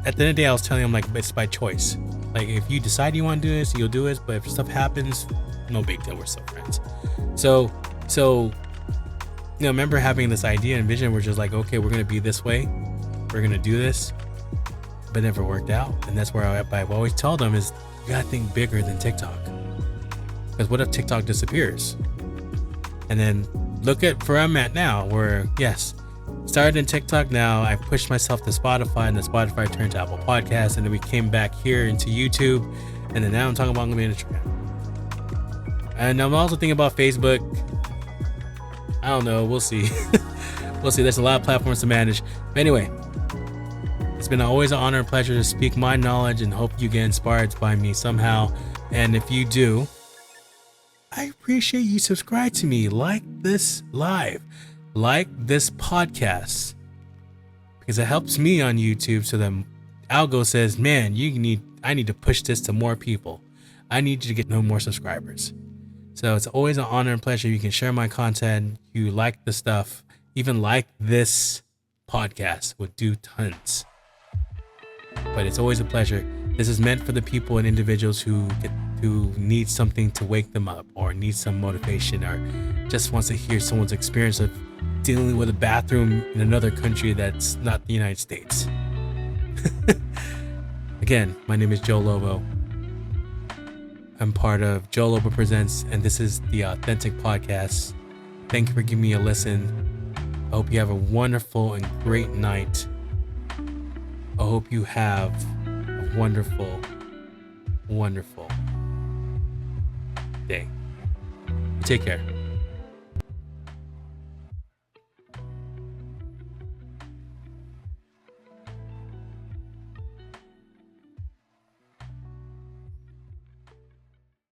At the end of the day, I was telling them like it's by choice. Like if you decide you want to do this, you'll do it. But if stuff happens, no big deal. We're still friends. So I remember having this idea and vision. We're just like, okay, we're gonna be this way. We're gonna do this, but it never worked out. And that's where I always tell them is you gotta think bigger than TikTok. Because what if TikTok disappears? And then look at where I'm at now, where yes, started in TikTok. Now I pushed myself to Spotify, and then Spotify turned to Apple Podcasts, and then we came back here into YouTube, and then now I'm talking about I'm gonna be on Instagram. And I'm also thinking about Facebook. I don't know. We'll see. We'll see. There's a lot of platforms to manage. But anyway, it's been always an honor and pleasure to speak my knowledge, and hope you get inspired by me somehow. And if you do, I appreciate you subscribe to me, like this live, like this podcast, because it helps me on YouTube. So the algo says, man, I need to push this to more people. I need you to get no more subscribers. So it's always an honor and pleasure. You can share my content. You like the stuff, even like this podcast would do tons. But it's always a pleasure. This is meant for the people and individuals who need something to wake them up, or need some motivation, or just wants to hear someone's experience of dealing with a bathroom in another country that's not the United States. Again, my name is Joe Lobo. I'm part of Joe Lobo Presents, and this is the Authentic Podcast. Thank you for giving me a listen. I hope you have a wonderful and great night. I hope you have a wonderful, wonderful day. Take care.